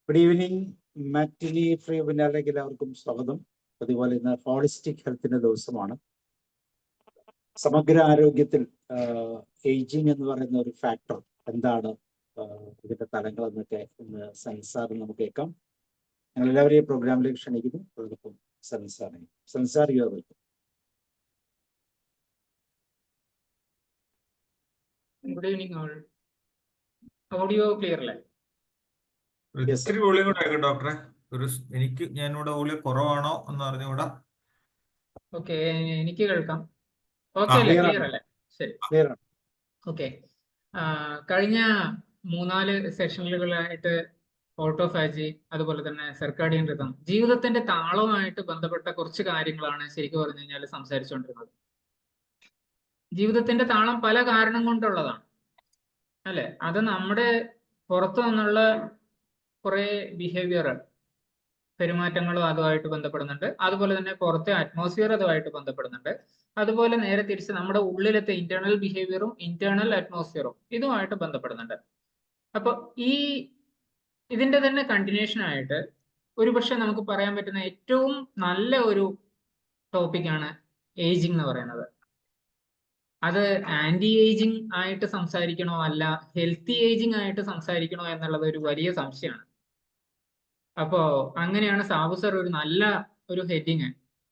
Good evening. Matinee free വെബിനാറിലേക്ക് എല്ലാവർക്കും സ്വാഗതം. അതുപോലെ ഇന്ന് ഹോളിസ്റ്റിക് ഹെൽത്തിന്റെ ദിവസമാണ്. സമഗ്ര ആരോഗ്യത്തിൽ ഏജിങ് എന്ന് പറയുന്ന ഒരു ഫാക്ടർ എന്താണ്, ഇതിന്റെ തലങ്ങൾ എന്നൊക്കെ ഇന്ന് സൻസാർ നമുക്ക് കേൾക്കാം. ഞങ്ങൾ എല്ലാവരെയും പ്രോഗ്രാമിലേക്ക് ക്ഷണിക്കുന്നു. അതോടൊപ്പം Sansar you are welcome. Good evening all. Audio clear അല്ലേ? ഇത്തിരി വോളിയം കൂടെ ആക്കും ഡോക്ടറെ. ഞാനിവിടെ വോളിയം കുറവാണോ എന്ന് അറിഞ്ഞുകൂടാ. ഓക്കെ, എനിക്ക് കേൾക്കാം. ഓക്കെ അല്ലേ? ക്ലിയർ അല്ലേ? ശരി, ഓക്കെ. കഴിഞ്ഞ 3-4 സെഷനുകളായിട്ട് ഓട്ടോഫാജി, അതുപോലെ തന്നെ സർക്കാഡിയൻ റിതം, ജീവിതത്തിന്റെ താളവുമായിട്ട് ബന്ധപ്പെട്ട കുറച്ച് കാര്യങ്ങളാണ് ശരിക്കും പറഞ്ഞു കഴിഞ്ഞാൽ സംസാരിച്ചുകൊണ്ടിരുന്നത്. ജീവിതത്തിന്റെ താളം പല കാരണം കൊണ്ടുള്ളതാണ് അല്ലെ? അത് നമ്മുടെ പുറത്തു നിന്നുള്ള കുറെ ബിഹേവിയർ, പെരുമാറ്റങ്ങളും അതുമായിട്ട് ബന്ധപ്പെടുന്നുണ്ട്. അതുപോലെ തന്നെ പുറത്തെ അറ്റ്മോസ്ഫിയർ അതുമായിട്ട് ബന്ധപ്പെടുന്നുണ്ട്. അതുപോലെ നേരെ തിരിച്ച് നമ്മുടെ ഉള്ളിലത്തെ ഇന്റേണൽ ബിഹേവിയറും ഇന്റേണൽ അറ്റ്മോസ്ഫിയറും ഇതുമായിട്ട് ബന്ധപ്പെടുന്നുണ്ട്. അപ്പൊ ഇതിന്റെ തന്നെ കണ്ടിന്യൂഷൻ ആയിട്ട് ഒരുപക്ഷെ നമുക്ക് പറയാൻ പറ്റുന്ന ഏറ്റവും നല്ല ഒരു ടോപ്പിക്കാണ് ഏജിങ് എന്ന് പറയുന്നത്. അത് ആന്റി ഏജിങ് ആയിട്ട് സംസാരിക്കണോ അല്ല ഹെൽത്തി ഏജിങ് ആയിട്ട് സംസാരിക്കണോ എന്നുള്ളത് ഒരു വലിയ സംശയമാണ്. അപ്പോ അങ്ങനെയാണ് സാബു സർ ഒരു നല്ല ഒരു heading,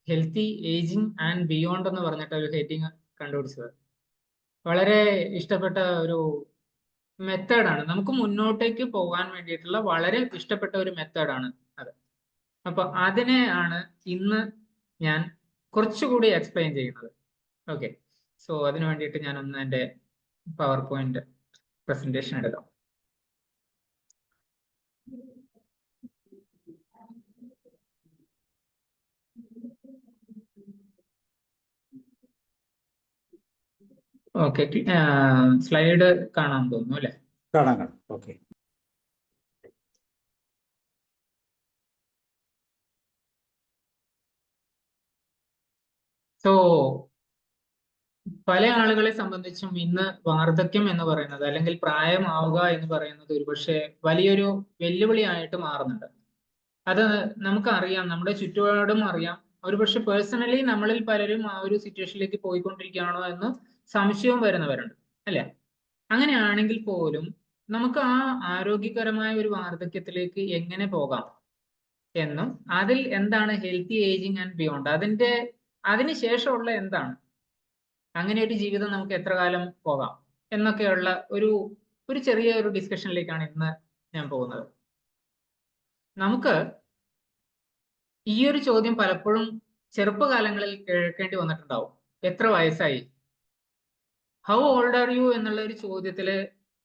healthy ageing and beyond എന്ന് പറഞ്ഞിട്ട് ഒരു ഹെഡിങ് കണ്ടുപിടിച്ചത്. വളരെ ഇഷ്ടപ്പെട്ട ഒരു മെത്തേഡാണ്, നമുക്ക് മുന്നോട്ടേക്ക് പോകാൻ വേണ്ടിയിട്ടുള്ള വളരെ ഇഷ്ടപ്പെട്ട ഒരു മെത്തേഡാണ് അത്. അപ്പൊ അതിനെ ആണ് ഇന്ന് ഞാൻ കുറച്ചുകൂടി എക്സ്പ്ലെയിൻ ചെയ്യുന്നത്. ഓക്കെ, സോ അതിനു വേണ്ടിയിട്ട് ഞാനൊന്ന് എൻ്റെ പവർ പോയിന്റ് പ്രസന്റേഷൻ എടുക്കാം. ഓക്കെ, സ്ലൈഡ് കാണാൻ തോന്നുന്നു അല്ലെ? കാണാം. ഓക്കെ. സോ പല ആളുകളെ സംബന്ധിച്ചും ഇന്ന് വാർദ്ധക്യം എന്ന് പറയുന്നത് അല്ലെങ്കിൽ പ്രായമാവുക എന്ന് പറയുന്നത് ഒരുപക്ഷെ വലിയൊരു വെല്ലുവിളിയായിട്ട് മാറുന്നുണ്ട്. അത് നമുക്കറിയാം, നമ്മുടെ ചുറ്റുപാടും അറിയാം. ഒരുപക്ഷെ പേഴ്സണലി നമ്മളിൽ പലരും ആ ഒരു സിറ്റുവേഷനിലേക്ക് പോയിക്കൊണ്ടിരിക്കുകയാണോ എന്ന് സംശയവും വരുന്നവരുണ്ട് അല്ലെ? അങ്ങനെയാണെങ്കിൽ പോലും നമുക്ക് ആ ആരോഗ്യകരമായ ഒരു വാർദ്ധക്യത്തിലേക്ക് എങ്ങനെ പോകാം എന്നും അതിൽ എന്താണ് ഹെൽത്തി ഏജിങ് ആൻഡ് ബിയോണ്ട്, അതിന് ശേഷമുള്ള എന്താണ്, അങ്ങനെ ഒരു ജീവിതം നമുക്ക് എത്ര കാലം പോകാം എന്നൊക്കെയുള്ള ഒരു ചെറിയ ഒരു ഡിസ്കഷനിലേക്കാണ് ഇന്ന് ഞാൻ പോകുന്നത്. നമുക്ക് ഈ ഒരു ചോദ്യം പലപ്പോഴും ചെറുപ്പകാലങ്ങളിൽ കേൾക്കേണ്ടി വന്നിട്ടുണ്ടാവും. എത്ര വയസ്സായി, ഹൗ ഓൾഡ് ആർ യു എന്നുള്ള ഒരു ചോദ്യത്തില്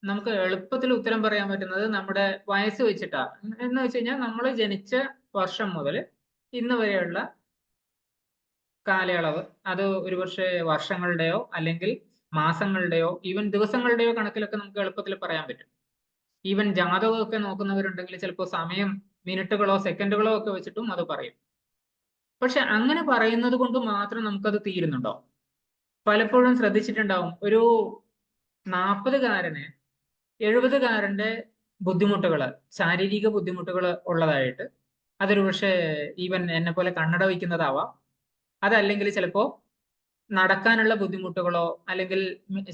നമുക്ക് എളുപ്പത്തിൽ ഉത്തരം പറയാൻ പറ്റുന്നത് നമ്മുടെ വയസ്സ് വെച്ചിട്ടാ. എന്ന് വെച്ച് കഴിഞ്ഞാൽ നമ്മൾ ജനിച്ച വർഷം മുതൽ ഇന്ന് വരെയുള്ള കാലയളവ്, അത് ഒരുപക്ഷെ വർഷങ്ങളുടെയോ അല്ലെങ്കിൽ മാസങ്ങളുടെയോ ഈവൻ ദിവസങ്ങളുടെയോ കണക്കിലൊക്കെ നമുക്ക് എളുപ്പത്തിൽ പറയാൻ പറ്റും. ഈവൻ ജാതകമൊക്കെ നോക്കുന്നവരുണ്ടെങ്കിൽ ചിലപ്പോൾ സമയം, മിനിറ്റുകളോ സെക്കൻഡുകളോ ഒക്കെ വെച്ചിട്ടും അത് പറയും. പക്ഷെ അങ്ങനെ പറയുന്നത് കൊണ്ട് മാത്രം നമുക്കത് തീരുന്നുണ്ടോ? പലപ്പോഴും ശ്രദ്ധിച്ചിട്ടുണ്ടാവും, ഒരു 40-കാരന് 70-കാരന്റെ ബുദ്ധിമുട്ടുകള്, ശാരീരിക ബുദ്ധിമുട്ടുകൾ ഉള്ളതായിട്ട്, അതൊരു പക്ഷേ ഈവൻ എന്നെ പോലെ കണ്ണട വയ്ക്കുന്നതാവാം, അതല്ലെങ്കിൽ ചിലപ്പോ നടക്കാനുള്ള ബുദ്ധിമുട്ടുകളോ അല്ലെങ്കിൽ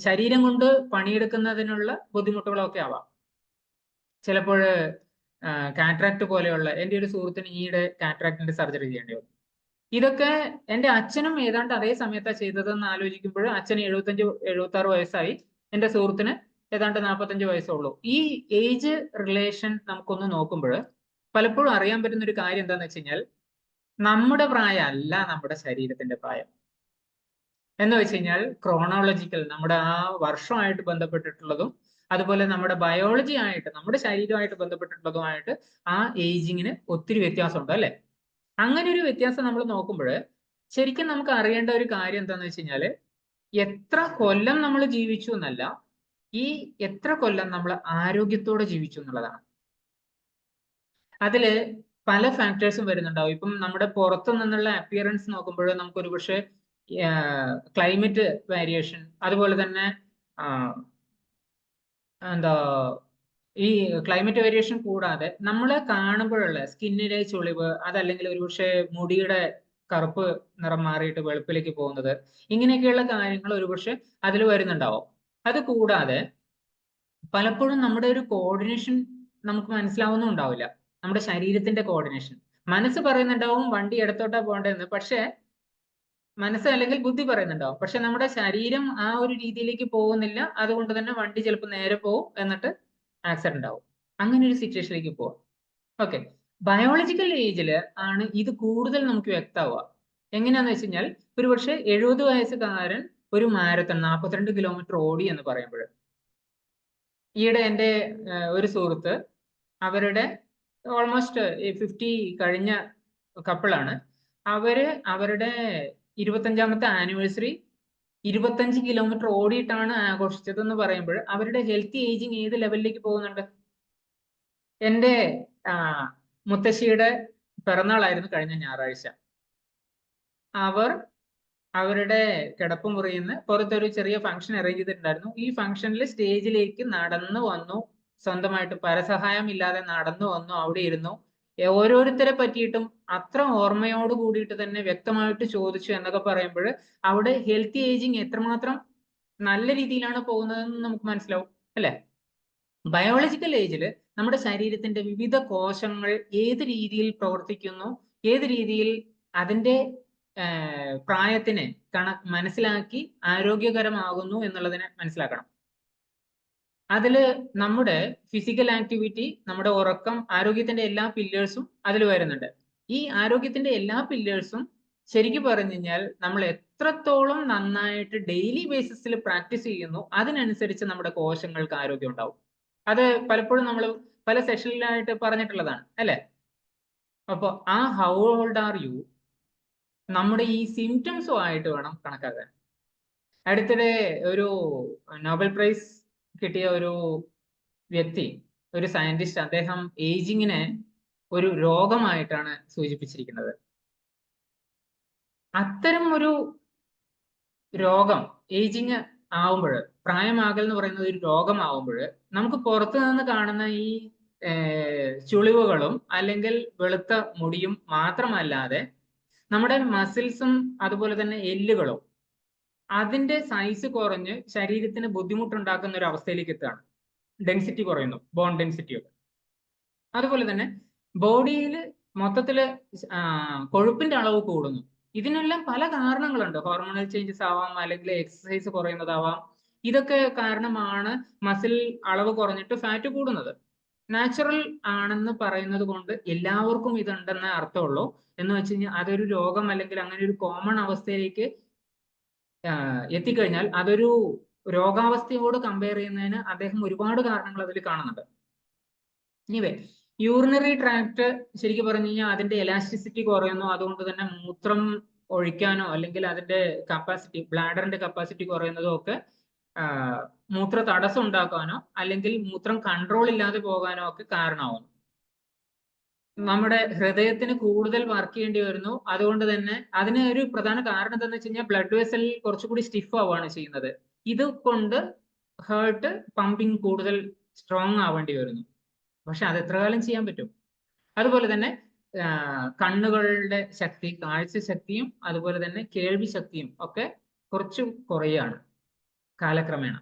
ശരീരം കൊണ്ട് പണിയെടുക്കുന്നതിനുള്ള ബുദ്ധിമുട്ടുകളോ ഒക്കെ ആവാം. ചിലപ്പോൾ കാറ്ററാക്ട് പോലെയുള്ള, എൻ്റെ ഒരു സുഹൃത്തിന് ഈയിടെ കാറ്ററാക്ടിന്റെ സർജറി ചെയ്യേണ്ടി വന്നു. ഇതൊക്കെ എൻ്റെ അച്ഛനും ഏതാണ്ട് അതേ സമയത്താണ് ചെയ്തതെന്ന് ആലോചിക്കുമ്പോൾ അച്ഛന് 75-76 വയസ്സായി, എൻ്റെ സുഹൃത്തിന് ഏതാണ്ട് 45 വയസ്സുള്ളൂ. ഈ ഏജ് റിലേഷൻ നമുക്കൊന്ന് നോക്കുമ്പോൾ പലപ്പോഴും അറിയാൻ പറ്റുന്ന ഒരു കാര്യം എന്താണെന്ന് വെച്ച് കഴിഞ്ഞാൽ, നമ്മുടെ പ്രായം അല്ല നമ്മുടെ ശരീരത്തിന്റെ പ്രായം. എന്ന് വെച്ച് കഴിഞ്ഞാൽ ക്രോണോളജിക്കൽ, നമ്മുടെ ആ വർഷമായിട്ട് ബന്ധപ്പെട്ടിട്ടുള്ളതും അതുപോലെ നമ്മുടെ ബയോളജി ആയിട്ട്, നമ്മുടെ ശരീരമായിട്ട് ബന്ധപ്പെട്ടിട്ടുള്ളതുമായിട്ട് ആ ഏജിങ്ങിന് ഒത്തിരി വ്യത്യാസമുണ്ട് അല്ലെ? അങ്ങനെ ഒരു വ്യത്യാസം നമ്മൾ നോക്കുമ്പോൾ ശരിക്കും നമുക്ക് അറിയേണ്ട ഒരു കാര്യം എന്താണെന്ന് വെച്ച് കഴിഞ്ഞാൽ, എത്ര കൊല്ലം നമ്മൾ ജീവിച്ചു എന്നല്ല, ഈ എത്ര കൊല്ലം നമ്മൾ ആരോഗ്യത്തോടെ ജീവിച്ചു എന്നുള്ളതാണ്. അതില് പല ഫാക്ടേഴ്സും വരുന്നുണ്ടാവും. ഇപ്പം നമ്മുടെ പുറത്തു നിന്നുള്ള അപ്പിയറൻസ് നോക്കുമ്പോൾ നമുക്ക് ഒരുപക്ഷെ ക്ലൈമറ്റ് വേരിയേഷൻ, അതുപോലെ തന്നെ എന്താ ഈ ക്ലൈമറ്റ് വേരിയേഷൻ കൂടാതെ നമ്മൾ കാണുമ്പോഴുള്ള സ്കിന്നിലെ ചുളിവ്, അതല്ലെങ്കിൽ ഒരുപക്ഷെ മുടിയുടെ കറുപ്പ് നിറം മാറിയിട്ട് വെളുപ്പിലേക്ക് പോകുന്നത്, ഇങ്ങനെയൊക്കെയുള്ള കാര്യങ്ങൾ ഒരുപക്ഷെ അതിൽ വരുന്നുണ്ടാവും. അത് കൂടാതെ പലപ്പോഴും നമ്മുടെ ഒരു കോർഡിനേഷൻ നമുക്ക് മനസ്സിലാവുന്നുണ്ടാവില്ല. നമ്മുടെ ശരീരത്തിന്റെ കോർഡിനേഷൻ. മനസ്സ് പറയുന്നുണ്ടാവും വണ്ടി ഇടത്തോട്ടാ പോകേണ്ടതെന്ന്, പക്ഷെ മനസ്സ് അല്ലെങ്കിൽ ബുദ്ധി പറയുന്നുണ്ടാവും, പക്ഷെ നമ്മുടെ ശരീരം ആ ഒരു രീതിയിലേക്ക് പോകുന്നില്ല. അതുകൊണ്ട് തന്നെ വണ്ടി ചിലപ്പോൾ നേരെ പോകും, എന്നിട്ട് ആക്സിഡന്റ് ആവും. അങ്ങനെ ഒരു സിറ്റുവേഷനിലേക്ക് പോവാം. ഓക്കെ, ബയോളജിക്കൽ ഏജിൽ ആണ് ഇത് കൂടുതൽ നമുക്ക് വ്യക്തമാവുക. എങ്ങനെയാന്ന് വെച്ച് കഴിഞ്ഞാൽ ഒരുപക്ഷെ 70 വയസ്സുകാരൻ ഒരു മാരത്തൺ 42 കിലോമീറ്റർ ഓടി എന്ന് പറയുമ്പോൾ, ഈയിടെ എൻ്റെ ഒരു സുഹൃത്ത്, അവരുടെ ഓൾമോസ്റ്റ് 50 കഴിഞ്ഞ കപ്പിളാണ്. അവരുടെ 25ാമത്തെ ആനിവേഴ്സറി 25 കിലോമീറ്റർ ഓടിയിട്ടാണ് ആഘോഷിച്ചതെന്ന് പറയുമ്പോൾ അവരുടെ ഹെൽത്തി ഏജിങ് ഏത് ലെവലിലേക്ക് പോകുന്നുണ്ട്. എൻ്റെ മുത്തശ്ശിയുടെ പിറന്നാളായിരുന്നു കഴിഞ്ഞ ഞായറാഴ്ച. അവരുടെ കിടപ്പുമുറിയിൽ നിന്ന് പുറത്തൊരു ചെറിയ ഫംഗ്ഷൻ അറേഞ്ച് ചെയ്തിട്ടുണ്ടായിരുന്നു. ഈ ഫംഗ്ഷനിൽ സ്റ്റേജിലേക്ക് നടന്നു വന്നു, സ്വന്തമായിട്ട് പരസഹായം ഇല്ലാതെ നടന്നു വന്നു, അവിടെ ഇരുന്നു. ഓരോരുത്തരെ പറ്റിയിട്ടും അത്ര ഓർമ്മയോട് കൂടിയിട്ട് തന്നെ വ്യക്തമായിട്ട് ചോദിച്ചു എന്നൊക്കെ പറയുമ്പോൾ അവിടെ ഹെൽത്തി ഏജിങ് എത്രമാത്രം നല്ല രീതിയിലാണ് പോകുന്നതെന്ന് നമുക്ക് മനസ്സിലാവും, അല്ലെ? ബയോളജിക്കൽ ഏജിൽ നമ്മുടെ ശരീരത്തിന്റെ വിവിധ കോശങ്ങൾ ഏത് രീതിയിൽ പ്രവർത്തിക്കുന്നു, ഏത് രീതിയിൽ അതിന്റെ പ്രായത്തിനെ മനസ്സിലാക്കി ആരോഗ്യകരമാകുന്നു എന്നുള്ളതിനെ മനസ്സിലാക്കണം. അതില് നമ്മുടെ ഫിസിക്കൽ ആക്ടിവിറ്റി, നമ്മുടെ ഉറക്കം, ആരോഗ്യത്തിന്റെ എല്ലാ പില്ലേഴ്സും അതിൽ വരുന്നുണ്ട്. ഈ ആരോഗ്യത്തിന്റെ എല്ലാ പില്ലേഴ്സും ശരിക്കും പറഞ്ഞു കഴിഞ്ഞാൽ നമ്മൾ എത്രത്തോളം നന്നായിട്ട് ഡെയിലി ബേസിസിൽ പ്രാക്ടീസ് ചെയ്യുന്നു അതിനനുസരിച്ച് നമ്മുടെ കോശങ്ങൾക്ക് ആരോഗ്യം ഉണ്ടാവും. അത് പലപ്പോഴും നമ്മൾ പല സെഷനിലായിട്ട് പറഞ്ഞിട്ടുള്ളതാണ്, അല്ലെ? അപ്പൊ ആ ഹൗ ഓൾഡ് ആർ യു നമ്മുടെ ഈ സിംറ്റംസും ആയിട്ട് വേണം കണക്കാക്കാൻ. അടുത്തിടെ ഒരു നോബൽ പ്രൈസ് കിട്ടിയ ഒരു വ്യക്തി, ഒരു സയന്റിസ്റ്റ്, അദ്ദേഹം ഏജിങ്ങിനെ ഒരു രോഗമായിട്ടാണ് സൂചിപ്പിച്ചിരിക്കുന്നത്. അത്തരം ഒരു രോഗം ഏജിങ് ആവുമ്പോൾ, പ്രായമാകൽ എന്ന് പറയുന്നത് ഒരു രോഗമാവുമ്പോൾ നമുക്ക് പുറത്തു നിന്ന് കാണുന്ന ഈ ചുളിവുകളും അല്ലെങ്കിൽ വെളുത്ത മുടിയും മാത്രമല്ലാതെ നമ്മുടെ മസിൽസും അതുപോലെ തന്നെ എല്ലുകളും അതിന്റെ സൈസ് കുറഞ്ഞ് ശരീരത്തിന് ബുദ്ധിമുട്ടുണ്ടാക്കുന്ന ഒരു അവസ്ഥയിലേക്ക് എത്തുകയാണ്. ഡെൻസിറ്റി കുറയുന്നു, ബോൺ ഡെൻസിറ്റി ഒക്കെ. അതുപോലെ തന്നെ ബോഡിയിൽ മൊത്തത്തില് കൊഴുപ്പിന്റെ അളവ് കൂടുന്നു. ഇതിനെല്ലാം പല കാരണങ്ങളുണ്ട്. ഹോർമോണൽ ചേഞ്ചസ് ആവാം, അല്ലെങ്കിൽ എക്സസൈസ് കുറയുന്നതാവാം. ഇതൊക്കെ കാരണമാണ് മസിൽ അളവ് കുറഞ്ഞിട്ട് ഫാറ്റ് കൂടുന്നത്. നാച്ചുറൽ ആണെന്ന് പറയുന്നത് കൊണ്ട് എല്ലാവർക്കും ഇതുണ്ടെന്ന അർത്ഥമുള്ളൂ എന്ന് വെച്ച് കഴിഞ്ഞാൽ അതൊരു രോഗം അല്ലെങ്കിൽ അങ്ങനെ ഒരു കോമൺ അവസ്ഥയിലേക്ക് എത്തിക്കഴിഞ്ഞാൽ അതൊരു രോഗാവസ്ഥയോട് കമ്പയർ ചെയ്യുന്നതിന് അദ്ദേഹം ഒരുപാട് കാരണങ്ങൾ അതിൽ കാണുന്നുണ്ട്. ഇനിവേ, യൂറിനറി ട്രാക്ട് ശരിക്കും പറഞ്ഞു കഴിഞ്ഞാൽ അതിന്റെ എലാസ്റ്റിസിറ്റി കുറയുന്നു. അതുകൊണ്ട് തന്നെ മൂത്രം ഒഴിക്കാനോ അല്ലെങ്കിൽ അതിന്റെ കപ്പാസിറ്റി, ബ്ലാഡറിന്റെ കപ്പാസിറ്റി കുറയുന്നതോ ഒക്കെ മൂത്ര തടസ്സം ഉണ്ടാക്കാനോ അല്ലെങ്കിൽ മൂത്രം കൺട്രോൾ ഇല്ലാതെ പോകാനോ ഒക്കെ കാരണമാവുന്നു. നമ്മുടെ ഹൃദയത്തിന് കൂടുതൽ വർക്ക് ചെയ്യേണ്ടി വരുന്നു. അതുകൊണ്ട് തന്നെ അതിന് ഒരു പ്രധാന കാരണം എന്താണെന്ന് വെച്ച് കഴിഞ്ഞാൽ ബ്ലഡ് വെസൽ കുറച്ചുകൂടി സ്റ്റിഫ് ആവുകയാണ് ചെയ്യുന്നത്. ഇത് കൊണ്ട് ഹേർട്ട് പമ്പിങ് കൂടുതൽ സ്ട്രോങ് ആവേണ്ടി വരുന്നു. പക്ഷെ അത് എത്ര കാലം ചെയ്യാൻ പറ്റും? അതുപോലെ തന്നെ കണ്ണുകളുടെ ശക്തി, കാഴ്ച ശക്തിയും അതുപോലെ തന്നെ കേൾവി ശക്തിയും ഒക്കെ കുറച്ചും കുറയാണ് കാലക്രമേണ.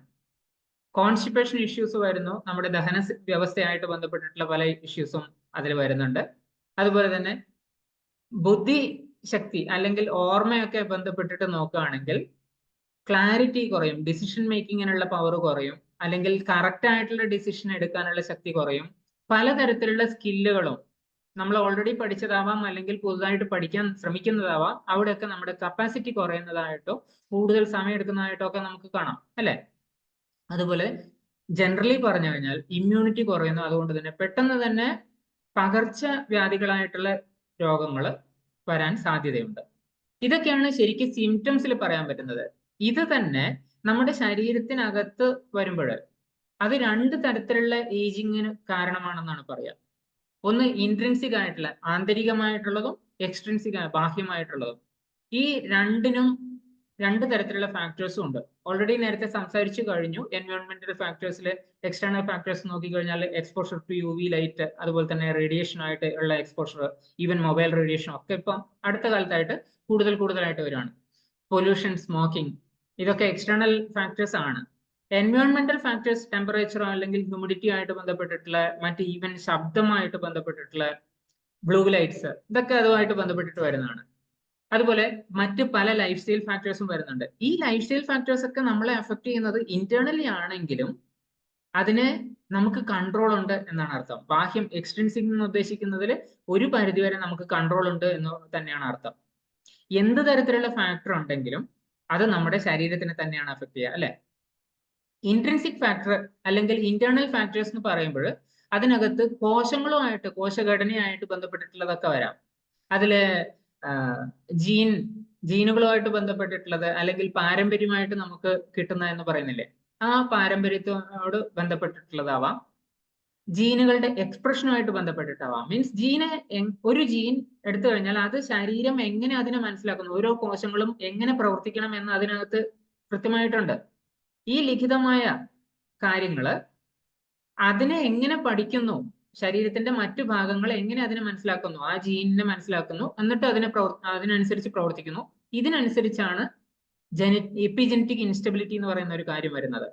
കോൺസ്റ്റിപ്പേഷൻ ഇഷ്യൂസ് വരുന്നു. നമ്മുടെ ദഹന വ്യവസ്ഥയായിട്ട് ബന്ധപ്പെട്ടിട്ടുള്ള പല ഇഷ്യൂസും അതിൽ വരുന്നുണ്ട്. അതുപോലെ തന്നെ ബുദ്ധിശക്തി അല്ലെങ്കിൽ ഓർമ്മയൊക്കെ ബന്ധപ്പെട്ടിട്ട് നോക്കുകയാണെങ്കിൽ ക്ലാരിറ്റി കുറയും, ഡിസിഷൻ മേക്കിങ്ങിനുള്ള പവർ കുറയും, അല്ലെങ്കിൽ കറക്റ്റ് ആയിട്ടുള്ള ഡിസിഷൻ എടുക്കാനുള്ള ശക്തി കുറയും. പലതരത്തിലുള്ള സ്കില്ലുകളും നമ്മൾ ഓൾറെഡി പഠിച്ചതാവാം അല്ലെങ്കിൽ പുതുതായിട്ട് പഠിക്കാൻ ശ്രമിക്കുന്നതാവാം, അവിടെയൊക്കെ നമ്മുടെ കപ്പാസിറ്റി കുറയുന്നതായിട്ടോ കൂടുതൽ സമയം എടുക്കുന്നതായിട്ടോ ഒക്കെ നമുക്ക് കാണാം, അല്ലെ? അതുപോലെ ജനറലി പറഞ്ഞു കഴിഞ്ഞാൽ ഇമ്മ്യൂണിറ്റി കുറയുന്നു. അതുകൊണ്ട് തന്നെ പെട്ടെന്ന് തന്നെ പകർച്ചവ്യാധികളായിട്ടുള്ള രോഗങ്ങൾ വരാൻ സാധ്യതയുണ്ട്. ഇതൊക്കെയാണ് ശരിക്കും സിംറ്റംസിൽ പറയാൻ പറ്റുന്നത്. ഇത് തന്നെ നമ്മുടെ ശരീരത്തിനകത്ത് വരുമ്പോൾ അത് രണ്ട് തരത്തിലുള്ള ഏജിങ്ങിന് കാരണമാണെന്നാണ് പറയുക. ഒന്ന് ഇൻട്രിൻസിക് ആയിട്ടുള്ള ആന്തരികമായിട്ടുള്ളതും എക്സ്ട്രിൻസിക് ബാഹ്യമായിട്ടുള്ളതും. ഈ രണ്ട് തരത്തിലുള്ള ഫാക്ടേഴ്സും ഉണ്ട്. ഓൾറെഡി നേരത്തെ സംസാരിച്ചു കഴിഞ്ഞു. എൻവയോൺമെന്റൽ ഫാക്ടേഴ്സിൽ എക്സ്റ്റേണൽ ഫാക്ടേഴ്സ് നോക്കിക്കഴിഞ്ഞാൽ എക്സ്പോഷർ ടു UV ലൈറ്റ്, അതുപോലെ തന്നെ റേഡിയേഷൻ ആയിട്ട് ഉള്ള എക്സ്പോഷർ, ഈവൻ മൊബൈൽ റേഡിയേഷൻ ഒക്കെ ഇപ്പം അടുത്ത കാലത്തായിട്ട് കൂടുതലായിട്ട് വരികയാണ്. പൊല്യൂഷൻ, സ്മോക്കിംഗ്, ഇതൊക്കെ എക്സ്റ്റേണൽ ഫാക്ടേഴ്സ് ആണ്. എൻവയോൺമെന്റൽ ഫാക്ടേഴ്സ് ടെമ്പറേച്ചറോ അല്ലെങ്കിൽ ഹ്യൂമിഡിറ്റി ആയിട്ട് ബന്ധപ്പെട്ടിട്ടുള്ള, മറ്റ് ഈവൻ ശബ്ദമായിട്ട് ബന്ധപ്പെട്ടിട്ടുള്ള ബ്ലൂ ലൈറ്റ്സ്, ഇതൊക്കെ അതുമായിട്ട് ബന്ധപ്പെട്ടിട്ട് വരുന്നതാണ്. അതുപോലെ മറ്റ് പല ലൈഫ് സ്റ്റൈൽ ഫാക്ടേഴ്സും വരുന്നുണ്ട്. ഈ ലൈഫ് സ്റ്റൈൽ ഫാക്ടേഴ്സ് ഒക്കെ നമ്മളെ അഫക്ട് ചെയ്യുന്നത് ഇന്റേണലി ആണെങ്കിലും അതിന് നമുക്ക് കൺട്രോൾ ഉണ്ട് എന്നാണ് അർത്ഥം. ബാഹ്യം എക്സ്ട്രിൻസിക് എന്ന് ഉദ്ദേശിക്കുന്നതിൽ ഒരു പരിധിവരെ നമുക്ക് കൺട്രോൾ ഉണ്ട് എന്ന് തന്നെയാണ് അർത്ഥം. എന്ത് തരത്തിലുള്ള ഫാക്ടർ ഉണ്ടെങ്കിലും അത് നമ്മുടെ ശരീരത്തിനെ തന്നെയാണ് അഫക്ട് ചെയ്യുക, അല്ലെ? ഇൻട്രിൻസിക് ഫാക്ടർ അല്ലെങ്കിൽ ഇന്റേണൽ ഫാക്ടേഴ്സ് എന്ന് പറയുമ്പോൾ അതിനകത്ത് കോശങ്ങളുമായിട്ട്, കോശഘടനയായിട്ട് ബന്ധപ്പെട്ടിട്ടുള്ളതൊക്കെ വരാം. അതില് ജീനുകളുമായിട്ട് ബന്ധപ്പെട്ടിട്ടുള്ളത്, അല്ലെങ്കിൽ പാരമ്പര്യമായിട്ട് നമുക്ക് കിട്ടുന്ന എന്ന് പറയുന്നില്ലേ, ആ പാരമ്പര്യത്തോട് ബന്ധപ്പെട്ടിട്ടുള്ളതാവാം. ജീനുകളുടെ എക്സ്പ്രഷനുമായിട്ട് ബന്ധപ്പെട്ടിട്ടാവാം. മീൻസ് ഒരു ജീൻ എടുത്തു കഴിഞ്ഞാൽ അത് ശരീരം എങ്ങനെ അതിനെ മനസ്സിലാക്കുന്നു, ഓരോ കോശങ്ങളും എങ്ങനെ പ്രവർത്തിക്കണം എന്ന് അതിനകത്ത് കൃത്യമായിട്ടുണ്ട്. ഈ ലിഖിതമായ കാര്യങ്ങള് അതിനെ എങ്ങനെ പഠിക്കുന്നു, ശരീരത്തിന്റെ മറ്റു ഭാഗങ്ങൾ എങ്ങനെ അതിനെ മനസ്സിലാക്കുന്നു, ആ ജീനിനെ മനസ്സിലാക്കുന്നു, എന്നിട്ട് അതിനനുസരിച്ച് പ്രവർത്തിക്കുന്നു. ഇതിനനുസരിച്ചാണ് എപ്പിജനറ്റിക് ഇൻസ്റ്റബിലിറ്റി എന്ന് പറയുന്ന ഒരു കാര്യം വരുന്നത്.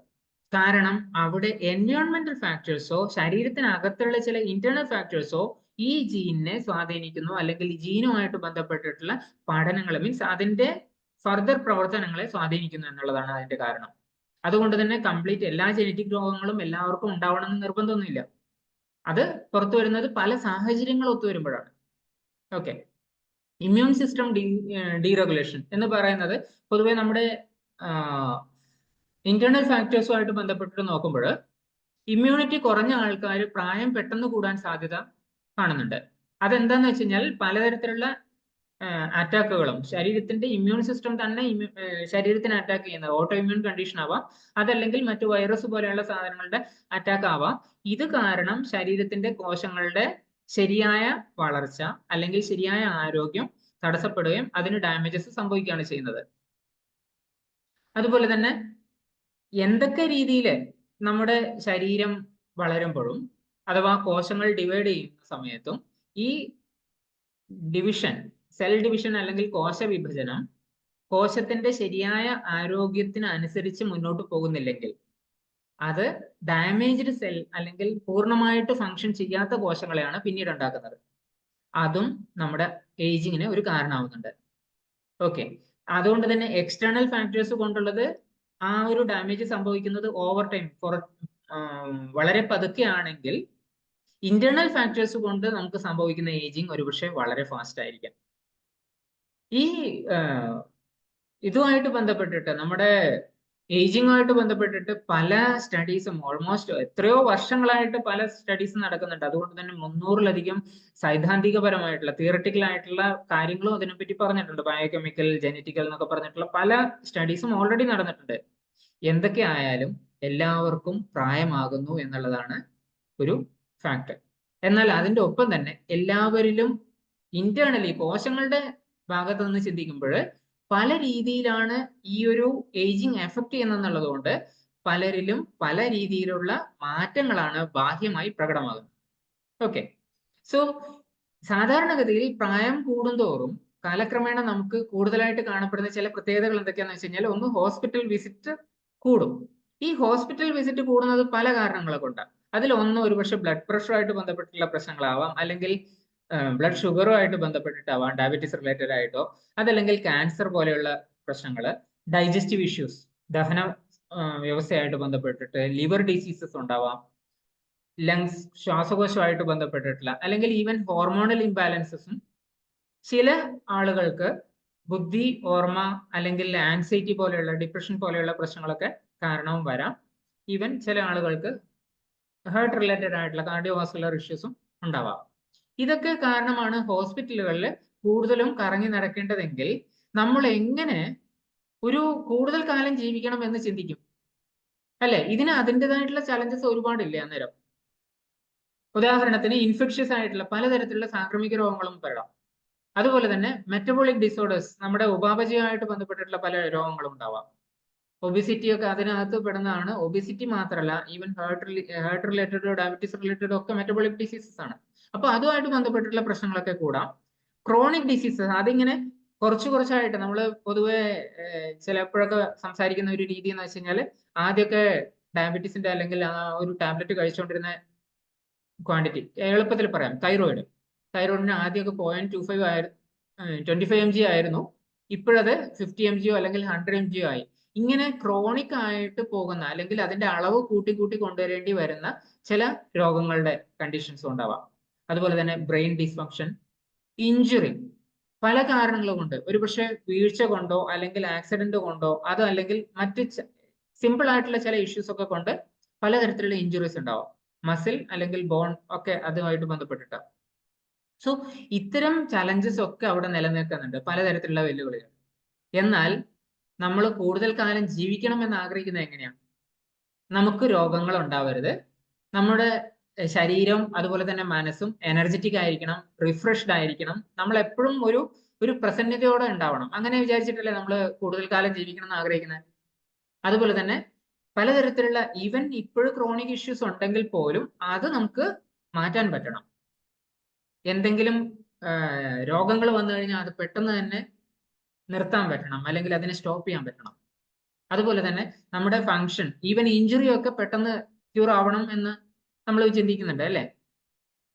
കാരണം അവിടെ എൻവയോൺമെന്റൽ ഫാക്ടേഴ്സോ ശരീരത്തിനകത്തുള്ള ചില ഇന്റേണൽ ഫാക്ടേഴ്സോ ഈ ജീനിനെ സ്വാധീനിക്കുന്നു, അല്ലെങ്കിൽ ജീനുമായിട്ട് ബന്ധപ്പെട്ടിട്ടുള്ള പഠനങ്ങൾ, മീൻസ് അതിന്റെ ഫർദർ പ്രവർത്തനങ്ങളെ സ്വാധീനിക്കുന്നു എന്നുള്ളതാണ് അതിന്റെ കാരണം. അതുകൊണ്ട് തന്നെ കംപ്ലീറ്റ് എല്ലാ ജനറ്റിക് രോഗങ്ങളും എല്ലാവർക്കും ഉണ്ടാവണമെന്ന് നിർബന്ധമൊന്നുമില്ല. അത് പുറത്തു വരുന്നത് പല സാഹചര്യങ്ങൾ ഒത്തുവരുമ്പോഴാണ്. ഓക്കെ. ഇമ്മ്യൂൺ സിസ്റ്റം ഡീറെഗുലേഷൻ എന്ന് പറയുന്നത് പൊതുവെ നമ്മുടെ ഇന്റേണൽ ഫാക്ടേഴ്സുമായിട്ട് ബന്ധപ്പെട്ടിട്ട് നോക്കുമ്പോൾ ഇമ്മ്യൂണിറ്റി കുറഞ്ഞ ആൾക്കാർ പ്രായം പെട്ടെന്ന് കൂടാൻ സാധ്യത കാണുന്നുണ്ട്. അതെന്താന്ന് വെച്ച് കഴിഞ്ഞാൽ പലതരത്തിലുള്ള അറ്റാക്കുകളും, ശരീരത്തിന്റെ ഇമ്മ്യൂൺ സിസ്റ്റം തന്നെ ശരീരത്തിനെ അറ്റാക്ക് ചെയ്യുന്നത് ഓട്ടോ ഇമ്മ്യൂൺ കണ്ടീഷൻ ആവാം, അതല്ലെങ്കിൽ മറ്റു വൈറസ് പോലെയുള്ള സാധനങ്ങളുടെ അറ്റാക്ക് ആവാം. ഇത് കാരണം ശരീരത്തിന്റെ കോശങ്ങളുടെ ശരിയായ വളർച്ച അല്ലെങ്കിൽ ശരിയായ ആരോഗ്യം തടസ്സപ്പെടുകയും അതിന് ഡാമേജസ് സംഭവിക്കുകയാണ് ചെയ്യുന്നത്. അതുപോലെ തന്നെ എന്തൊക്കെ രീതിയിൽ നമ്മുടെ ശരീരം വളരുമ്പോഴും അഥവാ കോശങ്ങൾ ഡിവൈഡ് ചെയ്യുന്ന സമയത്തും ഈ ഡിവിഷൻ, സെൽ ഡിവിഷൻ അല്ലെങ്കിൽ കോശ വിഭജനം കോശത്തിന്റെ ശരിയായ ആരോഗ്യത്തിന് അനുസരിച്ച് മുന്നോട്ട് പോകുന്നില്ലെങ്കിൽ അത് ഡാമേജ്ഡ് സെൽ അല്ലെങ്കിൽ പൂർണ്ണമായിട്ട് ഫങ്ഷൻ ചെയ്യാത്ത കോശങ്ങളെയാണ് പിന്നീട് ഉണ്ടാക്കുന്നത്. അതും നമ്മുടെ ഏജിങ്ങിന് ഒരു കാരണമാവുന്നുണ്ട്. ഓക്കെ. അതുകൊണ്ട് തന്നെ എക്സ്റ്റേണൽ ഫാക്ടേഴ്സ് കൊണ്ടുള്ളത് ആ ഒരു ഡാമേജ് സംഭവിക്കുന്നത് ഓവർ ടൈം വളരെ പതുക്കെ ആണെങ്കിൽ, ഇന്റേണൽ ഫാക്ടേഴ്സ് കൊണ്ട് നമുക്ക് സംഭവിക്കുന്ന ഏജിങ് ഒരുപക്ഷെ വളരെ ഫാസ്റ്റ് ആയിരിക്കാം. ഈ ഇതുമായിട്ട് ബന്ധപ്പെട്ടിട്ട്, നമ്മുടെ ഏജിങ്ങുമായിട്ട് ബന്ധപ്പെട്ടിട്ട് പല സ്റ്റഡീസും ഓൾമോസ്റ്റ് എത്രയോ വർഷങ്ങളായിട്ട് പല സ്റ്റഡീസും നടക്കുന്നുണ്ട്. അതുകൊണ്ട് തന്നെ 300-ലധികം സൈദ്ധാന്തികപരമായിട്ടുള്ള തിയററ്റിക്കൽ ആയിട്ടുള്ള കാര്യങ്ങളും അതിനെപ്പറ്റി പറഞ്ഞിട്ടുണ്ട്. ബയോകെമിക്കൽ, ജനറ്റിക്കൽ എന്നൊക്കെ പറഞ്ഞിട്ടുള്ള പല സ്റ്റഡീസും ഓൾറെഡി നടന്നിട്ടുണ്ട്. എന്തൊക്കെ ആയാലും എല്ലാവർക്കും പ്രായമാകുന്നു എന്നുള്ളതാണ് ഒരു ഫാക്ട്. എന്നാൽ അതിന്റെ ഒപ്പം തന്നെ എല്ലാവരിലും ഇന്റേണലി കോശങ്ങളുടെ ഭാഗത്ത് നിന്ന് ചിന്തിക്കുമ്പോൾ പല രീതിയിലാണ് ഈ ഒരു ഏജിങ് എഫക്ട് ചെയ്യുന്നതെന്നുള്ളത് കൊണ്ട് പലരിലും പല രീതിയിലുള്ള മാറ്റങ്ങളാണ് ബാഹ്യമായി പ്രകടമാകുന്നത്. ഓക്കെ. സോ സാധാരണഗതിയിൽ പ്രായം കൂടുന്തോറും കാലക്രമേണ നമുക്ക് കൂടുതലായിട്ട് കാണപ്പെടുന്ന ചില പ്രത്യേകതകൾ എന്തൊക്കെയാണെന്ന് വെച്ച് കഴിഞ്ഞാൽ, ഒന്ന് ഹോസ്പിറ്റൽ വിസിറ്റ് കൂടും. ഈ ഹോസ്പിറ്റൽ വിസിറ്റ് കൂടുന്നത് പല കാരണങ്ങളെ കൊണ്ടാണ്. അതിൽ ഒന്ന് ഒരുപക്ഷെ ബ്ലഡ് പ്രഷറുമായിട്ട് ബന്ധപ്പെട്ടുള്ള പ്രശ്നങ്ങളാവാം, അല്ലെങ്കിൽ ബ്ലഡ് ഷുഗറുമായിട്ട് ബന്ധപ്പെട്ടിട്ടാവാം, ഡയബറ്റീസ് റിലേറ്റഡ് ആയിട്ടോ, അതല്ലെങ്കിൽ ക്യാൻസർ പോലെയുള്ള പ്രശ്നങ്ങൾ, ഡൈജസ്റ്റീവ് ഇഷ്യൂസ്, ദഹന വ്യവസ്ഥയായിട്ട് ബന്ധപ്പെട്ടിട്ട് ലിവർ ഡിസീസസ് ഉണ്ടാവാം, ലങ്സ്, ശ്വാസകോശമായിട്ട് ബന്ധപ്പെട്ടിട്ടുള്ള, അല്ലെങ്കിൽ ഈവൻ ഹോർമോണൽ ഇംബാലൻസസും ചില ആളുകൾക്ക് ബുദ്ധി, ഓർമ്മ, അല്ലെങ്കിൽ ആൻസൈറ്റി പോലെയുള്ള, ഡിപ്രഷൻ പോലെയുള്ള പ്രശ്നങ്ങളൊക്കെ കാരണവും വരാം. ഈവൻ ചില ആളുകൾക്ക് ഹാർട്ട് റിലേറ്റഡ് ആയിട്ടുള്ള കാർഡിയോവാസ്കുലർ ഇഷ്യൂസും ഉണ്ടാവാം. ഇതൊക്കെ കാരണമാണ് ഹോസ്പിറ്റലുകളിൽ കൂടുതലും കറങ്ങി നടക്കേണ്ടതെങ്കിൽ നമ്മൾ എങ്ങനെ ഒരു കൂടുതൽ കാലം ജീവിക്കണം എന്ന് ചിന്തിക്കും, അല്ലെ? ഇതിന് അതിൻ്റെതായിട്ടുള്ള ചലഞ്ചസ് ഒരുപാടില്ലേ അന്നേരം. ഉദാഹരണത്തിന് ഇൻഫെക്ഷ്യസ് ആയിട്ടുള്ള പലതരത്തിലുള്ള സാംക്രമിക രോഗങ്ങളും വരാം. അതുപോലെ തന്നെ മെറ്റബോളിക് ഡിസോർഡേഴ്സ്, നമ്മുടെ ഉപാപചയമായിട്ട് ബന്ധപ്പെട്ടിട്ടുള്ള പല രോഗങ്ങളും ഉണ്ടാവാം. ഒബിസിറ്റി ഒക്കെ അതിനകത്ത് പെടുന്നതാണ്. ഒബിസിറ്റി മാത്രമല്ല, ഈവൻ ഹാർട്ട് റിലേറ്റഡോ ഡയബറ്റീസ് റിലേറ്റഡോ ഒക്കെ മെറ്റബോളിക് ഡിസീസസ് ആണ്. അപ്പൊ അതുമായിട്ട് ബന്ധപ്പെട്ടിട്ടുള്ള പ്രശ്നങ്ങളൊക്കെ കൂടാം. ക്രോണിക് ഡിസീസസ് അതിങ്ങനെ കുറച്ചായിട്ട് നമ്മൾ പൊതുവെ ചിലപ്പോഴൊക്കെ സംസാരിക്കുന്ന ഒരു രീതി എന്ന് വെച്ച് കഴിഞ്ഞാൽ, ആദ്യമൊക്കെ ഡയബറ്റീസിന്റെ അല്ലെങ്കിൽ ആ ഒരു ടാബ്ലറ്റ് കഴിച്ചുകൊണ്ടിരുന്ന ക്വാണ്ടിറ്റി എളുപ്പത്തിൽ പറയാം. തൈറോയിഡിന് ആദ്യമൊക്കെ 0.25 25 mg ആയിരുന്നു. ഇപ്പോഴത് 50 mg അല്ലെങ്കിൽ 100 mg ആയി. ഇങ്ങനെ ക്രോണിക് ആയിട്ട് പോകുന്ന അല്ലെങ്കിൽ അതിന്റെ അളവ് കൂട്ടി കൊണ്ടുവരേണ്ടി വരുന്ന ചില രോഗങ്ങളുടെ കണ്ടീഷൻസ് ഉണ്ടാവാം. അതുപോലെ തന്നെ ബ്രെയിൻ ഡിസ്ഫങ്ഷൻ, ഇഞ്ചുറി, പല കാരണങ്ങൾ കൊണ്ട്, ഒരുപക്ഷെ വീഴ്ച കൊണ്ടോ അല്ലെങ്കിൽ ആക്സിഡന്റ് കൊണ്ടോ, അതോ അല്ലെങ്കിൽ മറ്റ് സിമ്പിൾ ആയിട്ടുള്ള ചില ഇഷ്യൂസ് ഒക്കെ കൊണ്ട് പലതരത്തിലുള്ള ഇഞ്ചുറീസ് ഉണ്ടാവാം. മസിൽ അല്ലെങ്കിൽ ബോൺ ഒക്കെ അതുമായിട്ട് ബന്ധപ്പെട്ടിട്ട്. സോ ഇത്തരം ചലഞ്ചസ് ഒക്കെ അവിടെ നിലനിൽക്കുന്നുണ്ട്, പലതരത്തിലുള്ള വെല്ലുവിളികൾ. എന്നാൽ നമ്മൾ കൂടുതൽ കാലം ജീവിക്കണം എന്ന് ആഗ്രഹിക്കുന്നത് എങ്ങനെയാണ്? നമുക്ക് രോഗങ്ങൾ ഉണ്ടാവരുത്, നമ്മുടെ ശരീരം അതുപോലെ തന്നെ മനസ്സും എനർജറ്റിക് ആയിരിക്കണം, റിഫ്രഷ്ഡ് ആയിരിക്കണം, നമ്മൾ എപ്പോഴും ഒരു പ്രസന്നതയോടെ ഉണ്ടാവണം. അങ്ങനെ വിചാരിച്ചിട്ടല്ലേ നമ്മൾ കൂടുതൽ കാലം ജീവിക്കണം എന്ന് ആഗ്രഹിക്കുന്നത്. അതുപോലെ തന്നെ പലതരത്തിലുള്ള ഈവൻ ഇപ്പോഴും ക്രോണിക് ഇഷ്യൂസ് ഉണ്ടെങ്കിൽ പോലും അത് നമുക്ക് മാറ്റാൻ പറ്റണം. എന്തെങ്കിലും രോഗങ്ങൾ വന്നു കഴിഞ്ഞാൽ അത് പെട്ടെന്ന് തന്നെ നിർത്താൻ പറ്റണം, അല്ലെങ്കിൽ അതിനെ സ്റ്റോപ്പ് ചെയ്യാൻ പറ്റണം. അതുപോലെ തന്നെ നമ്മുടെ ഫങ്ഷൻ, ഈവൻ ഇഞ്ചുറി ഒക്കെ പെട്ടെന്ന് ക്യൂർ ആവണം എന്ന് നമ്മൾ ചിന്തിക്കുന്നുണ്ട് അല്ലേ?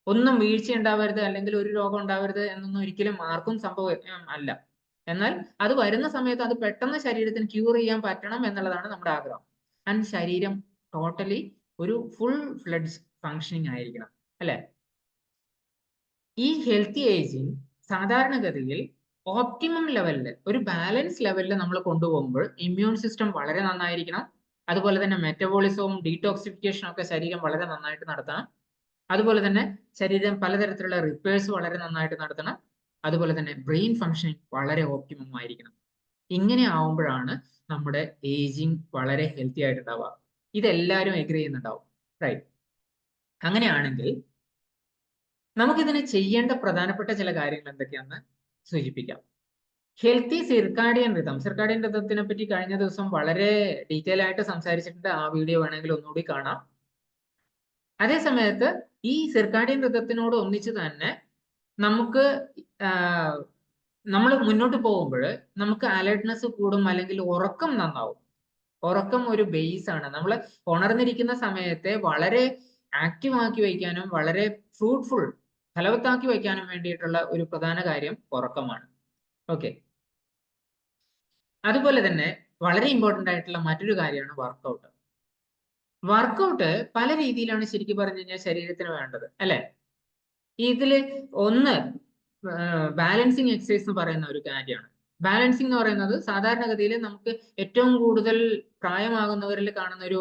ഒന്നും വീഴ്ച ഉണ്ടാവരുത് അല്ലെങ്കിൽ ഒരു രോഗം ഉണ്ടാവരുത് എന്നൊന്നും ഒരിക്കലും ആർക്കും സംഭവം അല്ല. എന്നാൽ അത് വരുന്ന സമയത്ത് അത് പെട്ടെന്ന് ശരീരത്തിന് ക്യൂർ ചെയ്യാൻ പറ്റണം എന്നുള്ളതാണ് നമ്മുടെ ആഗ്രഹം. ആൻഡ് ശരീരം ടോട്ടലി ഒരു ഫുൾ ഫ്ലെഡ്ജ് ഫങ്ഷനിങ് ആയിരിക്കണം അല്ലെ? ഈ ഹെൽത്തി ഏജിങ് സാധാരണഗതിയിൽ ഓപ്റ്റിമം ലെവലിൽ, ഒരു ബാലൻസ് ലെവലിൽ നമ്മൾ കൊണ്ടുപോകുമ്പോൾ ഇമ്മ്യൂൺ സിസ്റ്റം വളരെ നന്നായിരിക്കണം. അതുപോലെ തന്നെ മെറ്റബോളിസവും ഡീടോക്സിഫിക്കേഷനും ഒക്കെ ശരീരം വളരെ നന്നായിട്ട് നടത്തണം. അതുപോലെ തന്നെ ശരീരം പലതരത്തിലുള്ള റിപ്പയേഴ്സ് വളരെ നന്നായിട്ട് നടത്തണം. അതുപോലെ തന്നെ ബ്രെയിൻ ഫങ്ഷനിങ് വളരെ ഓപ്റ്റിമം ആയിരിക്കണം. ഇങ്ങനെ ആവുമ്പോഴാണ് നമ്മുടെ ഏജിങ് വളരെ ഹെൽത്തി ആയിട്ടുണ്ടാവുക. ഇതെല്ലാവരും എഗ്രി ചെയ്യുന്നുണ്ടാവും, റൈറ്റ്? അങ്ങനെയാണെങ്കിൽ നമുക്കിതിന് ചെയ്യേണ്ട പ്രധാനപ്പെട്ട ചില കാര്യങ്ങൾ എന്തൊക്കെയാണെന്ന് സൂചിപ്പിക്കാം. ഹെൽത്തി സിർക്കാഡിയൻ റിതത്തിനെ പറ്റി കഴിഞ്ഞ ദിവസം വളരെ ഡീറ്റെയിൽ ആയിട്ട് സംസാരിച്ചിട്ടുണ്ട്. ആ വീഡിയോ വേണമെങ്കിൽ ഒന്നുകൂടി കാണാം. അതേ സമയത്ത് ഈ സിർക്കാഡിയൻ റിതത്തിനോട് ഒന്നിച്ച് തന്നെ നമുക്ക് നമ്മൾ മുന്നോട്ട് പോകുമ്പോൾ നമുക്ക് അലർട്ട്നെസ് കൂടും, അല്ലെങ്കിൽ ഉറക്കം നന്നാവും. ഉറക്കം ഒരു ബേസ് ആണ്. നമ്മൾ ഉണർന്നിരിക്കുന്ന സമയത്തെ വളരെ ആക്റ്റീവ് ആക്കി വയ്ക്കാനും വളരെ ഫ്രൂട്ട്ഫുൾ, ഫലവത്താക്കി വയ്ക്കാനും വേണ്ടിയിട്ടുള്ള ഒരു പ്രധാന കാര്യം ഉറക്കമാണ്. ഓക്കെ. അതുപോലെ തന്നെ വളരെ ഇമ്പോർട്ടൻ്റ് ആയിട്ടുള്ള മറ്റൊരു കാര്യമാണ് വർക്കൗട്ട്. വർക്കൗട്ട് പല രീതിയിലാണ് ശരിക്കും പറഞ്ഞു കഴിഞ്ഞാൽ ശരീരത്തിന് വേണ്ടത് അല്ലെ? ഇതില് ഒന്ന് ബാലൻസിങ് എക്സസൈസ് എന്ന് പറയുന്ന ഒരു കാര്യമാണ്. ബാലൻസിങ് എന്ന് പറയുന്നത് സാധാരണഗതിയിൽ നമുക്ക് ഏറ്റവും കൂടുതൽ പ്രായമാകുന്നവരിൽ കാണുന്ന ഒരു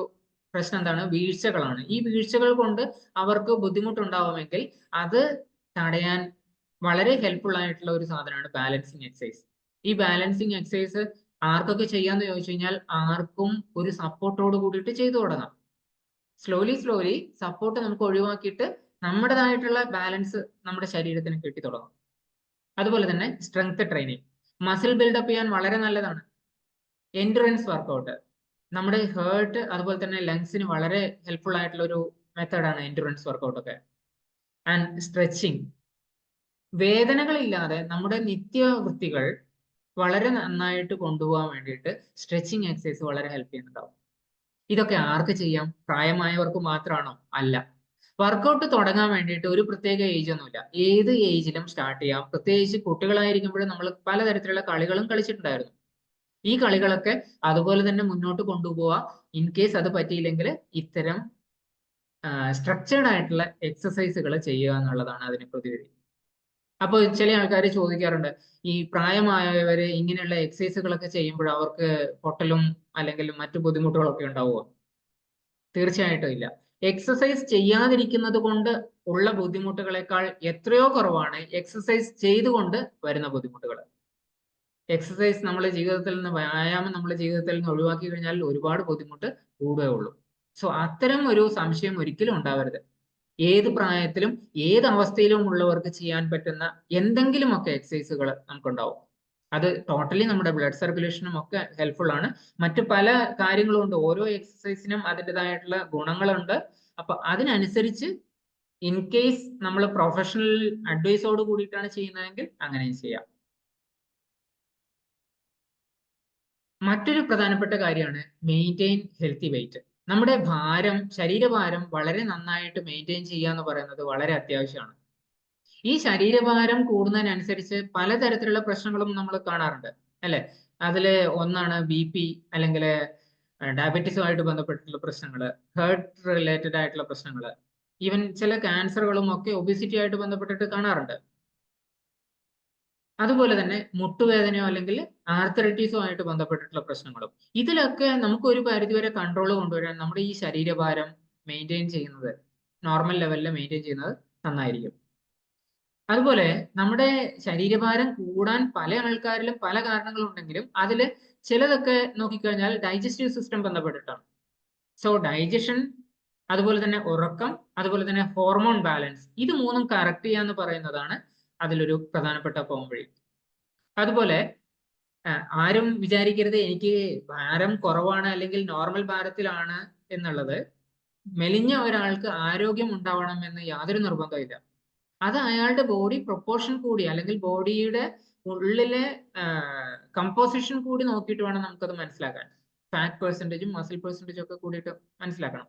പ്രശ്നം എന്താണ്? വീഴ്ചകളാണ്. ഈ വീഴ്ചകൾ കൊണ്ട് അവർക്ക് ബുദ്ധിമുട്ടുണ്ടാവുമെങ്കിൽ അത് തടയാൻ വളരെ ഹെൽപ്ഫുൾ ആയിട്ടുള്ള ഒരു സാധനമാണ് ബാലൻസിങ് എക്സസൈസ്. ഈ ബാലൻസിങ് എക്സസൈസ് ആർക്കൊക്കെ ചെയ്യാന്ന് ചോദിച്ചു കഴിഞ്ഞാൽ ആർക്കും ഒരു സപ്പോർട്ടോട് കൂടിയിട്ട് ചെയ്തു തുടങ്ങാം. സ്ലോലി സപ്പോർട്ട് നമുക്ക് ഒഴിവാക്കിയിട്ട് നമ്മുടേതായിട്ടുള്ള ബാലൻസ് നമ്മുടെ ശരീരത്തിന് കിട്ടി തുടങ്ങും. അതുപോലെ തന്നെ സ്ട്രെങ്ത് ട്രെയിനിങ്, മസിൽ ബിൽഡപ്പ് ചെയ്യാൻ വളരെ നല്ലതാണ്. എൻഡുറൻസ് വർക്കൗട്ട് നമ്മുടെ ഹേർട്ട് അതുപോലെ തന്നെ ലങ്സിന് വളരെ ഹെൽപ്ഫുൾ ആയിട്ടുള്ള ഒരു മെത്തേഡാണ് എൻഡുറൻസ് വർക്കൗട്ട് ഒക്കെ. ആൻഡ് സ്ട്രെച്ചിങ്, വേദനകളില്ലാതെ നമ്മുടെ നിത്യവൃത്തികൾ വളരെ നന്നായിട്ട് കൊണ്ടുപോകാൻ വേണ്ടിയിട്ട് സ്ട്രെച്ചിങ് എക്സസൈസ് വളരെ ഹെൽപ്പ് ചെയ്യുന്നുണ്ടാവും. ഇതൊക്കെ ആർക്ക് ചെയ്യാം? പ്രായമായവർക്ക് മാത്രമാണോ? അല്ല. വർക്കൗട്ട് തുടങ്ങാൻ വേണ്ടിയിട്ട് ഒരു പ്രത്യേക ഏജ് ഒന്നുമില്ല, ഏത് ഏജിലും സ്റ്റാർട്ട് ചെയ്യാം. പ്രത്യേകിച്ച് കുട്ടികളായിരിക്കുമ്പോഴും നമ്മൾ പലതരത്തിലുള്ള കളികളും കളിച്ചിട്ടുണ്ടായിരുന്നു. ഈ കളികളൊക്കെ അതുപോലെ തന്നെ മുന്നോട്ട് കൊണ്ടുപോവുക. ഇൻ കേസ് അത് പറ്റിയില്ലെങ്കിൽ ഇത്തരം സ്ട്രക്ചേർഡ് ആയിട്ടുള്ള എക്സസൈസുകൾ ചെയ്യുക എന്നുള്ളതാണ് അതിന് പ്രതിവിധി. അപ്പോൾ ചില ആൾക്കാർ ചോദിക്കാറുണ്ട്, ഈ പ്രായമായവര് ഇങ്ങനെയുള്ള എക്സസൈസുകളൊക്കെ ചെയ്യുമ്പോൾ അവർക്ക് പൊട്ടലും അല്ലെങ്കിൽ മറ്റു ബുദ്ധിമുട്ടുകളൊക്കെ ഉണ്ടാവുമോ? തീർച്ചയായിട്ടും ഇല്ല. എക്സസൈസ് ചെയ്യാതിരിക്കുന്നത് കൊണ്ട് ഉള്ള ബുദ്ധിമുട്ടുകളെക്കാൾ എത്രയോ കുറവാണ് എക്സസൈസ് ചെയ്തുകൊണ്ട് വരുന്ന ബുദ്ധിമുട്ടുകൾ. എക്സസൈസ് നമ്മുടെ ജീവിതത്തിൽ നിന്ന്, വ്യായാമം നമ്മുടെ ജീവിതത്തിൽ നിന്ന് ഒഴിവാക്കി കഴിഞ്ഞാൽ ഒരുപാട് ബുദ്ധിമുട്ട് കൂടുകയുള്ളൂ. സോ അത്തരം ഒരു സംശയം ഒരിക്കലും ഉണ്ടാവരുത്. ഏത് പ്രായത്തിലും ഏത് അവസ്ഥയിലും ഉള്ളവർക്ക് ചെയ്യാൻ പറ്റുന്ന എന്തെങ്കിലുമൊക്കെ എക്സസൈസുകൾ നമുക്കുണ്ടാവും. അത് ടോട്ടലി നമ്മുടെ ബ്ലഡ് സർക്കുലേഷനും ഒക്കെ ഹെൽപ്ഫുൾ ആണ്. മറ്റു പല കാര്യങ്ങളും ഉണ്ട്. ഓരോ എക്സസൈസിനും അതിൻ്റെതായിട്ടുള്ള ഗുണങ്ങളുണ്ട്. അപ്പൊ അതിനനുസരിച്ച് ഇൻ കേസ് നമ്മൾ പ്രൊഫഷണൽ അഡ്വൈസോട് കൂടിയിട്ടാണ് ചെയ്യുന്നതെങ്കിൽ അങ്ങനെയും ചെയ്യാം. മറ്റൊരു പ്രധാനപ്പെട്ട കാര്യമാണ് മെയിൻറ്റെയിൻ ഹെൽത്തി വെയിറ്റ്. നമ്മുടെ ശരീരഭാരം വളരെ നന്നായിട്ട് മെയിൻറ്റെയിൻ ചെയ്യുക എന്ന് പറയുന്നത് വളരെ അത്യാവശ്യമാണ്. ഈ ശരീരഭാരം കൂടുന്നതിനനുസരിച്ച് പലതരത്തിലുള്ള പ്രശ്നങ്ങളും നമ്മൾ കാണാറുണ്ട്, അല്ലെ? അതില് ഒന്നാണ് BP അല്ലെങ്കിൽ ഡയബറ്റീസുമായിട്ട് ബന്ധപ്പെട്ടിട്ടുള്ള പ്രശ്നങ്ങൾ, ഹേർട്ട് റിലേറ്റഡ് ആയിട്ടുള്ള പ്രശ്നങ്ങൾ, ഈവൻ ചില ക്യാൻസറുകളും ഒക്കെ ഒബിസിറ്റി ആയിട്ട് ബന്ധപ്പെട്ടിട്ട് കാണാറുണ്ട്. അതുപോലെ തന്നെ മുട്ടുവേദനയോ അല്ലെങ്കിൽ ആർത്തറൈറ്റിസോ ആയിട്ട് ബന്ധപ്പെട്ടിട്ടുള്ള പ്രശ്നങ്ങളും. ഇതിലൊക്കെ നമുക്ക് ഒരു പരിധിവരെ കൺട്രോൾ കൊണ്ടുവരാൻ നമ്മുടെ ഈ ശരീരഭാരം മെയിൻറ്റെയിൻ ചെയ്യുന്നത്, നോർമൽ ലെവലിൽ മെയിൻറ്റെയിൻ ചെയ്യുന്നത് നന്നായിരിക്കും. അതുപോലെ നമ്മുടെ ശരീരഭാരം കൂടാൻ പല ആൾക്കാരിലും പല കാരണങ്ങളുണ്ടെങ്കിലും അതിൽ ചിലതൊക്കെ നോക്കിക്കഴിഞ്ഞാൽ ഡൈജസ്റ്റീവ് സിസ്റ്റം ബന്ധപ്പെട്ടിട്ടാണ്. സോ ഡൈജഷൻ, അതുപോലെ തന്നെ ഉറക്കം, അതുപോലെ തന്നെ ഹോർമോൺ ബാലൻസ്, ഇത് മൂന്നും കറക്റ്റ് ചെയ്യാന്ന് പറയുന്നതാണ് അതിലൊരു പ്രധാനപ്പെട്ട പോംവഴി. അതുപോലെ ആരും വിചാരിക്കരുത് എനിക്ക് ഭാരം കുറവാണ് അല്ലെങ്കിൽ നോർമൽ ഭാരത്തിലാണ് എന്നുള്ളത്. മെലിഞ്ഞ ഒരാൾക്ക് ആരോഗ്യം ഉണ്ടാവണം എന്ന് യാതൊരു നിർബന്ധമില്ല. അത് അയാളുടെ ബോഡി പ്രൊപ്പോർഷൻ കൂടി അല്ലെങ്കിൽ ബോഡിയുടെ ഉള്ളിലെ കമ്പോസിഷൻ കൂടി നോക്കിയിട്ട് വേണം നമുക്കത് മനസ്സിലാക്കാൻ. ഫാറ്റ് പെർസെൻറ്റേജും മസിൽ പെർസെൻറ്റേജും ഒക്കെ കൂടിയിട്ട് മനസ്സിലാക്കണം.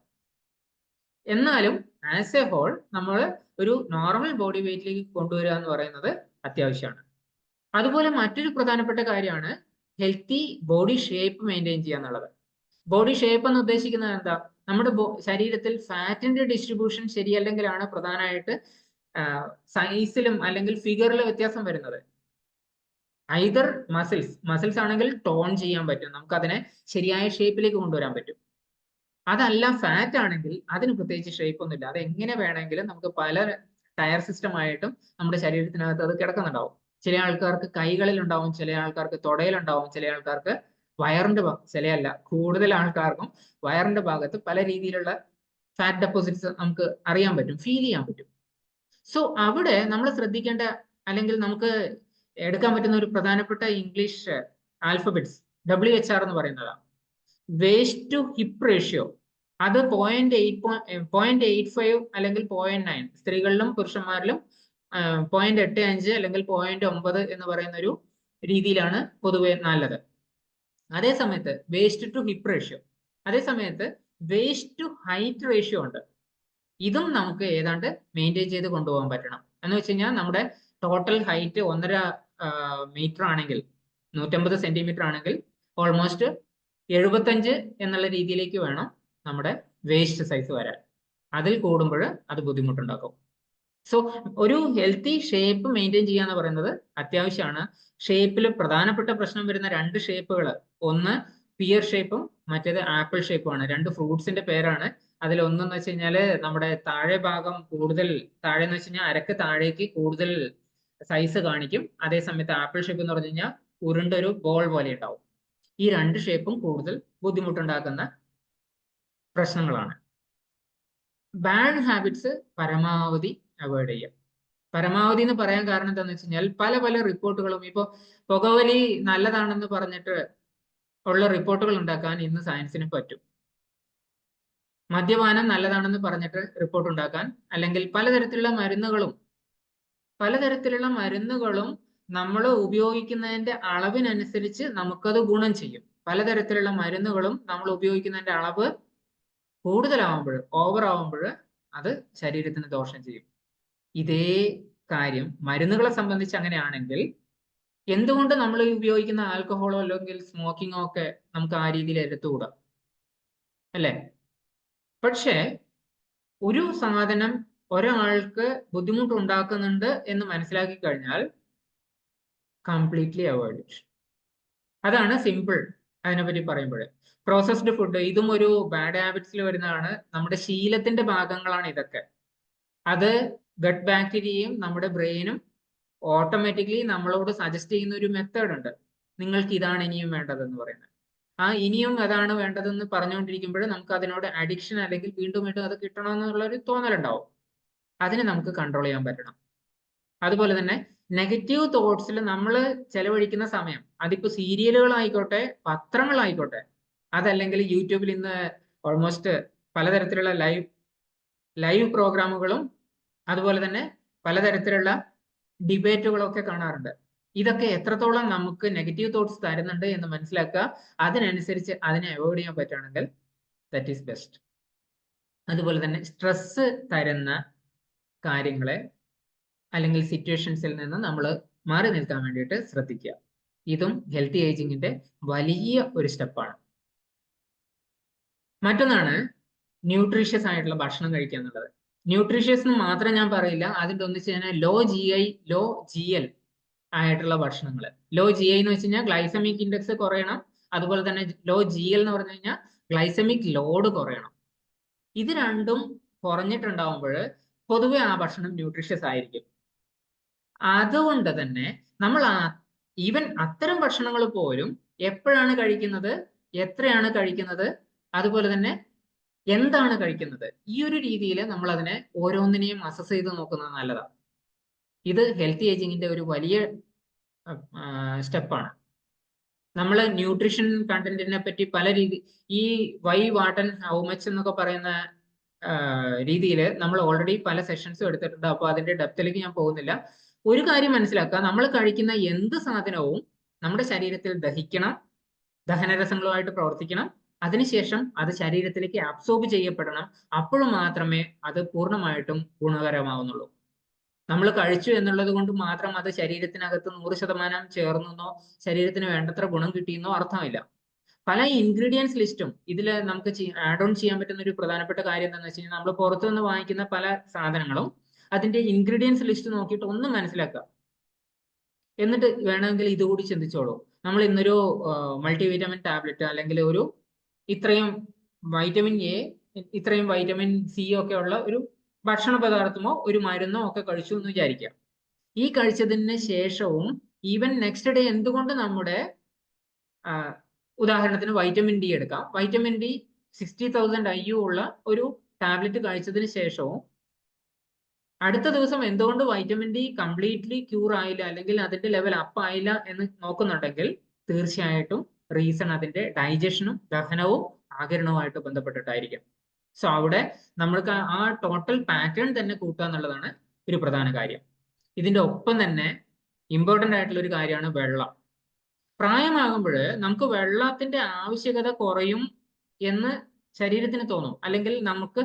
എന്നാലും ആസ് എ ഹോൾ നമ്മൾ ഒരു നോർമൽ ബോഡി വെയിറ്റിലേക്ക് കൊണ്ടുവരിക എന്ന് പറയുന്നത് അത്യാവശ്യമാണ്. അതുപോലെ മറ്റൊരു പ്രധാനപ്പെട്ട കാര്യമാണ് ഹെൽത്തി ബോഡി ഷേപ്പ് മെയിൻറ്റെയിൻ ചെയ്യുക എന്നുള്ളത്. ബോഡി ഷേപ്പ് എന്ന് ഉദ്ദേശിക്കുന്നത് എന്താ? നമ്മുടെ ശരീരത്തിൽ ഫാറ്റിന്റെ ഡിസ്ട്രിബ്യൂഷൻ ശരിയല്ലെങ്കിലാണ് പ്രധാനമായിട്ട് സൈസിലും അല്ലെങ്കിൽ ഫിഗറിലും വ്യത്യാസം വരുന്നത്. ഐദർ മസിൽസ് ആണെങ്കിൽ ടോൺ ചെയ്യാൻ പറ്റും, നമുക്ക് അതിനെ ശരിയായ ഷേപ്പിലേക്ക് കൊണ്ടുവരാൻ പറ്റും. അതല്ല ഫാറ്റ് ആണെങ്കിൽ അതിന് പ്രത്യേകിച്ച് ഷേപ്പ് ഒന്നുമില്ല. അത് എങ്ങനെ വേണമെങ്കിലും നമുക്ക് പല ടയർ സിസ്റ്റം ആയിട്ടും നമ്മുടെ ശരീരത്തിനകത്ത് അത് കിടക്കുന്നുണ്ടാവും. ചില ആൾക്കാർക്ക് കൈകളിൽ ഉണ്ടാവും, ചില ആൾക്കാർക്ക് തുടയിലുണ്ടാവും, ചില ആൾക്കാർക്ക് കൂടുതൽ ആൾക്കാർക്കും വയറിന്റെ ഭാഗത്ത് പല രീതിയിലുള്ള ഫാറ്റ് ഡെപ്പോസിറ്റ്സ് നമുക്ക് അറിയാൻ പറ്റും, ഫീൽ ചെയ്യാൻ പറ്റും. സോ അവിടെ നമ്മൾ ശ്രദ്ധിക്കേണ്ട അല്ലെങ്കിൽ നമുക്ക് എടുക്കാൻ പറ്റുന്ന ഒരു പ്രധാനപ്പെട്ട ഇംഗ്ലീഷ് ആൽഫബറ്റ്സ് WHR എന്ന് പറയുന്നതാണ്. Waist to hip ratio. അത് 0.85 അല്ലെങ്കിൽ 0.9, സ്ത്രീകളിലും പുരുഷന്മാരിലും 0.85 അല്ലെങ്കിൽ 0.9 എന്ന് പറയുന്ന ഒരു രീതിയിലാണ് പൊതുവെ നല്ലത്. അതേ സമയത്ത് വേസ്റ്റ് ടു ഹിപ്പ് റേഷ്യോ, അതേ സമയത്ത് വേസ്റ്റ് ടു ഹൈറ്റ് റേഷ്യോ ഉണ്ട്. ഇതും നമുക്ക് ഏതാണ്ട് മെയിൻറ്റെയിൻ ചെയ്ത് കൊണ്ടുപോകാൻ പറ്റണം. എന്ന് വെച്ച് കഴിഞ്ഞാൽ നമ്മുടെ ടോട്ടൽ ഹൈറ്റ് 1.5 മീറ്റർ ആണെങ്കിൽ, 150 സെന്റിമീറ്റർ ആണെങ്കിൽ ഓൾമോസ്റ്റ് 75 എന്നുള്ള രീതിയിലേക്ക് വേണം നമ്മുടെ വേസ്റ്റ് സൈസ് വരാൻ. അതിൽ കൂടുമ്പോൾ അത് ബുദ്ധിമുട്ടുണ്ടാക്കും. സോ ഒരു ഹെൽത്തി ഷേപ്പ് മെയിൻറ്റെയിൻ ചെയ്യുക എന്ന് പറയുന്നത് അത്യാവശ്യമാണ്. ഷേപ്പിൽ പ്രധാനപ്പെട്ട പ്രശ്നം വരുന്ന 2 ഷേപ്പുകൾ, ഒന്ന് പിയർ ഷേപ്പും മറ്റേത് ആപ്പിൾ ഷേപ്പുമാണ്. 2 ഫ്രൂട്ട്സിന്റെ പേരാണ്. അതിൽ ഒന്നെന്ന് വെച്ച് കഴിഞ്ഞാൽ നമ്മുടെ താഴെ ഭാഗം കൂടുതൽ താഴെ എന്ന് വെച്ച് കഴിഞ്ഞാൽ അരക്ക് താഴേക്ക് കൂടുതൽ സൈസ് കാണിക്കും. അതേ സമയത്ത് ആപ്പിൾ ഷേപ്പ് എന്ന് പറഞ്ഞു കഴിഞ്ഞാൽ ഉരുണ്ടൊരു ബോൾ പോലെ ഉണ്ടാവും. ഈ 2 ഷേപ്പും കൂടുതൽ ബുദ്ധിമുട്ടുണ്ടാക്കുന്ന പ്രശ്നങ്ങളാണ്. ബാഡ് ഹാബിറ്റ്സ് പരമാവധി അവോയ്ഡ് ചെയ്യാം. പരമാവധി എന്ന് പറയാൻ കാരണം എന്താണെന്ന് വെച്ച് കഴിഞ്ഞാൽ പല റിപ്പോർട്ടുകളും, ഇപ്പോൾ പുകവലി നല്ലതാണെന്ന് പറഞ്ഞിട്ട് ഉള്ള റിപ്പോർട്ടുകൾ ഉണ്ടാക്കാൻ ഇന്ന് സയൻസിന് പറ്റും. മദ്യപാനം നല്ലതാണെന്ന് പറഞ്ഞിട്ട് റിപ്പോർട്ട് ഉണ്ടാക്കാൻ, അല്ലെങ്കിൽ പലതരത്തിലുള്ള മരുന്നുകളും നമ്മൾ ഉപയോഗിക്കുന്നതിന്റെ അളവിനനുസരിച്ച് നമുക്കത് ഗുണം ചെയ്യും. പലതരത്തിലുള്ള മരുന്നുകളും നമ്മൾ ഉപയോഗിക്കുന്നതിന്റെ അളവ് കൂടുതലാവുമ്പോൾ, ഓവർ ആവുമ്പോൾ അത് ശരീരത്തിന് ദോഷം ചെയ്യും. ഇതേ കാര്യം മരുന്നുകളെ സംബന്ധിച്ച് അങ്ങനെയാണെങ്കിൽ എന്തുകൊണ്ട് നമ്മൾ ഉപയോഗിക്കുന്ന ആൽക്കഹോളോ അല്ലെങ്കിൽ സ്മോക്കിങ്ങോ ഒക്കെ നമുക്ക് ആ രീതിയിൽ എടുത്തുകൂടാ, അല്ലേ? പക്ഷേ ഒരു സാധനം ഒരാൾക്ക് ബുദ്ധിമുട്ടുണ്ടാക്കുന്നുണ്ട് എന്ന് മനസ്സിലാക്കി കഴിഞ്ഞാൽ കംപ്ലീറ്റ്ലി അവോയ്ഡ് ഇറ്റ്. അതാണ് സിമ്പിൾ അതിനെപ്പറ്റി പറയുമ്പോൾ. പ്രോസസ്ഡ് ഫുഡ്, ഇതും ഒരു ബാഡ് ഹാബിറ്റ്സിൽ വരുന്നതാണ്. നമ്മുടെ ശീലത്തിന്റെ ഭാഗങ്ങളാണ് ഇതൊക്കെ. അത് ഗട്ട് ബാക്ടീരിയയും നമ്മുടെ ബ്രെയിനും ഓട്ടോമാറ്റിക്കലി നമ്മളോട് സജസ്റ്റ് ചെയ്യുന്ന ഒരു മെത്തേഡ് ഉണ്ട്. നിങ്ങൾക്ക് ഇതാണ് ഇനിയും വേണ്ടതെന്ന് പറയുന്നത്. ആ ഇനിയും അതാണ് വേണ്ടതെന്ന് പറഞ്ഞുകൊണ്ടിരിക്കുമ്പോൾ നമുക്ക് അതിനോട് അഡിക്ഷൻ അല്ലെങ്കിൽ വീണ്ടും അത് കിട്ടണമെന്നുള്ള ഒരു തോന്നലുണ്ടാവും. അതിനെ നമുക്ക് കൺട്രോൾ ചെയ്യാൻ പറ്റണം. അതുപോലെ തന്നെ നെഗറ്റീവ് തോട്ട്സിൽ നമ്മൾ ചെലവഴിക്കുന്ന സമയം, അതിപ്പോ സീരിയലുകളായിക്കോട്ടെ, പത്രങ്ങളായിക്കോട്ടെ, അതല്ലെങ്കിൽ യൂട്യൂബിൽ ഇന്ന് ഓൾമോസ്റ്റ് പലതരത്തിലുള്ള ലൈവ് പ്രോഗ്രാമുകളും അതുപോലെ തന്നെ പലതരത്തിലുള്ള ഡിബേറ്റുകളൊക്കെ കാണാറുണ്ട്. ഇതൊക്കെ എത്രത്തോളം നമുക്ക് നെഗറ്റീവ് തോട്ട്സ് തരുന്നുണ്ട് എന്ന് മനസ്സിലാക്കുക. അതിനനുസരിച്ച് അതിനെ അവോയ്ഡ് ചെയ്യാൻ പറ്റുകയാണെങ്കിൽ ദാറ്റ് ഈസ് ബെസ്റ്റ്. അതുപോലെ തന്നെ സ്ട്രെസ് തരുന്ന കാര്യങ്ങളെ അല്ലെങ്കിൽ സിറ്റുവേഷൻസിൽ നിന്ന് നമ്മൾ മാറി നിൽക്കാൻ വേണ്ടിയിട്ട് ശ്രദ്ധിക്കുക. ഇതും ഹെൽത്തി ഏജിങ്ങിന്റെ വലിയ ഒരു സ്റ്റെപ്പാണ്. മറ്റൊന്നാണ് ന്യൂട്രീഷ്യസ് ആയിട്ടുള്ള ഭക്ഷണം കഴിക്കുക എന്നുള്ളത്. ന്യൂട്രീഷ്യസ് എന്ന് മാത്രം ഞാൻ പറയില്ല, അതിൻ്റെ ഒന്നിച്ച് തന്നെ ലോ GI ലോ GL ആയിട്ടുള്ള ഭക്ഷണങ്ങൾ. ലോ GI എന്ന് വെച്ച് കഴിഞ്ഞാൽ ഗ്ലൈസമിക് ഇൻഡെക്സ് കുറയണം, അതുപോലെ തന്നെ ലോ GL എന്ന് പറഞ്ഞു കഴിഞ്ഞാൽ ഗ്ലൈസമിക് ലോഡ് കുറയണം. ഇത് രണ്ടും കുറഞ്ഞിട്ടുണ്ടാവുമ്പോൾ പൊതുവെ ആ ഭക്ഷണം ന്യൂട്രീഷ്യസ് ആയിരിക്കും. അതുകൊണ്ട് തന്നെ നമ്മൾ ഈവൻ അത്തരം ഭക്ഷണങ്ങൾ പോലും എപ്പോഴാണ് കഴിക്കുന്നത്, എത്രയാണ് കഴിക്കുന്നത്, അതുപോലെ തന്നെ എന്താണ് കഴിക്കുന്നത്, ഈ ഒരു രീതിയിൽ നമ്മൾ അതിനെ ഓരോന്നിനെയും അസസ് ചെയ്ത് നോക്കുന്നത് നല്ലതാണ്. ഇത് ഹെൽത്തി ഏജിങ്ങിന്റെ ഒരു വലിയ സ്റ്റെപ്പാണ്. നമ്മൾ ന്യൂട്രീഷൻ കണ്ടന്റിനെ പറ്റി പല രീതി, ഈ why what and how much എന്നൊക്കെ പറയുന്ന രീതിയിൽ നമ്മൾ ഓൾറെഡി പല സെഷൻസും എടുത്തിട്ടുണ്ട്. അപ്പോൾ അതിന്റെ ഡെപ്തിലേക്ക് ഞാൻ പോകുന്നില്ല. ഒരു കാര്യം മനസ്സിലാക്കുക, നമ്മൾ കഴിക്കുന്ന എന്ത് സാധനവും നമ്മുടെ ശരീരത്തിൽ ദഹിക്കണം, ദഹനരസങ്ങളുമായിട്ട് പ്രവർത്തിക്കണം, അതിനുശേഷം അത് ശരീരത്തിലേക്ക് അബ്സോർബ് ചെയ്യപ്പെടണം. അപ്പോൾ മാത്രമേ അത് പൂർണ്ണമായിട്ടും ഗുണകരമാവുന്നുള്ളൂ. നമ്മൾ കഴിച്ചു എന്നുള്ളത് കൊണ്ട് മാത്രം അത് ശരീരത്തിനകത്ത് 100% ചേർന്നെന്നോ ശരീരത്തിന് വേണ്ടത്ര ഗുണം കിട്ടിയെന്നോ അർത്ഥമില്ല. പല ഇൻഗ്രീഡിയൻസ് ലിസ്റ്റും ഇതിൽ നമുക്ക് ആഡ് ഓൺ ചെയ്യാൻ പറ്റുന്ന ഒരു പ്രധാനപ്പെട്ട കാര്യം എന്താണെന്ന് വെച്ച് കഴിഞ്ഞാൽ, നമ്മൾ പുറത്തുനിന്ന് വാങ്ങിക്കുന്ന പല സാധനങ്ങളും അതിന്റെ ഇൻഗ്രീഡിയൻസ് ലിസ്റ്റ് നോക്കിയിട്ട് ഒന്ന് മനസ്സിലാക്കുക. എന്നിട്ട് വേണമെങ്കിൽ ഇതുകൂടി ചിന്തിച്ചോളൂ. നമ്മൾ ഇന്നൊരു മൾട്ടിവിറ്റാമിൻ ടാബ്ലറ്റ് അല്ലെങ്കിൽ ഒരു ഇത്രയും വൈറ്റമിൻ എ, ഇത്രയും വൈറ്റമിൻ സി ഒക്കെ ഉള്ള ഒരു ഭക്ഷണ പദാർത്ഥമോ ഒരു മരുന്നോ ഒക്കെ കഴിച്ചു എന്ന് വിചാരിക്കാം. ഈ കഴിച്ചതിന് ശേഷവും ഈവൻ നെക്സ്റ്റ് ഡേ എന്തുകൊണ്ട് നമ്മുടെ ഉദാഹരണത്തിന് വൈറ്റമിൻ ഡി എടുക്കാം, വൈറ്റമിൻ ഡി 60,000 IU ഉള്ള ഒരു ടാബ്ലറ്റ് കഴിച്ചതിന് ശേഷവും അടുത്ത ദിവസം എന്തുകൊണ്ട് വൈറ്റമിൻ ഡി കംപ്ലീറ്റ്ലി ക്യൂർ ആയില്ല അല്ലെങ്കിൽ അതിന്റെ ലെവൽ അപ്പ് ആയില്ല എന്ന് നോക്കുന്നുണ്ടെങ്കിൽ തീർച്ചയായിട്ടും റീസൺ അതിന്റെ ഡൈജഷനും ദഹനവും ആകിരണവുമായിട്ട് ബന്ധപ്പെട്ടിട്ടായിരിക്കും. സോ അവിടെ നമ്മൾക്ക് ആ ടോട്ടൽ പാറ്റേൺ തന്നെ കൂട്ടുക എന്നുള്ളതാണ് ഒരു പ്രധാന കാര്യം. ഇതിന്റെ ഒപ്പം തന്നെ ഇമ്പോർട്ടൻ്റ് ആയിട്ടുള്ള ഒരു കാര്യമാണ് വെള്ളം. പ്രായമാകുമ്പോൾ നമുക്ക് വെള്ളത്തിന്റെ ആവശ്യകത കുറയും എന്ന് ശരീരത്തിന് തോന്നും, അല്ലെങ്കിൽ നമുക്ക്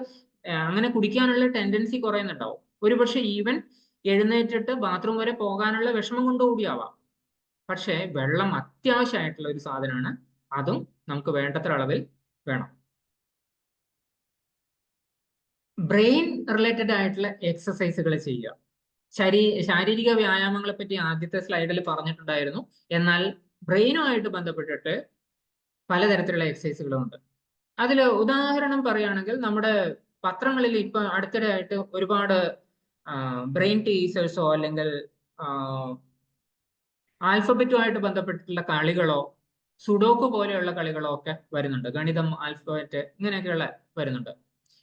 അങ്ങനെ കുടിക്കാനുള്ള ടെൻഡൻസി കുറയുന്നുണ്ടാവും. ഒരുപക്ഷെ ഈവൻ എഴുന്നേറ്റിട്ട് ബാത്റൂം വരെ പോകാനുള്ള വിഷമം കൊണ്ടുകൂടിയാവാം. പക്ഷേ വെള്ളം അത്യാവശ്യമായിട്ടുള്ള ഒരു സാധനമാണ്, അതും നമുക്ക് വേണ്ടത്ര അളവിൽ വേണം. ബ്രെയിൻ റിലേറ്റഡ് ആയിട്ടുള്ള എക്സസൈസുകൾ ചെയ്യുക. ശാരീരിക വ്യായാമങ്ങളെ പറ്റി ആദ്യത്തെ സ്ലൈഡിൽ പറഞ്ഞിട്ടുണ്ടായിരുന്നു. എന്നാൽ ബ്രെയിനുമായിട്ട് ബന്ധപ്പെട്ടിട്ട് പലതരത്തിലുള്ള എക്സസൈസുകളുണ്ട്. അതിൽ ഉദാഹരണം പറയുകയാണെങ്കിൽ നമ്മുടെ പത്രങ്ങളിൽ ഇപ്പൊ അടുത്തിടെ ആയിട്ട് ഒരുപാട് ബ്രെയിൻ ടീസേഴ്സോ അല്ലെങ്കിൽ ആൽഫബറ്റുമായിട്ട് ബന്ധപ്പെട്ടിട്ടുള്ള കളികളോ സുഡോക്കു പോലെയുള്ള കളികളോ ഒക്കെ വരുന്നുണ്ട്. ഗണിതം, ആൽഫബറ്റ് ഇങ്ങനെയൊക്കെയുള്ള വരുന്നുണ്ട്.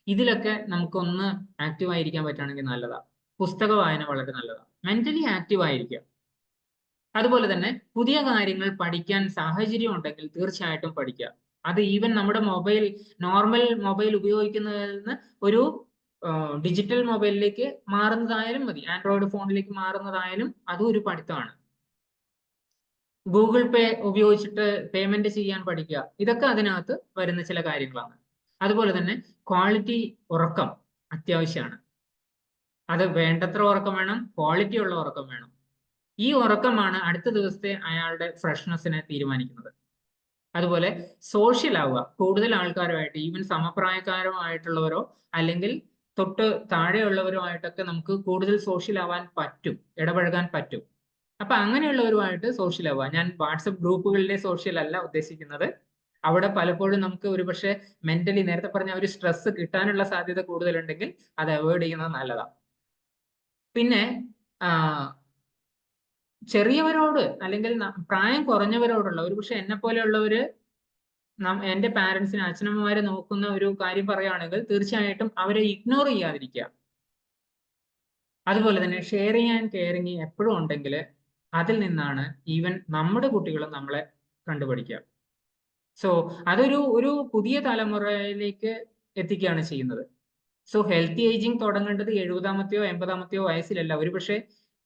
ഇതിലൊക്കെ നമുക്കൊന്ന് ആക്റ്റീവ് ആയിരിക്കാൻ പറ്റുകയാണെങ്കിൽ നല്ലതാണ്. പുസ്തക വായന വളരെ നല്ലതാണ്. മെന്റലി ആക്റ്റീവ് ആയിരിക്കുക. അതുപോലെ തന്നെ പുതിയ കാര്യങ്ങൾ പഠിക്കാൻ സാഹചര്യം ഉണ്ടെങ്കിൽ തീർച്ചയായിട്ടും പഠിക്കുക. അത് ഈവൻ നമ്മുടെ നോർമൽ മൊബൈൽ ഉപയോഗിക്കുന്നതിൽ നിന്ന് ഒരു ഡിജിറ്റൽ മൊബൈലിലേക്ക് മാറുന്നതായാലും മതി, ആൻഡ്രോയിഡ് ഫോണിലേക്ക് മാറുന്നതായാലും അതും ഒരു പഠിത്തമാണ്. ഗൂഗിൾ പേ ഉപയോഗിച്ചിട്ട് പേയ്മെന്റ് ചെയ്യാൻ പഠിക്കുക. ഇതൊക്കെ അതിനകത്ത് വരുന്ന ചില കാര്യങ്ങളാണ്. അതുപോലെ തന്നെ ക്വാളിറ്റി ഉറക്കം അത്യാവശ്യമാണ്. അത് വേണ്ടത്ര ഉറക്കം വേണം, ക്വാളിറ്റി ഉള്ള ഉറക്കം വേണം. ഈ ഉറക്കമാണ് അടുത്ത ദിവസത്തെ അയാളുടെ ഫ്രഷ്നെസ്സിനെ തീരുമാനിക്കുന്നത്. അതുപോലെ സോഷ്യൽ ആവുക, കൂടുതൽ ആൾക്കാരുമായിട്ട്, ഈവൻ സമപ്രായക്കാരുമായിട്ടുള്ളവരോ അല്ലെങ്കിൽ തൊട്ട് താഴെയുള്ളവരുമായിട്ടൊക്കെ നമുക്ക് കൂടുതൽ സോഷ്യൽ ആവാൻ പറ്റും, ഇടപഴകാൻ പറ്റും. അപ്പൊ അങ്ങനെയുള്ളവരുമായിട്ട് സോഷ്യൽ ആവുക. ഞാൻ വാട്സപ്പ് ഗ്രൂപ്പുകളിലെ സോഷ്യൽ അല്ല ഉദ്ദേശിക്കുന്നത്. അവിടെ പലപ്പോഴും നമുക്ക് ഒരുപക്ഷെ മെന്റലി നേരത്തെ പറഞ്ഞ ഒരു സ്ട്രെസ് കിട്ടാനുള്ള സാധ്യത കൂടുതലുണ്ടെങ്കിൽ അത് അവോയ്ഡ് ചെയ്യുന്നത് നല്ലതാണ്. പിന്നെ ചെറിയവരോട് അല്ലെങ്കിൽ പ്രായം കുറഞ്ഞവരോടുള്ള, ഒരുപക്ഷെ എന്നെ പോലെയുള്ളവര് എന്റെ പാരന്റ്സിനെ, അച്ഛനമ്മമാരെ നോക്കുന്ന ഒരു കാര്യം പറയുകയാണെങ്കിൽ തീർച്ചയായിട്ടും അവരെ ഇഗ്നോർ ചെയ്യാതിരിക്കുക. അതുപോലെ തന്നെ ഷെയറിങ് ആൻഡ് കെയറിങ് എപ്പോഴും ഉണ്ടെങ്കിൽ അതിൽ നിന്നാണ് ഈവൻ നമ്മുടെ കുട്ടികളും നമ്മളെ കണ്ടുപിടിക്കുക. സോ ഒരു പുതിയ തലമുറയിലേക്ക് എത്തിക്കുകയാണ് ചെയ്യുന്നത്. സോ ഹെൽത്തി ഏജിങ് തുടങ്ങേണ്ടത് 70-ാമത്തെയോ 80-ാമത്തെയോ വയസ്സിലല്ല, ഒരുപക്ഷെ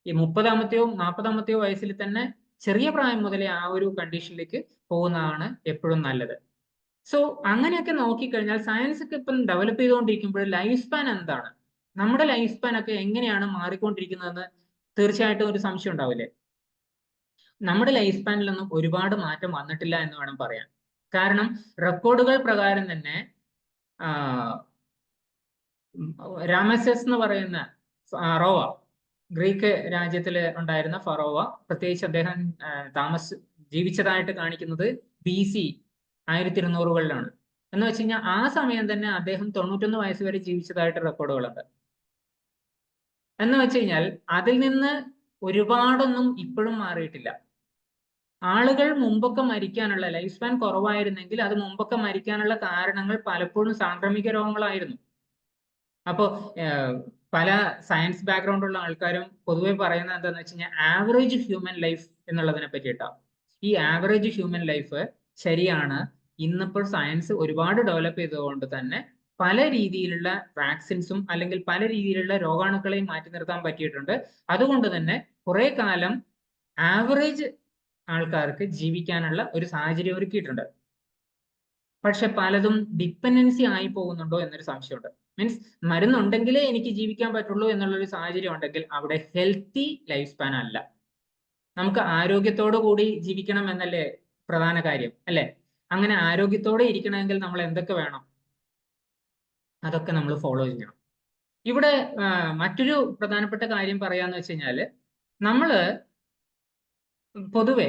ഈ 30-ാമത്തെയോ 40-ാമത്തെയോ വയസ്സിൽ തന്നെ ചെറിയ പ്രായം മുതലേ ആ ഒരു കണ്ടീഷനിലേക്ക് പോകുന്നതാണ് എപ്പോഴും നല്ലത്. സോ അങ്ങനെയൊക്കെ നോക്കിക്കഴിഞ്ഞാൽ സയൻസ് ഒക്കെ ഇപ്പം ഡെവലപ്പ് ചെയ്തുകൊണ്ടിരിക്കുമ്പോൾ ലൈഫ് സ്പാൻ എന്താണ്, നമ്മുടെ ലൈഫ് സ്പാൻ ഒക്കെ എങ്ങനെയാണ് മാറിക്കൊണ്ടിരിക്കുന്നതെന്ന് തീർച്ചയായിട്ടും ഒരു സംശയം ഉണ്ടാവില്ലേ? നമ്മുടെ ലൈഫ് സ്പാനിലൊന്നും ഒരുപാട് മാറ്റം വന്നിട്ടില്ല എന്ന് വേണം പറയാൻ. കാരണം റെക്കോർഡുകൾ പ്രകാരം തന്നെ രാമസസ് എന്ന് പറയുന്ന ഫറോവ, ഗ്രീക്ക് രാജ്യത്തിൽ ഉണ്ടായിരുന്ന ഫറോവ, പ്രത്യേകിച്ച് അദ്ദേഹം ജീവിച്ചതായിട്ട് കാണിക്കുന്നത് BC 1200-കളിലാണ്. എന്ന് വെച്ച് കഴിഞ്ഞാൽ ആ സമയം തന്നെ അദ്ദേഹം 91 വയസ്സ് വരെ ജീവിച്ചതായിട്ട് റെക്കോർഡുകളുണ്ട്. എന്ന് വെച്ച് കഴിഞ്ഞാൽ അതിൽ നിന്ന് ഒരുപാടൊന്നും ഇപ്പോഴും മാറിയിട്ടില്ല. ആളുകൾ മുമ്പൊക്കെ മരിക്കാനുള്ള ലൈഫ് സ്പാൻ കുറവായിരുന്നെങ്കിൽ അത് മുമ്പൊക്കെ മരിക്കാനുള്ള കാരണങ്ങൾ പലപ്പോഴും സാംക്രമിക രോഗങ്ങളായിരുന്നു. അപ്പോൾ പല സയൻസ് ബാക്ക്ഗ്രൗണ്ട് ഉള്ള ആൾക്കാരും പൊതുവെ പറയുന്നത് എന്താണെന്ന് വെച്ച് കഴിഞ്ഞാൽ ആവറേജ് ഹ്യൂമൻ ലൈഫ് എന്നുള്ളതിനെ പറ്റിയിട്ടാണ്. ഈ ആവറേജ് ഹ്യൂമൻ ലൈഫ് ശരിയാണ്. ഇന്നിപ്പോൾ സയൻസ് ഒരുപാട് ഡെവലപ്പ് ചെയ്തതുകൊണ്ട് തന്നെ പല രീതിയിലുള്ള വാക്സിൻസും അല്ലെങ്കിൽ പല രീതിയിലുള്ള രോഗാണുക്കളെയും മാറ്റി നിർത്താൻ പറ്റിയിട്ടുണ്ട്. അതുകൊണ്ട് തന്നെ കുറെ കാലം ആവറേജ് ആൾക്കാർക്ക് ജീവിക്കാനുള്ള ഒരു സാഹചര്യം ഒരുക്കിയിട്ടുണ്ട്. പക്ഷെ പലതും ഡിപ്പെൻഡൻസി ആയി പോകുന്നുണ്ടോ എന്നൊരു സംശയമുണ്ട്. മീൻസ് മരുന്നുണ്ടെങ്കിലേ എനിക്ക് ജീവിക്കാൻ പറ്റുള്ളൂ എന്നുള്ളൊരു സാഹചര്യം ഉണ്ടെങ്കിൽ അവിടെ ഹെൽത്തി ലൈഫ് സ്പാൻ അല്ല. നമുക്ക് ആരോഗ്യത്തോടു കൂടി ജീവിക്കണം എന്നല്ലേ പ്രധാന കാര്യം, അല്ലെ? അങ്ങനെ ആരോഗ്യത്തോടെ ഇരിക്കണമെങ്കിൽ നമ്മൾ എന്തൊക്കെ വേണം? അതൊക്കെ നമ്മൾ ഫോളോ ചെയ്യണം. ഇവിടെ മറ്റൊരു പ്രധാനപ്പെട്ട കാര്യം പറയാന്ന് വെച്ച് കഴിഞ്ഞാല് നമ്മള് പൊതുവെ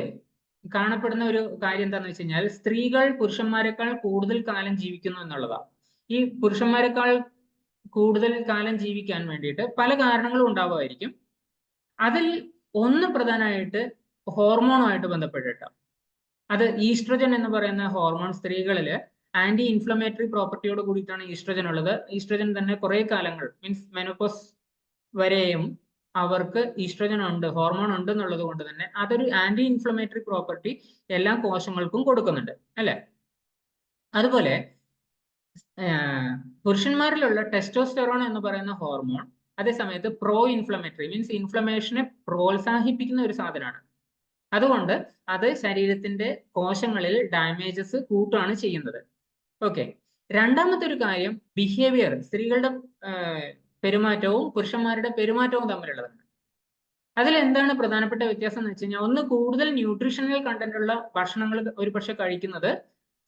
കാണപ്പെടുന്ന ഒരു കാര്യം എന്താന്ന് വെച്ച് കഴിഞ്ഞാൽ സ്ത്രീകൾ പുരുഷന്മാരെക്കാൾ കൂടുതൽ കാലം ജീവിക്കുന്നു എന്നുള്ളതാണ്. ഈ പുരുഷന്മാരെക്കാൾ കൂടുതൽ കാലം ജീവിക്കാൻ വേണ്ടിയിട്ട് പല കാരണങ്ങളും ഉണ്ടാവുമായിരിക്കും. അതിൽ ഒന്ന് പ്രധാനമായിട്ട് ഹോർമോണുമായിട്ട് ബന്ധപ്പെട്ടിട്ടാണ്. അത് ഈസ്ട്രജൻ എന്ന് പറയുന്ന ഹോർമോൺ സ്ത്രീകളിൽ ആന്റി ഇൻഫ്ലമേറ്ററി പ്രോപ്പർട്ടിയോട് കൂടിയിട്ടാണ് ഈസ്ട്രജൻ ഉള്ളത്. ഈസ്ട്രജൻ തന്നെ കുറെ കാലങ്ങൾ മീൻസ് മെനോപോസ് വരെയും അവർക്ക് ഈസ്ട്രജൻ ഉണ്ട്, ഹോർമോൺ ഉണ്ട് എന്നുള്ളത് കൊണ്ട് തന്നെ അതൊരു ആന്റി ഇൻഫ്ലമേറ്ററി പ്രോപ്പർട്ടി എല്ലാ കോശങ്ങൾക്കും കൊടുക്കുന്നുണ്ട്, അല്ലെ? അതുപോലെ പുരുഷന്മാരിലുള്ള ടെസ്റ്റോസ്റ്റെറോൺ എന്ന് പറയുന്ന ഹോർമോൺ അതേസമയത്ത് പ്രോ ഇൻഫ്ലമേറ്ററി മീൻസ് ഇൻഫ്ലമേഷനെ പ്രോത്സാഹിപ്പിക്കുന്ന ഒരു സാധനമാണ്. അതുകൊണ്ട് അത് ശരീരത്തിന്റെ കോശങ്ങളിൽ ഡാമേജസ് കൂട്ടുകയാണ് ചെയ്യുന്നത്. ഓക്കെ. രണ്ടാമത്തെ ഒരു കാര്യം ബിഹേവിയർ, സ്ത്രീകളുടെ പെരുമാറ്റവും പുരുഷന്മാരുടെ പെരുമാറ്റവും തമ്മിലുള്ളതാണ്. അതിൽ എന്താണ് പ്രധാനപ്പെട്ട വ്യത്യാസം എന്ന് വെച്ച് കഴിഞ്ഞാൽ ഒന്ന് കൂടുതൽ ന്യൂട്രീഷണൽ കണ്ടന്റ് ഉള്ള ഭക്ഷണങ്ങൾ ഒരുപക്ഷെ കഴിക്കുന്നത്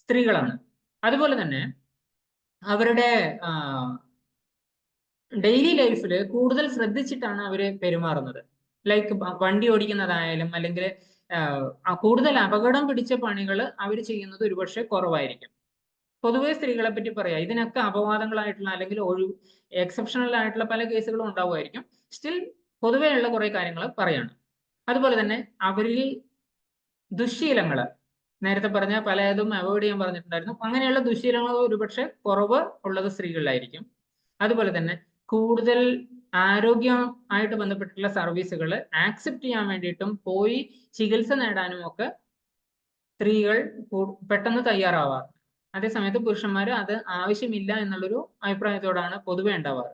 സ്ത്രീകളാണ്. അതുപോലെ തന്നെ അവരുടെ ഡെയിലി ലൈഫിൽ കൂടുതൽ ശ്രദ്ധിച്ചിട്ടാണ് അവര് പെരുമാറുന്നത്. ലൈക്ക് വണ്ടി ഓടിക്കുന്നതായാലും അല്ലെങ്കിൽ കൂടുതൽ അപകടം പിടിച്ച പണികൾ അവർ ചെയ്യുന്നത് ഒരുപക്ഷെ കുറവായിരിക്കും. പൊതുവെ സ്ത്രീകളെ പറ്റി പറയാം, ഇതിനൊക്കെ അപവാദങ്ങളായിട്ടുള്ള അല്ലെങ്കിൽ ഒരു എക്സെപ്ഷണൽ ആയിട്ടുള്ള പല കേസുകളും ഉണ്ടാവുമായിരിക്കും. സ്റ്റിൽ പൊതുവെ ഉള്ള കുറെ കാര്യങ്ങൾ പറയാണ്. അതുപോലെ തന്നെ അവരിൽ ദുശ്ശീലങ്ങൾ നേരത്തെ പറഞ്ഞ പലതും അവോയ്ഡ് ചെയ്യാൻ പറഞ്ഞിട്ടുണ്ടായിരുന്നു. അങ്ങനെയുള്ള ദുശ്ശീലങ്ങൾ ഒരുപക്ഷെ കുറവ് ഉള്ളത് സ്ത്രീകളിലായിരിക്കും. അതുപോലെ തന്നെ കൂടുതൽ ആരോഗ്യമായിട്ട് ബന്ധപ്പെട്ടിട്ടുള്ള സർവീസുകൾ ആക്സെപ്റ്റ് ചെയ്യാൻ വേണ്ടിയിട്ടും പോയി ചികിത്സ നേടാനും ഒക്കെ സ്ത്രീകൾ പെട്ടെന്ന് തയ്യാറാവാറ്. അതേസമയത്ത് പുരുഷന്മാർ അത് ആവശ്യമില്ല എന്നുള്ളൊരു അഭിപ്രായത്തോടാണ് പൊതുവെ ഉണ്ടാവാറ്.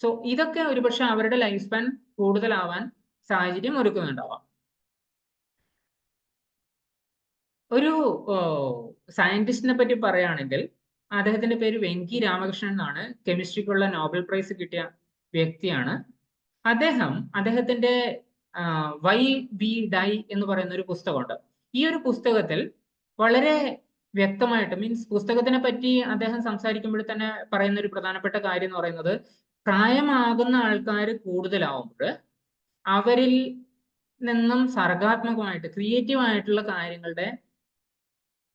സോ ഇതൊക്കെ ഒരുപക്ഷെ അവരുടെ ലൈഫ് സ്പാൻ കൂടുതലാവാൻ സാഹചര്യം ഒരുക്കുന്നുണ്ടാവാം. ഒരു സയന്റിസ്റ്റിനെ പറ്റി പറയുകയാണെങ്കിൽ അദ്ദേഹത്തിന്റെ പേര് വെങ്കി രാമകൃഷ്ണൻ എന്നാണ്. കെമിസ്ട്രിക്കുള്ള നോബൽ പ്രൈസ് കിട്ടിയ വ്യക്തിയാണ് അദ്ദേഹത്തിന്റെ വൈ വി ഡൈ എന്ന് പറയുന്ന ഒരു പുസ്തകമുണ്ട്. ഈ ഒരു പുസ്തകത്തിൽ വളരെ വ്യക്തമായിട്ട് മീൻസ് പുസ്തകത്തിനെ പറ്റി അദ്ദേഹം സംസാരിക്കുമ്പോൾ തന്നെ പറയുന്ന ഒരു പ്രധാനപ്പെട്ട കാര്യം എന്ന് പറയുന്നത് പ്രായമാകുന്ന ആൾക്കാർ കൂടുതലാവുമ്പോൾ അവരിൽ നിന്നും സർഗാത്മകമായിട്ട് ക്രിയേറ്റീവ് ആയിട്ടുള്ള കാര്യങ്ങളുടെ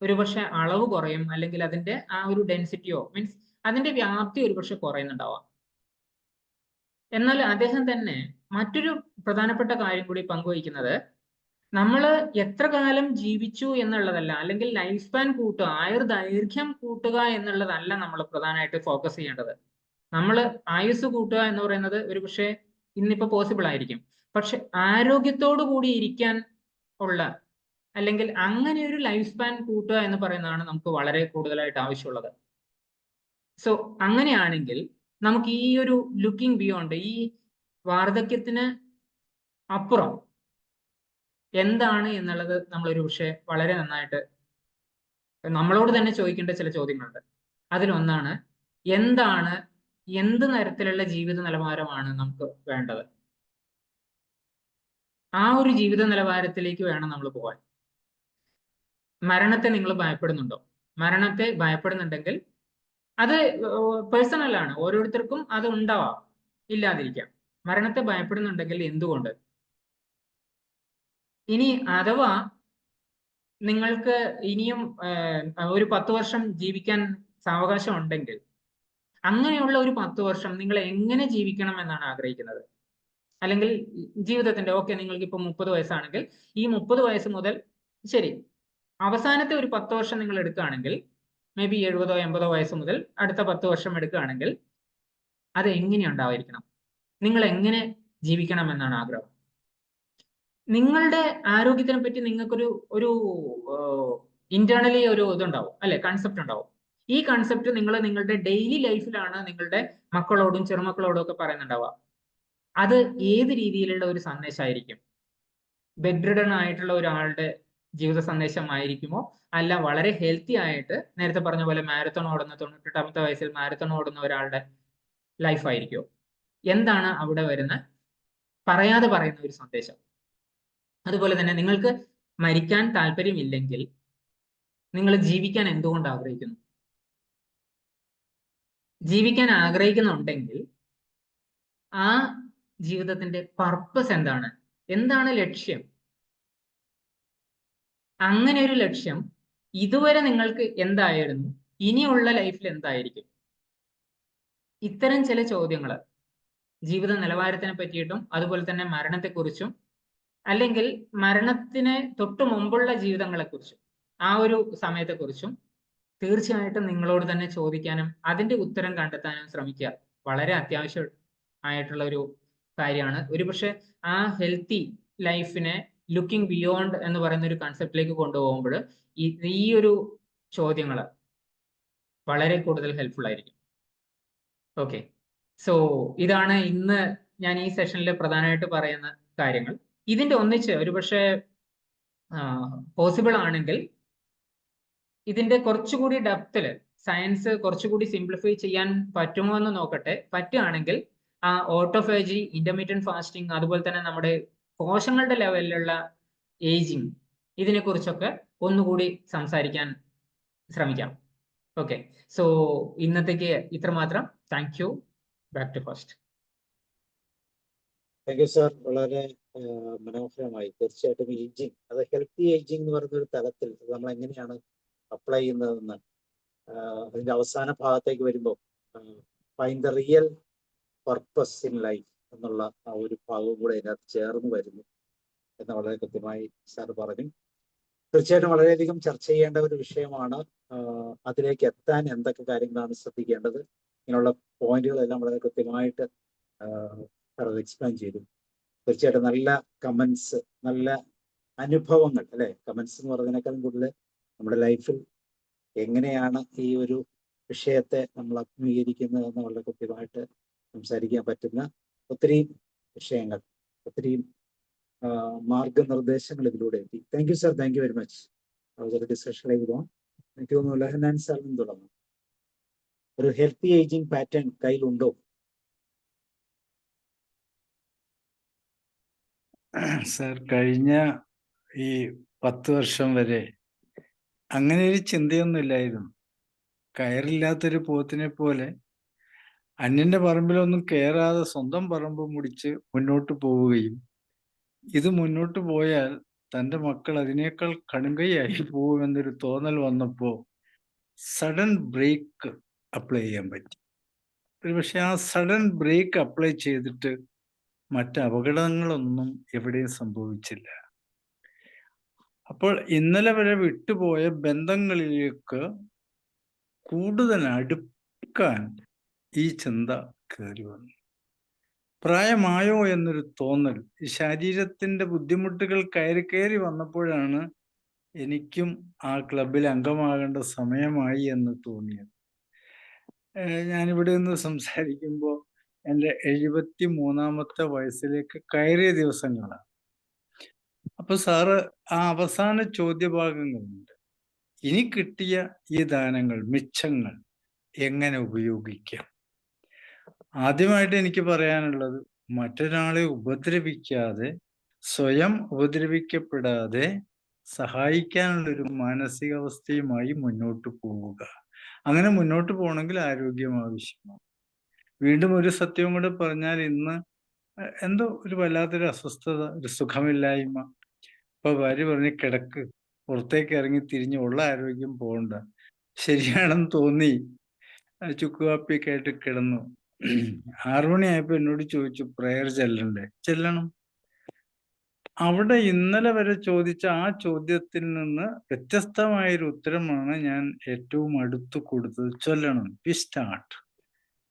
ഒരുപക്ഷെ അളവ് കുറയും, അല്ലെങ്കിൽ അതിന്റെ ആ ഒരു ഡെൻസിറ്റിയോ മീൻസ് അതിന്റെ വ്യാപ്തി ഒരുപക്ഷെ കുറയുന്നുണ്ടാവാം. എന്നാൽ അദ്ദേഹം തന്നെ മറ്റൊരു പ്രധാനപ്പെട്ട കാര്യം കൂടി പങ്കുവയ്ക്കുന്നത് നമ്മൾ എത്ര കാലം ജീവിച്ചു എന്നുള്ളതല്ല, അല്ലെങ്കിൽ ലൈഫ് സ്പാൻ കൂട്ടുക, ആയുർദൈർഘ്യം കൂട്ടുക എന്നുള്ളതല്ല നമ്മൾ പ്രധാനമായിട്ട് ഫോക്കസ് ചെയ്യേണ്ടത്. നമ്മൾ ആയുസ് കൂട്ടുക എന്ന് പറയുന്നത് ഒരുപക്ഷെ ഇന്നിപ്പോ പോസിബിൾ ആയിരിക്കും. പക്ഷെ ആരോഗ്യത്തോടു കൂടി ഇരിക്കാൻ ഉള്ള അല്ലെങ്കിൽ അങ്ങനെ ഒരു ലൈഫ് സ്പാൻ കൂട്ടുക എന്ന് പറയുന്നതാണ് നമുക്ക് വളരെ കൂടുതലായിട്ട് ആവശ്യമുള്ളത്. സോ അങ്ങനെയാണെങ്കിൽ നമുക്ക് ഈ ഒരു ലുക്കിംഗ് ബിയോണ്ട്, ഈ വാർദ്ധക്യത്തിന് അപ്പുറം എന്താണ് എന്നുള്ളത് നമ്മളൊരു പക്ഷേ വളരെ നന്നായിട്ട് നമ്മളോട് തന്നെ ചോദിക്കേണ്ട ചില ചോദ്യങ്ങളുണ്ട്. അതിലൊന്നാണ്, എന്താണ്, എന്ത് തരത്തിലുള്ള ജീവിത നിലവാരമാണ് നമുക്ക് വേണ്ടത്? ആ ഒരു ജീവിത നിലവാരത്തിലേക്ക് വേണം നമ്മൾ പോകാൻ. മരണത്തെ നിങ്ങൾ ഭയപ്പെടുന്നുണ്ടോ? മരണത്തെ ഭയപ്പെടുന്നുണ്ടെങ്കിൽ അത് പേഴ്സണൽ ആണ്, ഓരോരുത്തർക്കും അത് ഉണ്ടാവാം, ഇല്ലാതിരിക്കാം. മരണത്തെ ഭയപ്പെടുന്നുണ്ടെങ്കിൽ എന്തുകൊണ്ട്? ഇനി അഥവാ നിങ്ങൾക്ക് ഇനിയും ഒരു 10 വർഷം ജീവിക്കാൻ സാവകാശം ഉണ്ടെങ്കിൽ അങ്ങനെയുള്ള ഒരു 10 വർഷം നിങ്ങൾ എങ്ങനെ ജീവിക്കണം എന്നാണ് ആഗ്രഹിക്കുന്നത്? അല്ലെങ്കിൽ ജീവിതത്തിന്റെ നിങ്ങൾക്ക് ഇപ്പൊ 30 വയസ്സാണെങ്കിൽ ഈ 30 വയസ്സ് മുതൽ ശരി അവസാനത്തെ ഒരു 10 വർഷം നിങ്ങൾ എടുക്കുകയാണെങ്കിൽ മേ ബി 70 80 വയസ്സ് മുതൽ അടുത്ത 10 വർഷം എടുക്കുകയാണെങ്കിൽ അത് എങ്ങനെ ഉണ്ടായിരിക്കണം? നിങ്ങൾ എങ്ങനെ ജീവിക്കണം എന്നാണ് ആഗ്രഹം? നിങ്ങളുടെ ആരോഗ്യത്തിനെ പറ്റി നിങ്ങൾക്കൊരു ഇന്റേണലി ഒരു ഇതുണ്ടാവും അല്ലെ, കൺസെപ്റ്റ് ഉണ്ടാവും. ഈ കൺസെപ്റ്റ് നിങ്ങൾ നിങ്ങളുടെ ഡെയിലി ലൈഫിലാണ് നിങ്ങളുടെ മക്കളോടും ചെറുമക്കളോടും ഒക്കെ പറയുന്നുണ്ടാവുക. അത് ഏത് രീതിയിലുള്ള ഒരു സന്ദേശമായിരിക്കും? ബെഡ് റിഡൺ ആയിട്ടുള്ള ഒരാളുടെ ജീവിത സന്ദേശമായിരിക്കുമോ, അല്ല വളരെ ഹെൽത്തി ആയിട്ട് നേരത്തെ പറഞ്ഞ പോലെ മാരത്തോൺ ഓടുന്ന 98ാമത്തെ വയസ്സിൽ മാരത്തോൺ ഓടുന്ന ഒരാളുടെ ലൈഫ് ആയിരിക്കുമോ? എന്താണ് അവിടെ വരുന്ന പറയാതെ പറയുന്ന ഒരു സന്ദേശം? അതുപോലെ തന്നെ നിങ്ങൾക്ക് മരിക്കാൻ താല്പര്യമില്ലെങ്കിൽ നിങ്ങൾ ജീവിക്കാൻ എന്തുകൊണ്ട് ആഗ്രഹിക്കുന്നു? ജീവിക്കാൻ ആഗ്രഹിക്കുന്നുണ്ടെങ്കിൽ ആ ജീവിതത്തിന്റെ പർപ്പസ് എന്താണ്? എന്താണ് ലക്ഷ്യം? അങ്ങനെ ഒരു ലക്ഷ്യം ഇതുവരെ നിങ്ങൾക്ക് എന്തായിരുന്നു, ഇനിയുള്ള ലൈഫിൽ എന്തായിരിക്കും? ഇത്തരം ചില ചോദ്യങ്ങൾ ജീവിത നിലവാരത്തിനെ പറ്റിയിട്ടും അതുപോലെ തന്നെ മരണത്തെക്കുറിച്ചും അല്ലെങ്കിൽ മരണത്തിന് തൊട്ടു മുമ്പുള്ള ജീവിതങ്ങളെക്കുറിച്ചും ആ ഒരു സമയത്തെക്കുറിച്ചും തീർച്ചയായിട്ടും നിങ്ങളോട് തന്നെ ചോദിക്കാനും അതിന്റെ ഉത്തരം കണ്ടെത്താനും ശ്രമിക്കുക. വളരെ അത്യാവശ്യം ആയിട്ടുള്ള ഒരു കാര്യമാണ്. ഒരുപക്ഷെ ആ ഹെൽത്തി ലൈഫിനെ ലുക്കിംഗ് ബിയോണ്ട് എന്ന് പറയുന്ന ഒരു കൺസെപ്റ്റിലേക്ക് കൊണ്ടുപോകുമ്പോൾ ഈ ഒരു ചോദ്യങ്ങൾ വളരെ കൂടുതൽ ഹെൽപ്ഫുൾ ആയിരിക്കും. ഓക്കെ, സോ ഇതാണ് ഇന്ന് ഞാൻ ഈ സെഷനിൽ പ്രധാനമായിട്ട് പറയുന്ന കാര്യങ്ങൾ. ഇതിന്റെ ഒന്നിച്ച് ഒരുപക്ഷെ പോസിബിൾ ആണെങ്കിൽ ഇതിന്റെ കുറച്ചുകൂടി ഡെപ്തിൽ സയൻസ് കുറച്ചുകൂടി സിംപ്ലിഫൈ ചെയ്യാൻ പറ്റുമോ എന്ന് നോക്കട്ടെ. പറ്റുകയാണെങ്കിൽ ആ ഓട്ടോഫേജി, ഇന്റർമീഡിയറ്റ് ഫാസ്റ്റിംഗ്, അതുപോലെ തന്നെ നമ്മുടെ കോശങ്ങളുടെ ലെവലിലുള്ള ഏജിങ്, ഇതിനെക്കുറിച്ചൊക്കെ ഒന്നുകൂടി സംസാരിക്കാൻ ശ്രമിക്കാം. ഓക്കെ, സോ ഇന്നത്തേക്ക് ഇത്രമാത്രം. Thank you. Back to first. Thank you sir. വളരെ മനോഹരമായി. തീർച്ചയായിട്ടും ഏജിങ്, അത് ഹെൽത്തി ഏജിങ് എന്ന് പറയുന്ന ഒരു തലത്തിൽ നമ്മൾ എങ്ങനെയാണ് അപ്ലൈ ചെയ്യുന്നതെന്ന് അതിന്റെ അവസാന ഭാഗത്തേക്ക് വരുമ്പോൾ find the real purpose in life എന്നുള്ള ആ ഒരു ഭാഗവും കൂടെ അതിനകത്ത് ചേർന്ന് വരുന്നു എന്ന് വളരെ കൃത്യമായി സാർ പറഞ്ഞു. തീർച്ചയായിട്ടും വളരെയധികം ചർച്ച ചെയ്യേണ്ട ഒരു വിഷയമാണ്. അതിലേക്ക് എത്താൻ എന്തൊക്കെ കാര്യങ്ങളാണ് ശ്രദ്ധിക്കേണ്ടത്, ഇങ്ങനെയുള്ള പോയിന്റുകളെല്ലാം വളരെ കൃത്യമായിട്ട് എക്സ്പ്ലെയിൻ ചെയ്തു. തീർച്ചയായിട്ടും നല്ല കമന്റ്സ്, നല്ല അനുഭവങ്ങൾ അല്ലെ, കമന്റ്സ് എന്ന് പറയുന്നതിനേക്കാളും കൂടുതൽ നമ്മുടെ ലൈഫിൽ എങ്ങനെയാണ് ഈ ഒരു വിഷയത്തെ നമ്മൾ അഭിമുഖീകരിക്കുന്നത് എന്ന് വളരെ കൃത്യമായിട്ട് സംസാരിക്കാൻ പറ്റുന്ന ഒത്തിരി വിഷയങ്ങൾ, ഒത്തിരി മാർഗനിർദ്ദേശങ്ങൾ ഇതിലൂടെ എത്തി. Thank you sir, thank you very much. ഒരു ഡിസ്കഷനിലേക്ക് പോകാം. എനിക്ക് തോന്നുന്നു ലഹനാൻ സാറിനും തുടങ്ങാം. ഒരു ഹെൽത്തി ഏജിങ് പാറ്റേൺ കയ്യിലുണ്ടോ? സാർ, കഴിഞ്ഞ ഈ 10 വർഷം വരെ അങ്ങനെ ഒരു ചിന്തയൊന്നുമില്ലായിരുന്നു. കയറില്ലാത്തൊരു പോത്തിനെ പോലെ അന്യന്റെ പറമ്പിലൊന്നും കയറാതെ സ്വന്തം പറമ്പ് മുടിച്ച് മുന്നോട്ട് പോവുകയും ഇത് മുന്നോട്ട് പോയാൽ തൻ്റെ മക്കൾ അതിനേക്കാൾ കടുങ്കയായി പോകുമെന്നൊരു തോന്നൽ വന്നപ്പോൾ സഡൻ ബ്രേക്ക് അപ്ലൈ ചെയ്യാൻ പറ്റി. പക്ഷെ ആ സഡൻ ബ്രേക്ക് അപ്ലൈ ചെയ്തിട്ട് മറ്റ് അപകടങ്ങളൊന്നും എവിടെയും സംഭവിച്ചില്ല. അപ്പോൾ ഇന്നലെ വരെ വിട്ടുപോയ ബന്ധങ്ങളിലേക്ക് കൂടുതൽ അടുക്കാൻ ഈ ചിന്ത കയറി വന്നു. പ്രായമായോ എന്നൊരു തോന്നൽ. ഈ ശരീരത്തിന്റെ ബുദ്ധിമുട്ടുകൾ കയറി കയറി വന്നപ്പോഴാണ് എനിക്കും ആ ക്ലബിൽ അംഗമാകേണ്ട സമയമായി എന്ന് തോന്നിയത്. ഞാനിവിടെ നിന്ന് സംസാരിക്കുമ്പോൾ എൻ്റെ 73-ാമത്തെ വയസ്സിലേക്ക് കയറിയ ദിവസങ്ങളാണ്. അപ്പൊ സാറ് ആ അവസാന ചോദ്യഭാഗങ്ങളുണ്ട്. ഇനി കിട്ടിയ ഈ ദാനങ്ങൾ, മിച്ചങ്ങൾ എങ്ങനെ ഉപയോഗിക്കാം? ആദ്യമായിട്ട് എനിക്ക് പറയാനുള്ളത്, മറ്റൊരാളെ ഉപദ്രവിക്കാതെ, സ്വയം ഉപദ്രവിക്കപ്പെടാതെ സഹായിക്കാനുള്ളൊരു മാനസികാവസ്ഥയുമായി മുന്നോട്ട് പോവുക. അങ്ങനെ മുന്നോട്ട് പോകണമെങ്കിൽ ആരോഗ്യം ആവശ്യമാണ്. വീണ്ടും ഒരു സത്യവും കൂടെ പറഞ്ഞാൽ, ഇന്ന് എന്തോ ഒരു വല്ലാത്തൊരു അസ്വസ്ഥത, ഒരു സുഖമില്ലായ്മ. ഇപ്പൊ ഭാര്യ പറഞ്ഞ് കിടക്ക്, പുറത്തേക്ക് ഇറങ്ങി തിരിഞ്ഞ് ഉള്ള ആരോഗ്യം പോകണ്ട. ശരിയാണെന്ന് തോന്നി ചുക്കുകാപ്പിയൊക്കെ ആയിട്ട് കിടന്നു. 6 മണിയായപ്പോ എന്നോട് ചോദിച്ചു, പ്രയർ ചെല്ലണ്ടേ? ചെല്ലണം. അവിടെ ഇന്നലെ വരെ ചോദിച്ച ആ ചോദ്യത്തിൽ നിന്ന് വ്യത്യസ്തമായൊരു ഉത്തരമാണ് ഞാൻ ഏറ്റവും അടുത്ത് കൊടുത്തത്. ചൊല്ലണം. We start.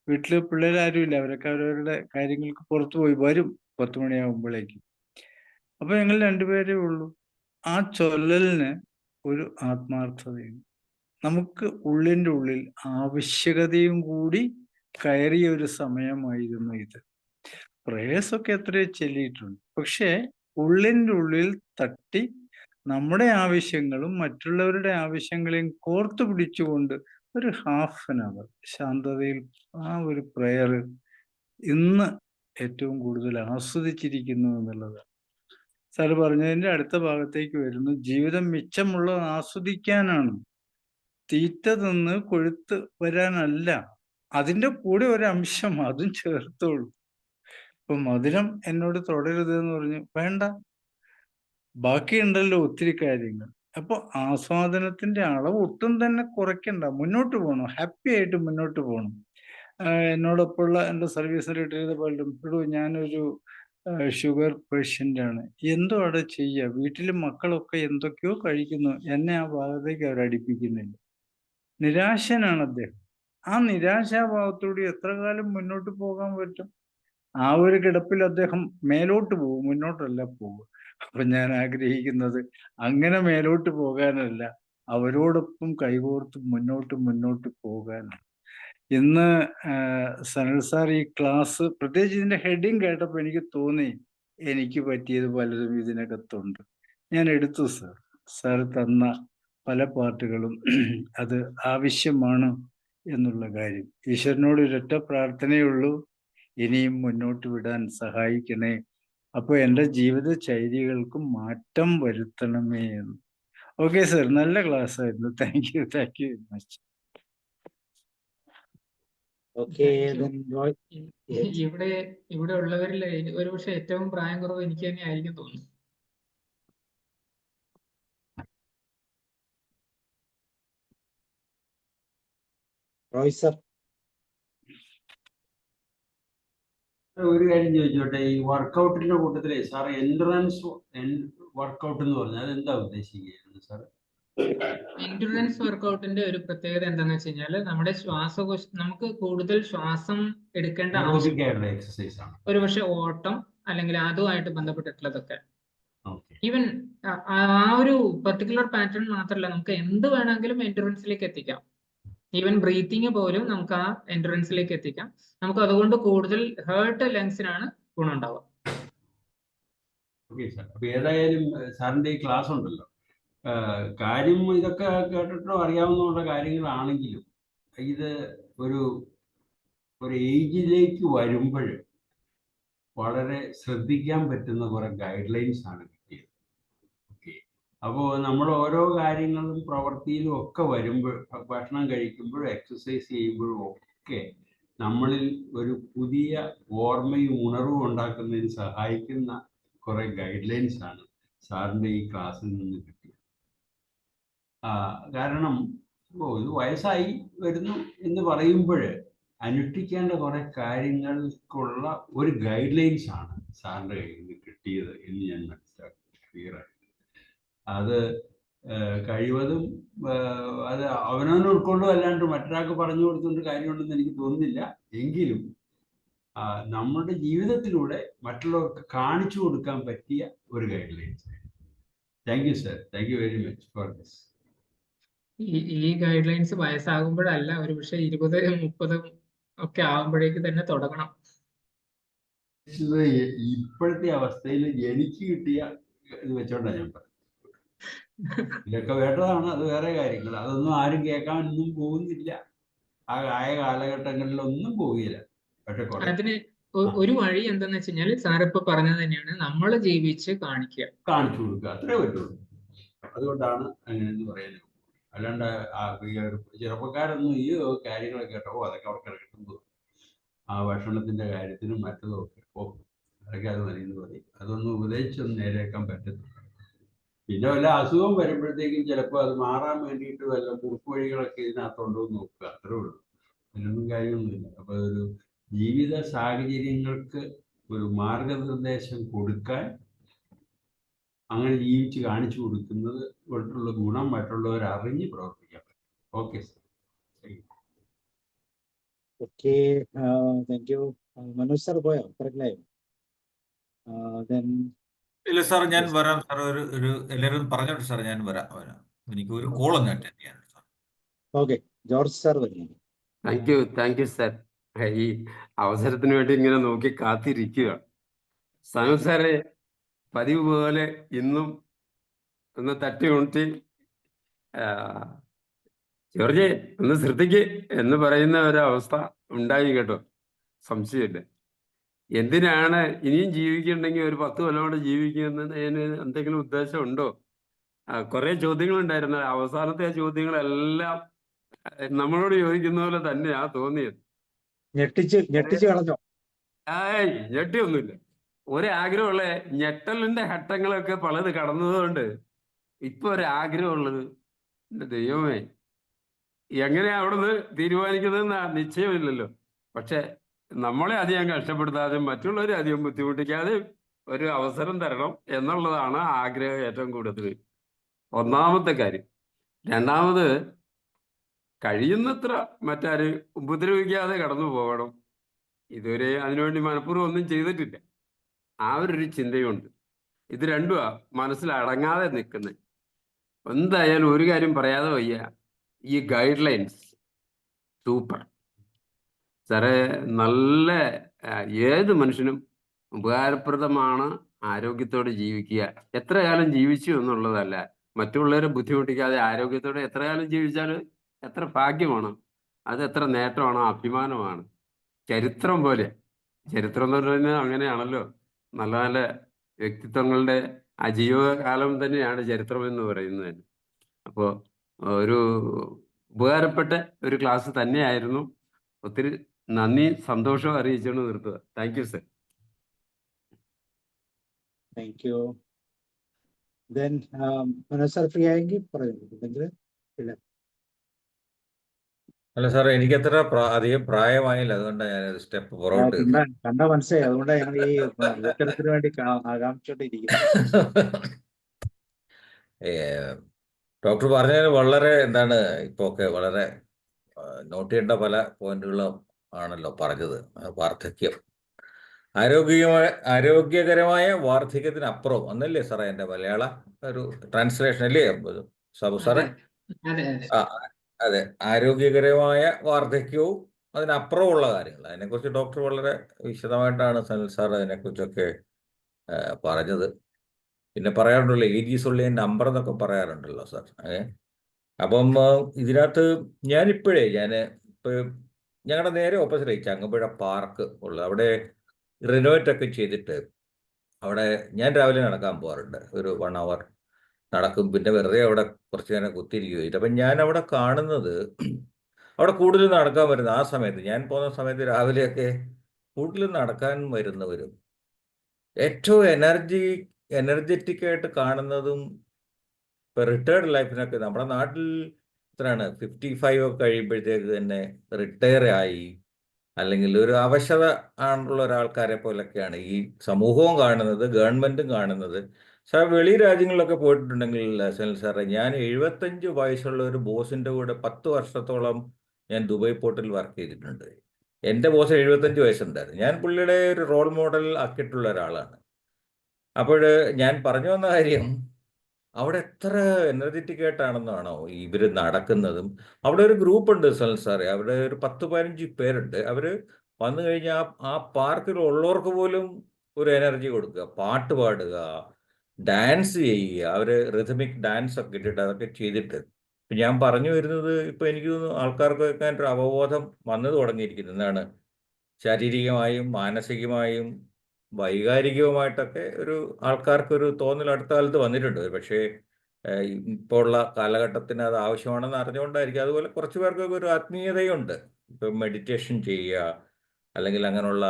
വീട്ടില് പിള്ളേരാരും ഇല്ല, അവരൊക്കെ അവരവരുടെ കാര്യങ്ങൾക്ക് പുറത്തു പോയി വരും 10 മണിയാകുമ്പോഴേക്കും. അപ്പൊ ഞങ്ങൾ രണ്ടുപേരേ ഉള്ളൂ. ആ ചൊല്ലലിന് ഒരു ആത്മാർത്ഥതയുണ്ട്. നമുക്ക് ഉള്ളിൻ്റെ ഉള്ളിൽ ആവശ്യകതയും കൂടി കയറിയ ഒരു സമയമായിരുന്നു ഇത്. പ്രേയേഴ്സൊക്കെ എത്രയോ ചൊല്ലിയിട്ടുണ്ട്, പക്ഷേ ഉള്ളിൻ്റെ ഉള്ളിൽ തട്ടി നമ്മുടെ ആവശ്യങ്ങളും മറ്റുള്ളവരുടെ ആവശ്യങ്ങളെയും കോർത്തു പിടിച്ചുകൊണ്ട് ഒരു ഹാഫ് ആൻ അവർ ശാന്തതയിൽ ആ ഒരു പ്രയർ ഇന്ന് ഏറ്റവും കൂടുതൽ ആസ്വദിച്ചിരിക്കുന്നു എന്നുള്ളതാണ്. സാറ് പറഞ്ഞതിൻ്റെ അടുത്ത ഭാഗത്തേക്ക് വരുന്നു. ജീവിതം മിച്ചമുള്ളത് ആസ്വദിക്കാനാണ്, തീറ്റ തിന്ന് കൊഴുത്ത് വരാനല്ല. അതിൻ്റെ കൂടെ ഒരംശം അതും ചേർത്തോളൂ. ഇപ്പൊ മധുരം എന്നോട് തുടരുത് എന്ന് പറഞ്ഞു, വേണ്ട, ബാക്കിയുണ്ടല്ലോ ഒത്തിരി കാര്യങ്ങൾ. അപ്പൊ ആസ്വാദനത്തിന്റെ അളവ് ഒട്ടും തന്നെ കുറയ്ക്കണ്ട, മുന്നോട്ട് പോകണം, ഹാപ്പി ആയിട്ട് മുന്നോട്ട് പോകണം. എന്നോടൊപ്പമുള്ള എൻ്റെ സർവീസിൽ ഇട്ടിരുന്ന പലരും, ഞാനൊരു ഷുഗർ പേഷ്യൻ്റ് ആണ്, എന്തോ അവിടെ ചെയ്യുക, വീട്ടിൽ മക്കളൊക്കെ എന്തൊക്കെയോ കഴിക്കുന്നു, എന്നെ ആ ഭാഗത്തേക്ക് അവർ അടുപ്പിക്കുന്നില്ല. നിരാശനാണ് അദ്ദേഹം. ആ നിരാശാഭാവത്തോടെ എത്ര കാലം മുന്നോട്ട് പോകാൻ പറ്റും? ആ ഒരു കിടപ്പിൽ അദ്ദേഹം മേലോട്ട് പോകും, മുന്നോട്ടല്ല പോകും. അപ്പൊ ഞാൻ ആഗ്രഹിക്കുന്നത് അങ്ങനെ മേലോട്ട് പോകാനല്ല, അവരോടൊപ്പം കൈകോർത്ത് മുന്നോട്ട് പോകാനാണ്. ഇന്ന് സനൽ സാർ ഈ ക്ലാസ്, പ്രത്യേകിച്ച് ഇതിന്റെ ഹെഡിങ് കേട്ടപ്പോൾ എനിക്ക് തോന്നി എനിക്ക് പറ്റിയത് പലതും ഇതിനകത്തുണ്ട്. ഞാൻ എടുത്തു സാർ തന്ന പല പാട്ടുകളും അത് ആവശ്യമാണ് എന്നുള്ള കാര്യം. ഈശ്വരനോട് ഒരൊറ്റ പ്രാർത്ഥനയുള്ളൂ, ഇനിയും മുന്നോട്ട് വിടാൻ സഹായിക്കണേ. അപ്പോൾ എൻ്റെ ജീവിതചര്യകൾക്ക് മാറ്റം വരുത്തണമേ എന്ന്. ഓക്കെ സാർ, നല്ല ക്ലാസ് ആയിരുന്നു. Thank you very much. ഇവിടെ ഉള്ളവരിൽ ഒരുപക്ഷെ ഏറ്റവും പ്രായം കുറവ് എനിക്ക് തന്നെ ആയിരിക്കും തോന്നുന്നു. റോയ് സർ, ഒരു കാര്യം ചോദിച്ചോട്ടെ, ഈ വർക്കൗട്ടിന്റെ കൂട്ടത്തിലെ സാർ എൻഡുറൻസ് വർക്കൗട്ട് എന്ന് പറഞ്ഞാൽ എന്താ ഉദ്ദേശിക്കുന്നത് സാർ? എൻഡുറൻസ് വർക്കൗട്ടിന്റെ ഒരു പ്രത്യേകത എന്താണെന്ന് വെച്ച് കഴിഞ്ഞാൽ, നമ്മുടെ ശ്വാസകോശ, നമുക്ക് കൂടുതൽ ശ്വാസം എടുക്കേണ്ട ആവശ്യം, എക്സസൈസ് ആണ്. ഒരുപക്ഷെ ഓട്ടം അല്ലെങ്കിൽ അതുമായിട്ട് ബന്ധപ്പെട്ടിട്ടുള്ളതൊക്കെ. ഈവൻ ആ ഒരു പെർട്ടിക്കുലർ പാറ്റേൺ മാത്രമല്ല, നമുക്ക് എന്ത് വേണമെങ്കിലും എൻഡുറൻസിലേക്ക് എത്തിക്കാം. ഈവൻ ബ്രീത്തിങ് പോലും നമുക്ക് ആ എൻഡുറൻസിലേക്ക് എത്തിക്കാം. നമുക്ക് അതുകൊണ്ട് കൂടുതൽ ഹേർട്ട് ലങ്സിനാണ് ഗുണമുണ്ടാവുക. ഓക്കെ സാർ, അപ്പൊ ഏതായാലും സാറിന്റെ ഈ ക്ലാസ് ഉണ്ടല്ലോ, കാര്യം ഇതൊക്കെ കേട്ടിട്ടോ അറിയാവുന്ന കാര്യങ്ങളാണെങ്കിലും ഇത് ഒരു ഏജിലേക്ക് വരുമ്പോൾ വളരെ ശ്രദ്ധിക്കാൻ പറ്റുന്ന കുറെ ഗൈഡ് ലൈൻസ് ആണ് കിട്ടിയത്. ഓക്കെ, അപ്പോൾ നമ്മൾ ഓരോ കാര്യങ്ങളും പ്രവൃത്തിയിലും ഒക്കെ വരുമ്പോൾ, ഭക്ഷണം കഴിക്കുമ്പോഴും എക്സസൈസ് ചെയ്യുമ്പോഴും ഒക്കെ നമ്മളിൽ ഒരു പുതിയ ഓർമ്മയും ഉണർവും ഉണ്ടാക്കുന്നതിന് സഹായിക്കുന്ന കുറെ ഗൈഡ് ലൈൻസ് ആണ് സാറിൻ്റെ ഈ ക്ലാസ്സിൽ നിന്ന് കിട്ടിയത്. കാരണം ഇത് വയസ്സായി വരുന്നു എന്ന് പറയുമ്പോൾ അനുഷ്ഠിക്കേണ്ട കുറെ കാര്യങ്ങൾക്കുള്ള ഒരു ഗൈഡ് ലൈൻസ് ആണ് സാറിൻ്റെ കയ്യിൽ നിന്ന് കിട്ടിയത് എന്ന് ഞാൻ മനസ്സിലാക്കി ക്ലിയറായിട്ട്. അത് കഴിവതും അത് അവനവന് ഉൾക്കൊള്ളും, അല്ലാണ്ട് മറ്റൊരാൾക്ക് പറഞ്ഞു കൊടുത്തുകൊണ്ട് കാര്യമുണ്ടെന്ന് എനിക്ക് തോന്നുന്നില്ല. എങ്കിലും നമ്മുടെ ജീവിതത്തിലൂടെ മറ്റുള്ളവർക്ക് കാണിച്ചു കൊടുക്കാൻ പറ്റിയ ഒരു guide lines. Thank you sir, thank you very much for this. ഈ ഗൈഡ് ലൈൻസ് വയസ്സാകുമ്പോഴല്ല, ഒരു പക്ഷെ 20-30 ഒക്കെ ആകുമ്പോഴേക്ക് തന്നെ തുടങ്ങണം. ഇത് ഇപ്പോഴത്തെ അവസ്ഥയിൽ എനിക്ക് കിട്ടിയ ഇത് വെച്ചോണ്ടാണ് ഞാൻ പറഞ്ഞത്. ഇതൊക്കെ വേണ്ടതാണ്, അത് വേറെ കാര്യങ്ങൾ. അതൊന്നും ആരും കേൾക്കാനൊന്നും പോകുന്നില്ല. ആ ആയ കാലഘട്ടങ്ങളിലൊന്നും പോകില്ല. പക്ഷെ കുറെ അതിന് ഒരു വഴി എന്താന്ന് വെച്ച് കഴിഞ്ഞാൽ സാറിപ്പോ പറഞ്ഞത് തന്നെയാണ്, നമ്മൾ ജീവിച്ച് കാണിക്കുക. കാണിച്ചു കൊടുക്കുക, അത്രേ പറ്റുള്ളൂ. അതുകൊണ്ടാണ് അങ്ങനെയെന്ന് പറയുന്നത്. അല്ലാണ്ട് ഈ ഒരു ചെറുപ്പക്കാരൊന്നും ഈ കാര്യങ്ങളൊക്കെ കേട്ടോ അതൊക്കെ അവിടെ കിടക്കുന്നത് ആ ഭക്ഷണത്തിന്റെ കാര്യത്തിനും മറ്റതും ഒക്കെ അതൊക്കെ അത് മതിയെന്ന് പറയും. അതൊന്നും ഉപദേശിച്ചൊന്നും നേരെയാക്കാൻ പറ്റത്തില്ല. പിന്നെ വല്ല അസുഖം വരുമ്പോഴത്തേക്കും ചിലപ്പോൾ അത് മാറാൻ വേണ്ടിയിട്ട് വല്ല കുറുക്ക് വഴികളൊക്കെ ഇതിനകത്തുണ്ടോ എന്ന് നോക്കുക, അത്രേ ഉള്ളൂ. അതിനൊന്നും കാര്യമൊന്നുമില്ല. അപ്പോൾ ഒരു ജീവിത സാഹചര്യങ്ങൾക്ക് ഒരു മാർഗനിർദ്ദേശം കൊടുക്കാൻ, അങ്ങനെ ജീവിച്ച് കാണിച്ചു കൊടുക്കുന്നത് കൊണ്ടുള്ള ഗുണം മറ്റുള്ളവർ അറിഞ്ഞ് പ്രവർത്തിക്കാൻ പറ്റും. Okay sir. Okay, thank you. Manoj sir പോയോ? കറക്റ്റായോ? ഇല്ല സാർ, ഞാൻ വരാം സാർ. ഒരു എല്ലാവരും പറഞ്ഞോട്ടെ സാർ, ഞാൻ വരാം. എനിക്ക് ഒരു കോൾ ഒന്ന് അറ്റൻഡ് ചെയ്യാനുണ്ട് സാർ. ഓക്കെ, ജോർജ് സാർ വരുന്നു. Thank you sir. ഈ അവസരത്തിന് വേണ്ടി ഇങ്ങനെ നോക്കി കാത്തിരിക്കുക. സനു സാറെ പതിവ് പോലെ ഇന്നും ഒന്ന് തട്ടി ഉണർത്തി ജോർജ് ഒന്ന് ശ്രദ്ധിക്ക് എന്ന് പറയുന്ന ഒരവസ്ഥ ഉണ്ടായി കേട്ടോ, സംശയമില്ല. എന്തിനാണ് ഇനിയും ജീവിക്കുന്നുണ്ടെങ്കിൽ ഒരു 10 കൊല്ലം കൂടെ ജീവിക്കുന്നതിന് എന്തെങ്കിലും ഉദ്ദേശമുണ്ടോ? കുറെ ചോദ്യങ്ങളുണ്ടായിരുന്നു. അവസാനത്തെ ചോദ്യങ്ങളെല്ലാം നമ്മളോട് ചോദിക്കുന്ന പോലെ തന്നെയാ തോന്നിയത്. ഞെട്ടിച്ച് കളഞ്ഞോ? ഞെട്ടിയൊന്നുമില്ല. ഒരാഗ്രഹമുള്ള ഞെട്ടലിന്റെ ഘട്ടങ്ങളൊക്കെ പലത് കടന്നതുകൊണ്ട് ഇപ്പൊ ഒരാഗ്രഹമുള്ളത്, എന്റെ ദൈവമേ, എങ്ങനെയാ അവിടുന്ന് തീരുമാനിക്കുന്നതെന്ന് നിശ്ചയമില്ലല്ലോ. പക്ഷെ നമ്മളെ അധികം കഷ്ടപ്പെടുത്താതെ മറ്റുള്ളവരെ അധികം ബുദ്ധിമുട്ടിക്കാതെ ഒരു അവസരം തരണം എന്നുള്ളതാണ് ആഗ്രഹം ഏറ്റവും കൂടുതൽ. ഒന്നാമത്തെ കാര്യം. രണ്ടാമത്, കഴിയുന്നത്ര മറ്റാര് ഉപദ്രവിക്കാതെ കടന്നു പോകണം. ഇതുവരെ അതിനുവേണ്ടി മനഃപൂർവ്വം ഒന്നും ചെയ്തിട്ടില്ല. ആ ഒരു ചിന്തയുണ്ട്. ഇത് രണ്ടുമാ മനസ്സിൽ അടങ്ങാതെ നിൽക്കുന്നത്. എന്തായാലും ഒരു കാര്യം പറയാതെ വയ്യ, ഈ ഗൈഡ് ലൈൻസ് സൂപ്പർ സാറേ. നല്ല ഏത് മനുഷ്യനും ഉപകാരപ്രദമാണ് ആരോഗ്യത്തോടെ ജീവിക്കുക. എത്ര കാലം ജീവിച്ചു എന്നുള്ളതല്ല, മറ്റുള്ളവരെ ബുദ്ധിമുട്ടിക്കാതെ ആരോഗ്യത്തോടെ എത്ര കാലം ജീവിച്ചാൽ എത്ര ഭാഗ്യമാണ്, അത് എത്ര നേട്ടമാണ്, അഭിമാനമാണ്. ചരിത്രം പോലെ, ചരിത്രം എന്ന് പറയുന്നത് അങ്ങനെയാണല്ലോ. നല്ല നല്ല വ്യക്തിത്വങ്ങളുടെ ആ ജീവിതകാലം തന്നെയാണ് ചരിത്രം എന്ന് പറയുന്നത്. അപ്പോൾ ഒരു ഉപകാരപ്പെട്ട ഒരു ക്ലാസ് തന്നെയായിരുന്നു. ഒത്തിരി നന്ദി, സന്തോഷവും അറിയിച്ചുകൊണ്ട് നിർത്തുക. Thank you sir. Thank U. Manoj sir free ആയെങ്കിൽ പറയുന്നു. ഇല്ല, അല്ല സാറേ, എനിക്കത്ര അധികം പ്രായമായില്ല, അതുകൊണ്ടാണ് ഞാൻ സ്റ്റെപ്പ് പുറകോട്ട് കണ്ട മനസ്സിലായി. അതുകൊണ്ടാണ് ഞങ്ങൾ ഈ ഉത്തരത്തിന് വേണ്ടി ആകാംക്ഷയോട്ടിരിക്കുന്നത്. ഡോക്ടർ പറഞ്ഞതിന് വളരെ ഇപ്പോൾ ഒക്കെ വളരെ നോട്ട് ചെയ്യേണ്ട പല പോയിന്റുകളും ആണല്ലോ പറഞ്ഞത്. വാർദ്ധക്യം, ആരോഗ്യകരമായ വാർദ്ധക്യത്തിനപ്പുറം എന്നല്ലേ സാറേ എൻ്റെ മലയാള ഒരു ട്രാൻസ്ലേഷൻ അല്ലേ സാബു സാറേ? അതെ, ആരോഗ്യകരമായ വാർദ്ധക്യവും അതിനപ്പുറമുള്ള കാര്യങ്ങൾ, അതിനെക്കുറിച്ച് ഡോക്ടർ വളരെ വിശദമായിട്ടാണ് സനൽ സാർ അതിനെക്കുറിച്ചൊക്കെ പറഞ്ഞത്. പിന്നെ പറയാറുണ്ടല്ലോ ഏജീസ് ഉള്ള നമ്പർ എന്നൊക്കെ പറയാറുണ്ടല്ലോ സാർ. അപ്പം ഇതിനകത്ത് ഞാനിപ്പോൾ ഞങ്ങളുടെ നേരെ ഓപ്പോസിറ്റ് ചങ്ങമ്പുഴ പാർക്ക് ഉള്ളത്, അവിടെ റിനോവേറ്റ് ഒക്കെ ചെയ്തിട്ട് അവിടെ ഞാൻ രാവിലെ നടക്കാൻ പോകാറുണ്ട്. ഒരു 1 hour നടക്കും, പിന്നെ വെറുതെ അവിടെ കുറച്ച് നേരം കുത്തിയിരിക്കുകയില്ല. അപ്പം ഞാൻ അവിടെ കാണുന്നത്, അവിടെ കൂടുതൽ നടക്കാൻ വരുന്ന ആ സമയത്ത്, ഞാൻ പോകുന്ന സമയത്ത് രാവിലെയൊക്കെ കൂടുതൽ നടക്കാൻ വരുന്നവരും ഏറ്റവും എനർജറ്റിക് ആയിട്ട് കാണുന്നതും ഇപ്പം റിട്ടയർഡ് ലൈഫിനൊക്കെ നമ്മുടെ നാട്ടിൽ എത്രയാണ് 55 ഒക്കെ കഴിയുമ്പോഴത്തേക്ക് തന്നെ റിട്ടയർ ആയി, അല്ലെങ്കിൽ ഒരു അവശത ആണുള്ള ഒരാൾക്കാരെ പോലൊക്കെയാണ് ഈ സമൂഹവും കാണുന്നത്, ഗവൺമെൻറ്റും കാണുന്നത്. സാർ വെളി രാജ്യങ്ങളിലൊക്കെ പോയിട്ടുണ്ടെങ്കിൽ സനൽ സാറേ, ഞാൻ 75 വയസ്സുള്ള ഒരു ബോസിൻ്റെ കൂടെ 10 വർഷത്തോളം ഞാൻ ദുബായ് പോർട്ടിൽ വർക്ക് ചെയ്തിട്ടുണ്ട്. എൻ്റെ ബോസ് 75 വയസ്സുണ്ടായിരുന്നു. ഞാൻ പുള്ളിയുടെ ഒരു റോൾ മോഡൽ ആക്കിയിട്ടുള്ള ഒരാളാണ്. അപ്പോൾ ഞാൻ പറഞ്ഞു വന്ന കാര്യം, അവിടെ എത്ര എനർജറ്റിക് ആയിട്ടാണെന്നാണോ ഇവർ നടക്കുന്നതും. അവിടെ ഒരു ഗ്രൂപ്പ് ഉണ്ട് സൽ സാറേ, അവിടെ ഒരു 10-15 പേരുണ്ട്. അവർ വന്നു കഴിഞ്ഞാൽ ആ പാർക്കിൽ ഉള്ളവർക്ക് പോലും ഒരു എനർജി കൊടുക്കുക, പാട്ട് പാടുക, ഡാൻസ് ചെയ്യുക. അവർ റിഥമിക് ഡാൻസ് ഒക്കെ ഇട്ടിട്ട് അതൊക്കെ ചെയ്തിട്ട്. ഇപ്പം ഞാൻ പറഞ്ഞു വരുന്നത്, ഇപ്പം എനിക്ക് തോന്നുന്നു ആൾക്കാർക്കൊക്കെ ഒരു അവബോധം വന്നു തുടങ്ങിയിരിക്കുന്നു. എന്താണ്, ശാരീരികമായും മാനസികമായും വൈകാരികവുമായിട്ടൊക്കെ ഒരു ആൾക്കാർക്കൊരു തോന്നൽ അടുത്ത കാലത്ത് വന്നിട്ടുണ്ട്. പക്ഷേ ഇപ്പോൾ ഉള്ള കാലഘട്ടത്തിന് അത് ആവശ്യമാണെന്ന് അറിഞ്ഞുകൊണ്ടായിരിക്കും. അതുപോലെ കുറച്ച് പേർക്കൊക്കെ ഒരു ആത്മീയതയുണ്ട്. ഇപ്പം മെഡിറ്റേഷൻ ചെയ്യുക, അല്ലെങ്കിൽ അങ്ങനെയുള്ള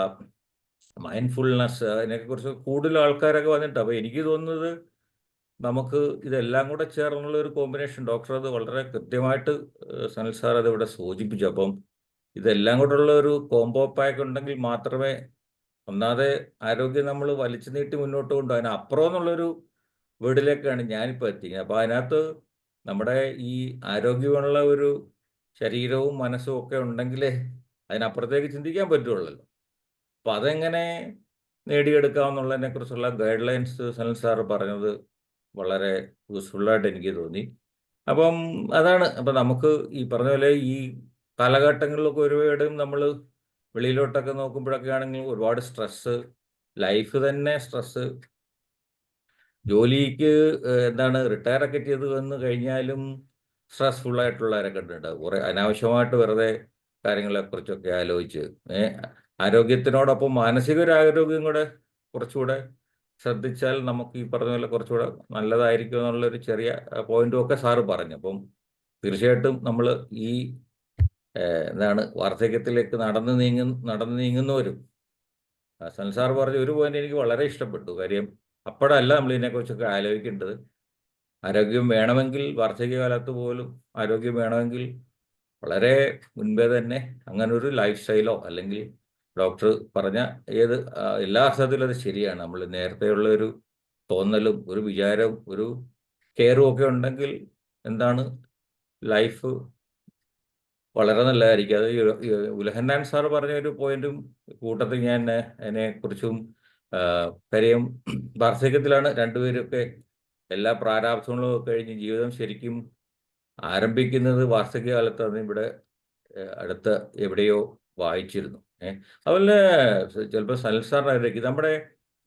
മൈൻഡ്ഫുൾനെസ്, അതിനെക്കുറിച്ച് കൂടുതൽ ആൾക്കാരൊക്കെ വന്നിട്ട്. അപ്പോൾ എനിക്ക് തോന്നുന്നത് നമുക്ക് ഇതെല്ലാം കൂടെ ചേർന്നുള്ള ഒരു കോമ്പിനേഷൻ, ഡോക്ടർ അത് വളരെ കൃത്യമായിട്ട് സനൽ സാർ അത് ഇവിടെ സൂചിപ്പിച്ചു. അപ്പം ഇതെല്ലാം കൂടെയുള്ള ഒരു കോംബോ പാക്ക് ഉണ്ടെങ്കിൽ മാത്രമേ ഒന്നാതെ ആരോഗ്യം നമ്മൾ വലിച്ചു നീട്ടി മുന്നോട്ട് കൊണ്ടുപോകും. അതിനപ്പുറം എന്നുള്ളൊരു വീടിലേക്കാണ് ഞാനിപ്പോൾ എത്തിക്കുന്നത്. അപ്പോൾ അതിനകത്ത് നമ്മുടെ ഈ ആരോഗ്യമുള്ള ഒരു ശരീരവും മനസ്സും ഒക്കെ ഉണ്ടെങ്കിലേ അതിനപ്പുറത്തേക്ക് ചിന്തിക്കാൻ പറ്റുള്ളല്ലോ. അപ്പോൾ അതെങ്ങനെ നേടിയെടുക്കാമെന്നുള്ളതിനെ കുറിച്ചുള്ള ഗൈഡ് ലൈൻസ് സനൽ സാറ് പറഞ്ഞത് വളരെ യൂസ്ഫുള്ളായിട്ട് എനിക്ക് തോന്നി. അപ്പം അതാണ്. അപ്പം നമുക്ക് ഈ പറഞ്ഞ പോലെ ഈ കാലഘട്ടങ്ങളിലൊക്കെ ഒരുപാട് നമ്മൾ വെളിയിലോട്ടൊക്കെ നോക്കുമ്പോഴൊക്കെ ആണെങ്കിൽ ഒരുപാട് സ്ട്രെസ്സ്, ലൈഫ് തന്നെ സ്ട്രെസ്സ്, ജോലിക്ക് എന്താണ് റിട്ടയർ ഒക്കെ ചെയ്ത് വന്നു കഴിഞ്ഞാലും സ്ട്രെസ്ഫുൾ ആയിട്ടുള്ളവരൊക്കെ ഉണ്ട്. കുറേ അനാവശ്യമായിട്ട് വെറുതെ കാര്യങ്ങളെക്കുറിച്ചൊക്കെ ആലോചിച്ച് ആരോഗ്യത്തിനോടൊപ്പം മാനസിക ഒരു ആരോഗ്യം കൂടെ കുറച്ചുകൂടെ ശ്രദ്ധിച്ചാൽ നമുക്ക് ഈ പറഞ്ഞ പോലെ കുറച്ചുകൂടെ നല്ലതായിരിക്കും എന്നുള്ളൊരു ചെറിയ പോയിന്റും ഒക്കെ സാറ് പറഞ്ഞു. അപ്പം തീർച്ചയായിട്ടും നമ്മൾ ഈ എന്താണ് വാർദ്ധക്യത്തിലേക്ക് നടന്നു നീങ്ങുന്നവരും, സനൽ സാർ പറഞ്ഞ ഒരു പോയിന്റ് എനിക്ക് വളരെ ഇഷ്ടപ്പെട്ടു. കാര്യം അപ്പോഴല്ല നമ്മൾ ഇതിനെക്കുറിച്ചൊക്കെ ആലോചിക്കേണ്ടത്. ആരോഗ്യം വേണമെങ്കിൽ വാർദ്ധക്യകാലത്ത് പോലും ആരോഗ്യം വേണമെങ്കിൽ വളരെ മുൻപേ തന്നെ അങ്ങനെ ഒരു ലൈഫ് സ്റ്റൈലോ, അല്ലെങ്കിൽ ഡോക്ടർ പറഞ്ഞ എല്ലാ അർത്ഥത്തിലും അത് ശരിയാണ്. നമ്മൾ നേരത്തെയുള്ള ഒരു തോന്നലും ഒരു വിചാരവും ഒരു കെയറും ഒക്കെ ഉണ്ടെങ്കിൽ എന്താണ് ലൈഫ് വളരെ നല്ലതായിരിക്കും. അത് ഉലഹന്നാൻ സാർ പറഞ്ഞ ഒരു പോയിന്റും കൂട്ടത്തിൽ ഞാൻ അതിനെക്കുറിച്ചും കാര്യം വാർദ്ധക്യത്തിലാണ് രണ്ടുപേരൊക്കെ എല്ലാ പ്രാരാബ്ധങ്ങളും കഴിഞ്ഞ് ജീവിതം ശരിക്കും ആരംഭിക്കുന്നത് വാർദ്ധക്യകാലത്താണ്. ഇവിടെ അടുത്ത എവിടെയോ വായിച്ചിരുന്നു. അതുപോലെ ചിലപ്പോൾ സനൽ സാറിനായിരിക്കും നമ്മുടെ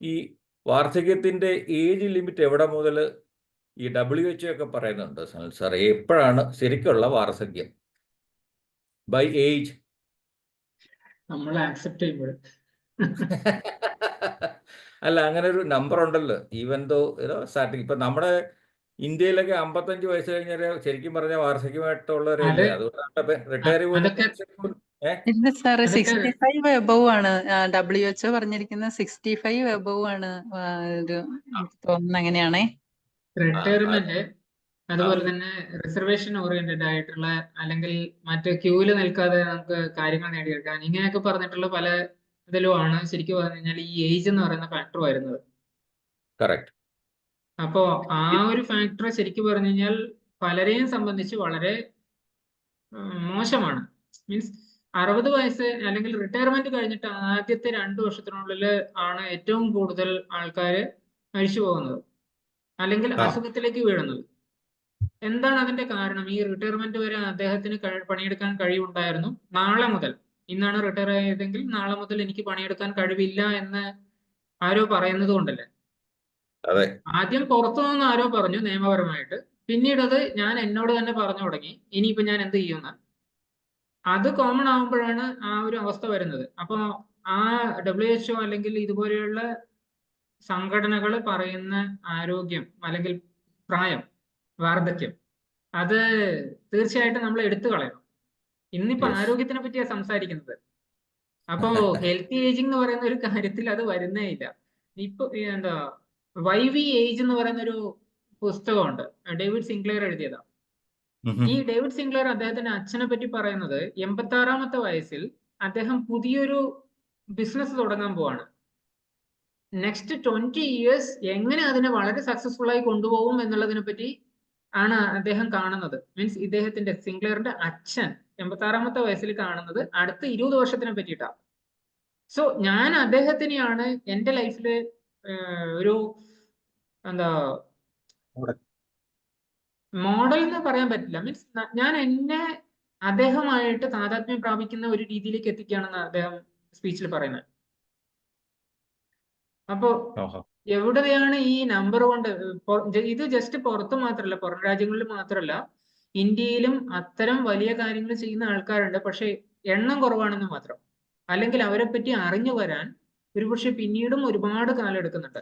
ഈ വാർദ്ധക്യത്തിൻ്റെ ഏജ് ലിമിറ്റ് എവിടെ മുതൽ ഈ WHO ഒക്കെ പറയുന്നുണ്ട് സനൽ സാർ, എപ്പോഴാണ് ശരിക്കുള്ള വാർദ്ധക്യം ബൈ ഏജ്? നമ്മൾ ആക്സെപ്റ്റ് ചെയ്യുമ്പോൾ അല്ല, അങ്ങനെ ഒരു നമ്പർ ഉണ്ടല്ലോ. ഈവൻ ദോ സ്റ്റാർട്ടിങ് ഇപ്പം നമ്മുടെ ഇന്ത്യയിലൊക്കെ 55 വയസ്സ് കഴിഞ്ഞാൽ ശരിക്കും പറഞ്ഞാൽ വാർദ്ധക്യമായിട്ടുള്ളവരല്ലേ. അതുകൊണ്ടാണ് റിട്ടയർ ഇല്ല സാറ് 65 എബവ് ആണ്. WHO പറഞ്ഞിരിക്കുന്നത് 65 എബവ് ആണ്. ഒരു എനിക്ക് തോന്നുന്നു അങ്ങനെയാണേ. റിട്ടയർമെന്റ്, അതുപോലെ തന്നെ റിസർവേഷൻ ഓറിയന്റഡ് ആയിട്ടുള്ള, അല്ലെങ്കിൽ മറ്റ് ക്യൂവിൽ നിൽക്കാതെ നമുക്ക് കാര്യങ്ങൾ നേടിയെടുക്കാൻ, ഇങ്ങനെയൊക്കെ പറഞ്ഞിട്ടുള്ള പല ഇതിലുമാണ് ശരിക്കും പറഞ്ഞു കഴിഞ്ഞാൽ ഈ ഏജ് എന്ന് പറയുന്ന ഫാക്ടർ വരുന്നത്. കറക്റ്റ്. അപ്പോ ആ ഒരു ഫാക്ടർ ശരിക്കും പറഞ്ഞു കഴിഞ്ഞാൽ പലരെയും സംബന്ധിച്ച് വളരെ മോശമാണ്. മീൻസ് 60 വയസ്സ് അല്ലെങ്കിൽ റിട്ടയർമെന്റ് കഴിഞ്ഞിട്ട് ആദ്യത്തെ 2 വർഷത്തിനുള്ളിൽ ആണ് ഏറ്റവും കൂടുതൽ ആൾക്കാർ മരിച്ചു പോകുന്നത്, അല്ലെങ്കിൽ അസുഖത്തിലേക്ക് വീഴുന്നത്. എന്താണ് അതിന്റെ കാരണം? ഈ റിട്ടയർമെന്റ് വരെ അദ്ദേഹത്തിന് പണിയെടുക്കാൻ കഴിവുണ്ടായിരുന്നു. നാളെ മുതൽ, ഇന്നാണ് റിട്ടയർ ആയതെങ്കിൽ നാളെ മുതൽ എനിക്ക് പണിയെടുക്കാൻ കഴിവില്ല എന്ന് ആരോ പറയുന്നത് കൊണ്ടല്ലേ. ആദ്യം പുറത്തു നിന്ന് ആരോ പറഞ്ഞു നിയമപരമായിട്ട്, പിന്നീട് അത് ഞാൻ എന്നോട് തന്നെ പറഞ്ഞു തുടങ്ങി, ഇനിയിപ്പോ ഞാൻ എന്ത് ചെയ്യുന്ന. അത് കോമൺ ആവുമ്പോഴാണ് ആ ഒരു അവസ്ഥ വരുന്നത്. അപ്പോൾ ആ WHO അല്ലെങ്കിൽ ഇതുപോലെയുള്ള സംഘടനകൾ പറയുന്ന ആരോഗ്യം അല്ലെങ്കിൽ പ്രായം, വാർദ്ധക്യം, അത് തീർച്ചയായിട്ടും നമ്മൾ എടുത്തു കളയണം. ഇന്നിപ്പോ ആരോഗ്യത്തിനെ പറ്റിയാണ് സംസാരിക്കുന്നത്. അപ്പോ ഹെൽത്തി ഏജിംഗ് എന്ന് പറയുന്ന ഒരു കാര്യത്തിൽ അത് വരുന്നേ ഇല്ല. ഇപ്പൊ എന്താ YV ഏജ് എന്ന് പറയുന്ന ഒരു പുസ്തകമുണ്ട്, ഡേവിഡ് സിംഗ്ലെയർ എഴുതിയതാ. ഈ ഡേവിഡ് സിംഗ്ലെയർ അദ്ദേഹത്തിന്റെ അച്ഛനെ പറ്റി പറയുന്നത് 86-ാമത്തെ വയസ്സിൽ അദ്ദേഹം പുതിയൊരു ബിസിനസ് തുടങ്ങാൻ പോവാണ്. നെക്സ്റ്റ് 20 years എങ്ങനെ അതിനെ വളരെ സക്സസ്ഫുൾ ആയി കൊണ്ടുപോകും എന്നുള്ളതിനെ പറ്റി ആണ് അദ്ദേഹം കാണുന്നത്. മീൻസ് ഇദ്ദേഹത്തിന്റെ സിംഗ്ലെയറിന്റെ അച്ഛൻ 86-ാമത്തെ വയസ്സിൽ കാണുന്നത് അടുത്ത 20 വർഷത്തിനെ പറ്റിയിട്ടാണ്. സോ ഞാൻ അദ്ദേഹത്തിനെയാണ് എൻ്റെ ലൈഫിൽ ഒരു എന്താ മോഡൽ എന്ന് പറയാൻ പറ്റില്ല. മീൻസ് ഞാൻ എന്നെ അദ്ദേഹമായിട്ട് താതാത്മ്യം പ്രാപിക്കുന്ന ഒരു രീതിയിലേക്ക് എത്തിക്കുകയാണെന്ന് അദ്ദേഹം സ്പീച്ചിൽ പറയുന്നത്. അപ്പോ എവിടെയാണ് ഈ നമ്പർ കൊണ്ട് ഇത് ജസ്റ്റ് പുറത്ത് മാത്രമല്ല, പുറം രാജ്യങ്ങളിൽ മാത്രമല്ല, ഇന്ത്യയിലും അത്തരം വലിയ കാര്യങ്ങൾ ചെയ്യുന്ന ആൾക്കാരുണ്ട്. പക്ഷെ എണ്ണം കുറവാണെന്ന് മാത്രം. അല്ലെങ്കിൽ അവരെ പറ്റി അറിഞ്ഞു വരാൻ ഒരുപക്ഷെ പിന്നീടും ഒരുപാട് കാലം എടുക്കുന്നുണ്ട്.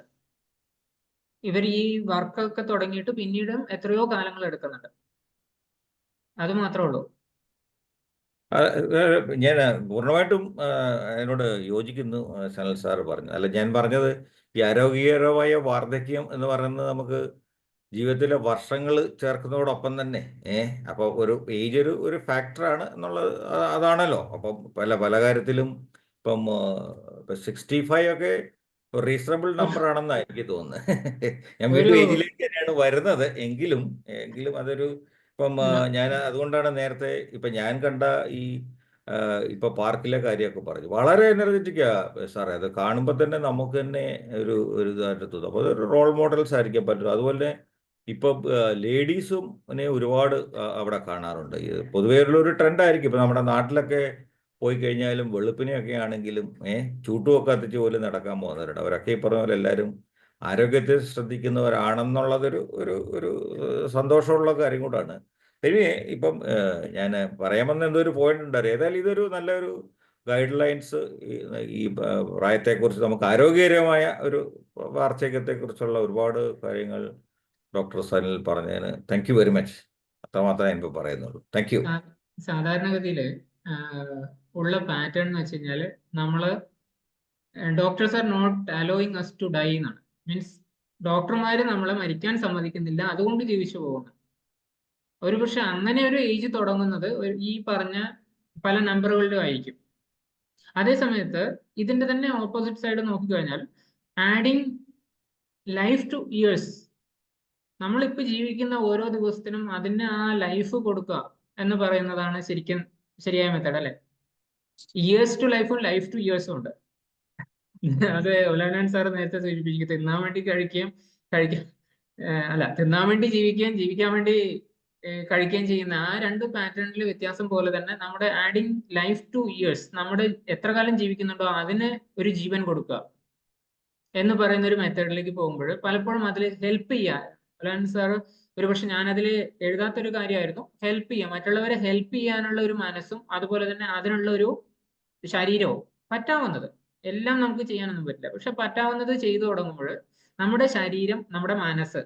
ഇവർ ഈ വർക്കൊക്കെ തുടങ്ങിയിട്ട് പിന്നീടും എത്രയോ കാലങ്ങൾ എടുക്കുന്നുണ്ട്. അത് മാത്രമേ ഉള്ളൂ. ഞാൻ പൂർണ്ണമായിട്ടും അതിനോട് യോജിക്കുന്നു സനൽ സാറ് പറഞ്ഞു. അല്ല, ഞാൻ പറഞ്ഞത് ഈ ആരോഗ്യകരമായ വാർദ്ധക്യം എന്ന് പറയുന്നത് നമുക്ക് ജീവിതത്തിലെ വർഷങ്ങൾ ചേർക്കുന്നതോടൊപ്പം തന്നെ അപ്പോൾ ഒരു ഏജ് ഒരു ഫാക്ടറാണ് എന്നുള്ളത് അതാണല്ലോ. അപ്പം പല കാര്യത്തിലും ഇപ്പം 65 ഒക്കെ ഒരു റീസണബിൾ നമ്പർ ആണെന്നാണ് എനിക്ക് തോന്നുന്നത്. ഞാൻ വീണ്ടും ഏജിലേക്ക് തന്നെയാണ് വരുന്നത്. എങ്കിലും അതൊരു ഇപ്പം ഞാൻ അതുകൊണ്ടാണ് നേരത്തെ ഇപ്പം ഞാൻ കണ്ട ഈ ഇപ്പൊ പാർക്കിലെ കാര്യമൊക്കെ പറഞ്ഞു. വളരെ എനർജറ്റിക്കാ സാറേ. അത് കാണുമ്പോൾ തന്നെ നമുക്ക് തന്നെ ഒരു ഇതായിട്ട് തോന്നും. അപ്പോൾ അതൊരു റോൾ മോഡൽസ് ആയിരിക്കാൻ പറ്റും. അതുപോലെ ഇപ്പം ലേഡീസും ഒരുപാട് അവിടെ കാണാറുണ്ട്. ഇത് പൊതുവേ ഉള്ളൊരു ട്രെൻഡായിരിക്കും. ഇപ്പം നമ്മുടെ നാട്ടിലൊക്കെ പോയി കഴിഞ്ഞാലും വെളുപ്പിനെയൊക്കെ ആണെങ്കിലും ചൂട്ടുമൊക്കെ കത്തിച്ച് പോലും നടക്കാൻ പോകുന്നവരുണ്ട്. അവരൊക്കെ ഈ പറഞ്ഞ പോലെ എല്ലാവരും ആരോഗ്യത്തെ ശ്രദ്ധിക്കുന്നവരാണെന്നുള്ളതൊരു ഒരു സന്തോഷമുള്ള കാര്യം കൂടാണ്. ഇനി ഇപ്പം ഞാൻ പറയാമെന്ന് എന്തോ ഒരു പോയിന്റ് ഉണ്ടായിരുന്നു. ഏതായാലും ഇതൊരു നല്ലൊരു ഗൈഡ് ലൈൻസ് ഈ പ്രായത്തെക്കുറിച്ച് നമുക്ക് ആരോഗ്യകരമായ ഒരു വാർദ്ധക്യത്തെക്കുറിച്ചുള്ള ഒരുപാട് കാര്യങ്ങൾ ഡോക്ടർ സനിൽ പറഞ്ഞതിന് താങ്ക് യു വെരി മച്ച്. അത്രമാത്രമേ എനിക്ക് പറയുന്നുള്ളൂ. Thank you. സാധാരണഗതിയിൽ ഉള്ള പാറ്റേൺ എന്ന് വെച്ച് കഴിഞ്ഞാൽ നമ്മള് doctors are not allowing us to die എന്നാണ്. മീൻസ് ഡോക്ടർമാര് നമ്മളെ മരിക്കാൻ സമ്മതിക്കുന്നില്ല, അതുകൊണ്ട് ജീവിച്ചു പോകുന്നു. ഒരുപക്ഷെ അങ്ങനെ ഒരു ഏജ് തുടങ്ങുന്നത് ഈ പറഞ്ഞ പല നമ്പറുകളുടെ ആയിരിക്കും. അതേ സമയത്ത് ഇതിന്റെ തന്നെ ഓപ്പോസിറ്റ് സൈഡ് നോക്കിക്കഴിഞ്ഞാൽ ആഡിങ് ലൈഫ് ടു ഇയേഴ്സ്, നമ്മളിപ്പോ ജീവിക്കുന്ന ഓരോ ദിവസത്തിനും അതിന് ആ ലൈഫ് കൊടുക്കുക എന്ന് പറയുന്നതാണ് ശരിക്കും ശരിയായ മെത്തേഡ് അല്ലെ. ഇയേഴ്സ് ടു ലൈഫും ലൈഫ് ടു ഇയേഴ്സും ഉണ്ട്. അത് ഒലാനൻ സാർ നേരത്തെ സൂചിപ്പിക്കും, തിന്നാൻ വേണ്ടി കഴിക്കുകയും തിന്നാൻ വേണ്ടി ജീവിക്കുകയും ജീവിക്കാൻ വേണ്ടി കഴിക്കുകയും ചെയ്യുന്ന ആ രണ്ട് പാറ്റേണിൽ വ്യത്യാസം പോലെ തന്നെ നമ്മുടെ ആഡിങ് ലൈഫ് ടു ഇയേഴ്സ്, നമ്മുടെ എത്ര കാലം ജീവിക്കുന്നുണ്ടോ അതിന് ഒരു ജീവൻ കൊടുക്കുക എന്ന് പറയുന്ന ഒരു മെത്തേഡിലേക്ക് പോകുമ്പോൾ പലപ്പോഴും അതിൽ ഹെൽപ്പ് ചെയ്യുക. ഒലാനൻ സാർ ഒരുപക്ഷെ ഞാൻ അതിൽ എഴുതാത്തൊരു കാര്യമായിരുന്നു, ഹെൽപ്പ് ചെയ്യുക, മറ്റുള്ളവരെ ഹെൽപ്പ് ചെയ്യാനുള്ള ഒരു മനസ്സും അതുപോലെ തന്നെ അതിനുള്ള ഒരു ശരീരവും. പറ്റാവുന്നത് എല്ലാം നമുക്ക് ചെയ്യാനൊന്നും പറ്റില്ല, പക്ഷെ പറ്റാവുന്നത് ചെയ്തു തുടങ്ങുമ്പോൾ നമ്മുടെ ശരീരം, നമ്മുടെ മനസ്സ്,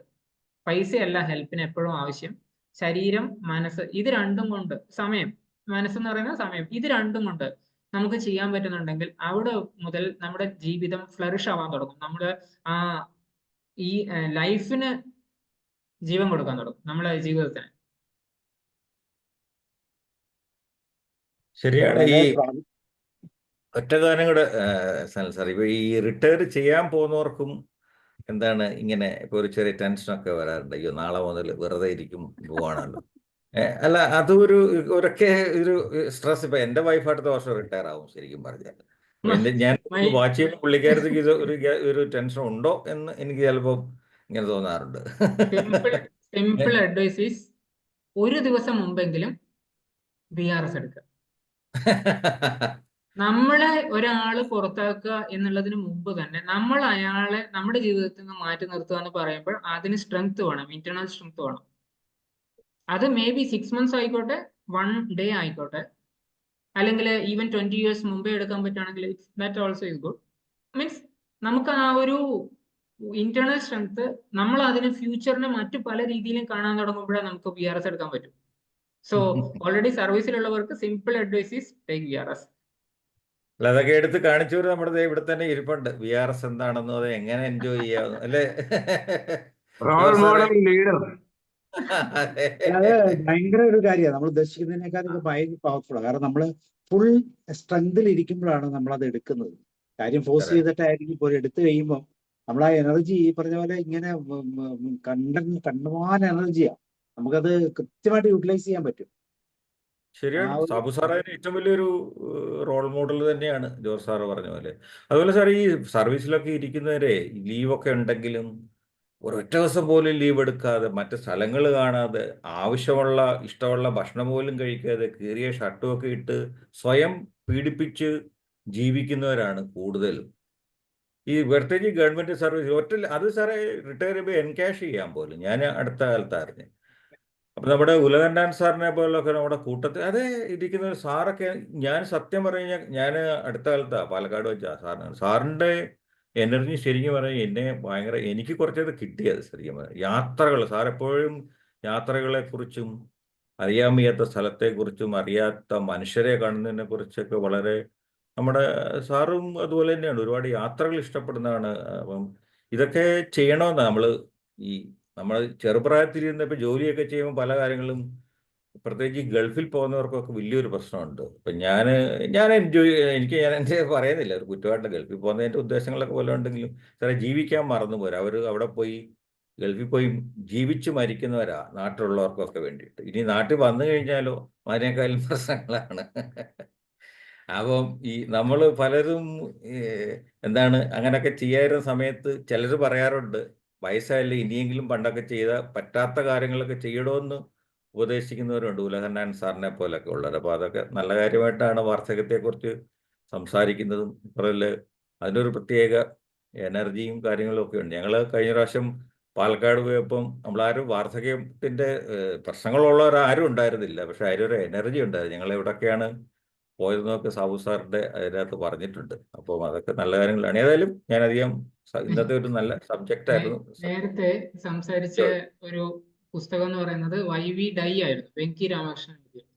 പൈസയല്ല ഹെൽപ്പിന് എപ്പോഴും ആവശ്യം, ശരീരം മനസ്സ് ഇത് രണ്ടും കൊണ്ട്, സമയം, മനസ്സെന്ന് പറയുന്ന സമയം, ഇത് രണ്ടും കൊണ്ട് നമുക്ക് ചെയ്യാൻ പറ്റുന്നുണ്ടെങ്കിൽ അവിടെ മുതൽ നമ്മുടെ ജീവിതം ഫ്ലറിഷ് ആവാൻ തുടങ്ങും. നമ്മുടെ ഈ ലൈഫിന് ജീവൻ കൊടുക്കാൻ തുടങ്ങും, നമ്മുടെ ജീവിതത്തിന്. ശരിയാണ്. ഈ ഒറ്റ കാര്യം കൂടെ സനൽ സാർ, ഇപ്പൊ ഈ റിട്ടയർ ചെയ്യാൻ പോകുന്നവർക്കും എന്താണ് ഇങ്ങനെ ഇപ്പൊ ഒരു ചെറിയ ടെൻഷനൊക്കെ വരാറുണ്ട്. അയ്യോ നാളെ മുതൽ വെറുതെ ഇരിക്കും പോവാണല്ലോ. അല്ല, അതൊരു ഒരൊക്കെ ഒരു സ്ട്രെസ്. ഇപ്പൊ എന്റെ വൈഫ് അടുത്ത വർഷം റിട്ടയർ ആവും ശരിക്കും പറഞ്ഞാൽ. ഞാൻ വാച്ച് ചെയ്യുന്ന പുള്ളിക്കാരത്തേക്ക് ഇത് ഒരു ടെൻഷൻ ഉണ്ടോ എന്ന് എനിക്ക് ചിലപ്പോൾ ഇങ്ങനെ തോന്നാറുണ്ട്. സിമ്പിൾ അഡ്വൈസ് ഈസ് ഒരു ദിവസം മുമ്പെങ്കിലും VRS എടുക്കുക. നമ്മളെ ഒരാള് പുറത്താക്കുക എന്നുള്ളതിന് മുമ്പ് തന്നെ നമ്മൾ അയാളെ നമ്മുടെ ജീവിതത്തിൽ നിന്ന് മാറ്റി നിർത്തുക എന്ന് പറയുമ്പോൾ അതിന് സ്ട്രെങ്ത് വേണം, ഇന്റേണൽ സ്ട്രെങ്ത് വേണം. അത് മേ ബി 6 months ആയിക്കോട്ടെ, 1 day ആയിക്കോട്ടെ, അല്ലെങ്കിൽ ഈവൻ 20 years മുമ്പേ എടുക്കാൻ പറ്റുകയാണെങ്കിൽ that also is good. Means നമുക്ക് ആ ഒരു ഇന്റേണൽ സ്ട്രെങ്ത്, നമ്മൾ അതിന് ഫ്യൂച്ചറിനെ മറ്റു പല രീതിയിലും കാണാൻ തുടങ്ങുമ്പോഴേ നമുക്ക് VRS എടുക്കാൻ പറ്റും. സോ ഓൾറെഡി സർവീസിലുള്ളവർക്ക് simple advice is take VRS. അല്ല, അതൊക്കെ എടുത്ത് കാണിച്ചവർ നമ്മുടെ ഇവിടെ തന്നെ ഇരിപ്പുണ്ട്. VRS എന്താണെന്നോ അത് എങ്ങനെ എൻജോയ് ചെയ്യാവുന്ന അല്ലേ. അത് ഭയങ്കര ഒരു കാര്യമാണ്. നമ്മൾ ഉദ്ദേശിക്കുന്നതിനേക്കാൾ ഭയങ്കര പവർഫുൾ. കാരണം നമ്മൾ ഫുൾ സ്ട്രെങ്തിൽ ഇരിക്കുമ്പോഴാണ് നമ്മൾ അത് എടുക്കുന്നത്. കാര്യം ഫോഴ്സ് ചെയ്തിട്ടായിരിക്കും പോലും എടുത്തു കഴിയുമ്പോൾ നമ്മൾ ആ എനർജി ഈ പറഞ്ഞ പോലെ ഇങ്ങനെ കണ്ടമാന എനർജിയാണ്, നമുക്കത് കൃത്യമായിട്ട് യൂട്ടിലൈസ് ചെയ്യാൻ പറ്റും. ശരിയാണ്. ഒരു സാബു സാർ അതിന് ഏറ്റവും വലിയൊരു റോൾ മോഡൽ തന്നെയാണ്, ജോർജ് സാറ് പറഞ്ഞ പോലെ. അതുപോലെ സാർ ഈ സർവീസിലൊക്കെ ഇരിക്കുന്നവരെ ലീവൊക്കെ ഉണ്ടെങ്കിലും ഒരൊറ്റ ദിവസം പോലും ലീവ് എടുക്കാതെ, മറ്റ് സ്ഥലങ്ങൾ കാണാതെ, ആവശ്യമുള്ള ഇഷ്ടമുള്ള ഭക്ഷണം പോലും കഴിക്കാതെ, കീറിയ ഷർട്ടും ഒക്കെ ഇട്ട് സ്വയം പീഡിപ്പിച്ച് ജീവിക്കുന്നവരാണ് കൂടുതലും. ഈ പ്രത്യേകിച്ച് ഗവൺമെന്റ് സർവീസ് ഒറ്റ അത് സാറേ റിട്ടയർ ചെയ്യുമ്പോൾ എൻകാഷ് ചെയ്യാൻ പോലും ഞാൻ അടുത്ത കാലത്ത് അറിഞ്ഞ്. അപ്പൊ നമ്മുടെ ഉലകണ്ടാൻ സാറിനെ പോലൊക്കെ നമ്മുടെ കൂട്ടത്തിൽ അതേ ഇരിക്കുന്ന ഒരു സാറൊക്കെ, ഞാൻ സത്യം പറഞ്ഞു കഴിഞ്ഞാൽ ഞാൻ അടുത്ത കാലത്താ പാലക്കാട് വെച്ചാ സാറിന്റെ എനർജി ശരിക്കും പറഞ്ഞാൽ എന്നെ ഭയങ്കര, എനിക്ക് കുറച്ചത് കിട്ടിയത് ശരിക്കും പറഞ്ഞാൽ. യാത്രകൾ, സാർ എപ്പോഴും യാത്രകളെ കുറിച്ചും അറിയാൻ വയ്യാത്ത സ്ഥലത്തെക്കുറിച്ചും അറിയാത്ത മനുഷ്യരെ കാണുന്നതിനെ കുറിച്ചൊക്കെ വളരെ, നമ്മുടെ സാറും അതുപോലെ തന്നെയാണ്, ഒരുപാട് യാത്രകൾ ഇഷ്ടപ്പെടുന്നതാണ്. അപ്പം ഇതൊക്കെ ചെയ്യണമെന്ന് ഈ നമ്മൾ ചെറുപ്രായത്തിൽ ഇരുന്നപ്പോൾ ജോലിയൊക്കെ ചെയ്യുമ്പോൾ പല കാര്യങ്ങളും, പ്രത്യേകിച്ച് ഗൾഫിൽ പോകുന്നവർക്കൊക്കെ വലിയൊരു പ്രശ്നമുണ്ട്. ഇപ്പം ഞാൻ എൻജോയ്, ഞാൻ എൻ്റെ പറയുന്നില്ല ഒരു കുറ്റമായിട്ട്, ഗൾഫിൽ പോകുന്നതിൻ്റെ ഉദ്ദേശങ്ങളൊക്കെ പോലെ ഉണ്ടെങ്കിലും സാറേ ജീവിക്കാൻ മറന്നു പോരാ. അവർ അവിടെ പോയി ഗൾഫിൽ പോയി ജീവിച്ച് മരിക്കുന്നവരാ നാട്ടിലുള്ളവർക്കൊക്കെ വേണ്ടിയിട്ട്. ഇനി നാട്ടിൽ വന്നു കഴിഞ്ഞാലോ അതിനേക്കാളും പ്രശ്നങ്ങളാണ്. അപ്പം ഈ നമ്മൾ പലരും എന്താണ് അങ്ങനെയൊക്കെ ചെയ്യാറുന്ന സമയത്ത് ചിലർ പറയാറുണ്ട്, വയസ്സായാലും ഇനിയെങ്കിലും പണ്ടൊക്കെ ചെയ്ത പറ്റാത്ത കാര്യങ്ങളൊക്കെ ചെയ്യണമെന്ന് ഉപദേശിക്കുന്നവരുണ്ട്, ഉലകണ്ണൻ സാറിനെ പോലൊക്കെ ഉള്ളത്. അപ്പോൾ അതൊക്കെ നല്ല കാര്യമായിട്ടാണ് വാർദ്ധക്യത്തെക്കുറിച്ച് സംസാരിക്കുന്നതും. ഇപ്പോഴല്ലേ അതിനൊരു പ്രത്യേക എനർജിയും കാര്യങ്ങളും ഒക്കെ ഉണ്ട്. ഞങ്ങൾ കഴിഞ്ഞ പ്രാവശ്യം പാലക്കാട് പോയപ്പം നമ്മളാരും വാർദ്ധക്യത്തിൻ്റെ പ്രശ്നങ്ങളുള്ളവരാരും ഉണ്ടായിരുന്നില്ല, പക്ഷെ അതിലൊരു എനർജി ഉണ്ടായിരുന്നു. ഞങ്ങൾ എവിടെയൊക്കെയാണ് പോയതെന്നൊക്കെ സാബു സാറിന്റെ അതിനകത്ത് പറഞ്ഞിട്ടുണ്ട്. അപ്പോൾ അതൊക്കെ നല്ല കാര്യങ്ങളാണ്. ഏതായാലും ഞാനധികം ഇന്നത്തെ ഒരു നല്ല സബ്ജക്റ്റ് ആയിരുന്നു. നേരത്തെ സംസാരിച്ച ഒരു പുസ്തകം എന്ന് പറയുന്നത് വൈ വി ഡൈ ആയിരുന്നു, വെങ്കി രാമകൃഷ്ണൻ എഴുതിയത്.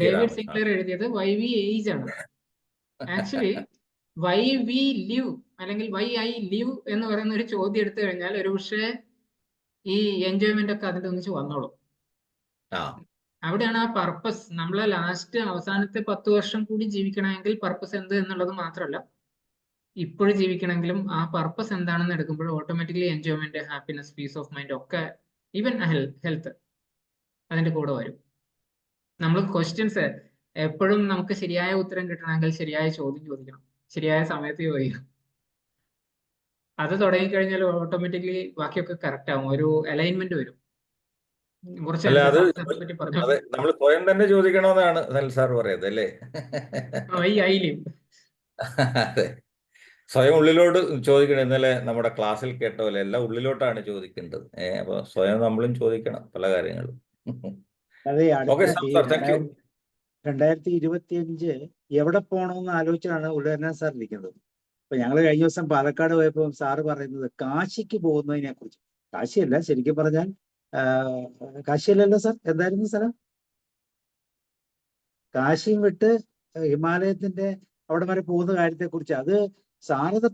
ഡേവിഡ് സിംഗ്ലർ എഴുതിയത് വൈ വി ഏജ് ആണ്. ആക്ച്വലി വൈ വി ലിവ് അല്ലെങ്കിൽ വൈ ഐ ലിവ് എന്ന് പറയുന്ന ഒരു ചോദ്യം എടുത്തു കഴിഞ്ഞാൽ ഒരു പക്ഷേ ഈ എൻജോയ്മെന്റ് ഒക്കെ അതിന്റെ ഒന്നിച്ച് വന്നോളും. അവിടെയാണ് ആ പർപ്പസ്. നമ്മളെ അവസാനത്തെ 10 വർഷം കൂടി ജീവിക്കണമെങ്കിൽ പർപ്പസ് എന്ത് എന്നുള്ളത് മാത്രമല്ല, ഇപ്പോഴും ജീവിക്കണമെങ്കിലും ആ പർപ്പസ് എന്താണെന്ന് എടുക്കുമ്പോൾ automatically enjoyment, happiness, peace of mind ഒക്കെ, ഈവൻ ഹെൽത്ത് അതിന്റെ കൂടെ വരും. നമ്മൾ ക്വസ്റ്റ്യൻസ് എപ്പോഴും നമുക്ക് ശരിയായ ഉത്തരം കിട്ടണമെങ്കിൽ ശരിയായ ചോദ്യം ചോദിക്കണം, ശരിയായ സമയത്ത് ചോദിക്കണം. അത് തുടങ്ങിക്കഴിഞ്ഞാൽ ഓട്ടോമാറ്റിക്കലി ബാക്കിയൊക്കെ കറക്റ്റ് ആവും, ഒരു അലൈൻമെന്റ് വരും. അല്ല, അത് നമ്മൾ സ്വയം തന്നെ ചോദിക്കണമെന്നാണ് സനൽ സാർ പറയുന്നത് അല്ലേ? അതെ, സ്വയം ഉള്ളിലോട്ട് ചോദിക്കണം. ഇന്നലെ നമ്മുടെ ക്ലാസ്സിൽ കേട്ട പോലെ എല്ലാം ഉള്ളിലോട്ടാണ് ചോദിക്കേണ്ടത്. അപ്പൊ സ്വയം നമ്മളും ചോദിക്കണം പല കാര്യങ്ങളും. അതെ, അടുത്ത 2025 എവിടെ പോകണമെന്ന് ആലോചിച്ചാണ് ഉലകണ്ണൻ സാർ ഇരിക്കുന്നത്. അപ്പൊ ഞങ്ങൾ കഴിഞ്ഞ ദിവസം പാലക്കാട് പോയപ്പോൾ സാറ് പറയുന്നത് കാശിക്ക് പോകുന്നതിനെ കുറിച്ച്. കാശിയല്ല, ശരിക്കും പറഞ്ഞാൽ കാശിയല്ലല്ലോ സാർ, എന്തായിരുന്നു സ്ഥലം? കാശിയും വിട്ട് ഹിമാലയത്തിന്റെ അവിടെ വരെ പോകുന്ന കാര്യത്തെ കുറിച്ച്. അത് സാറത്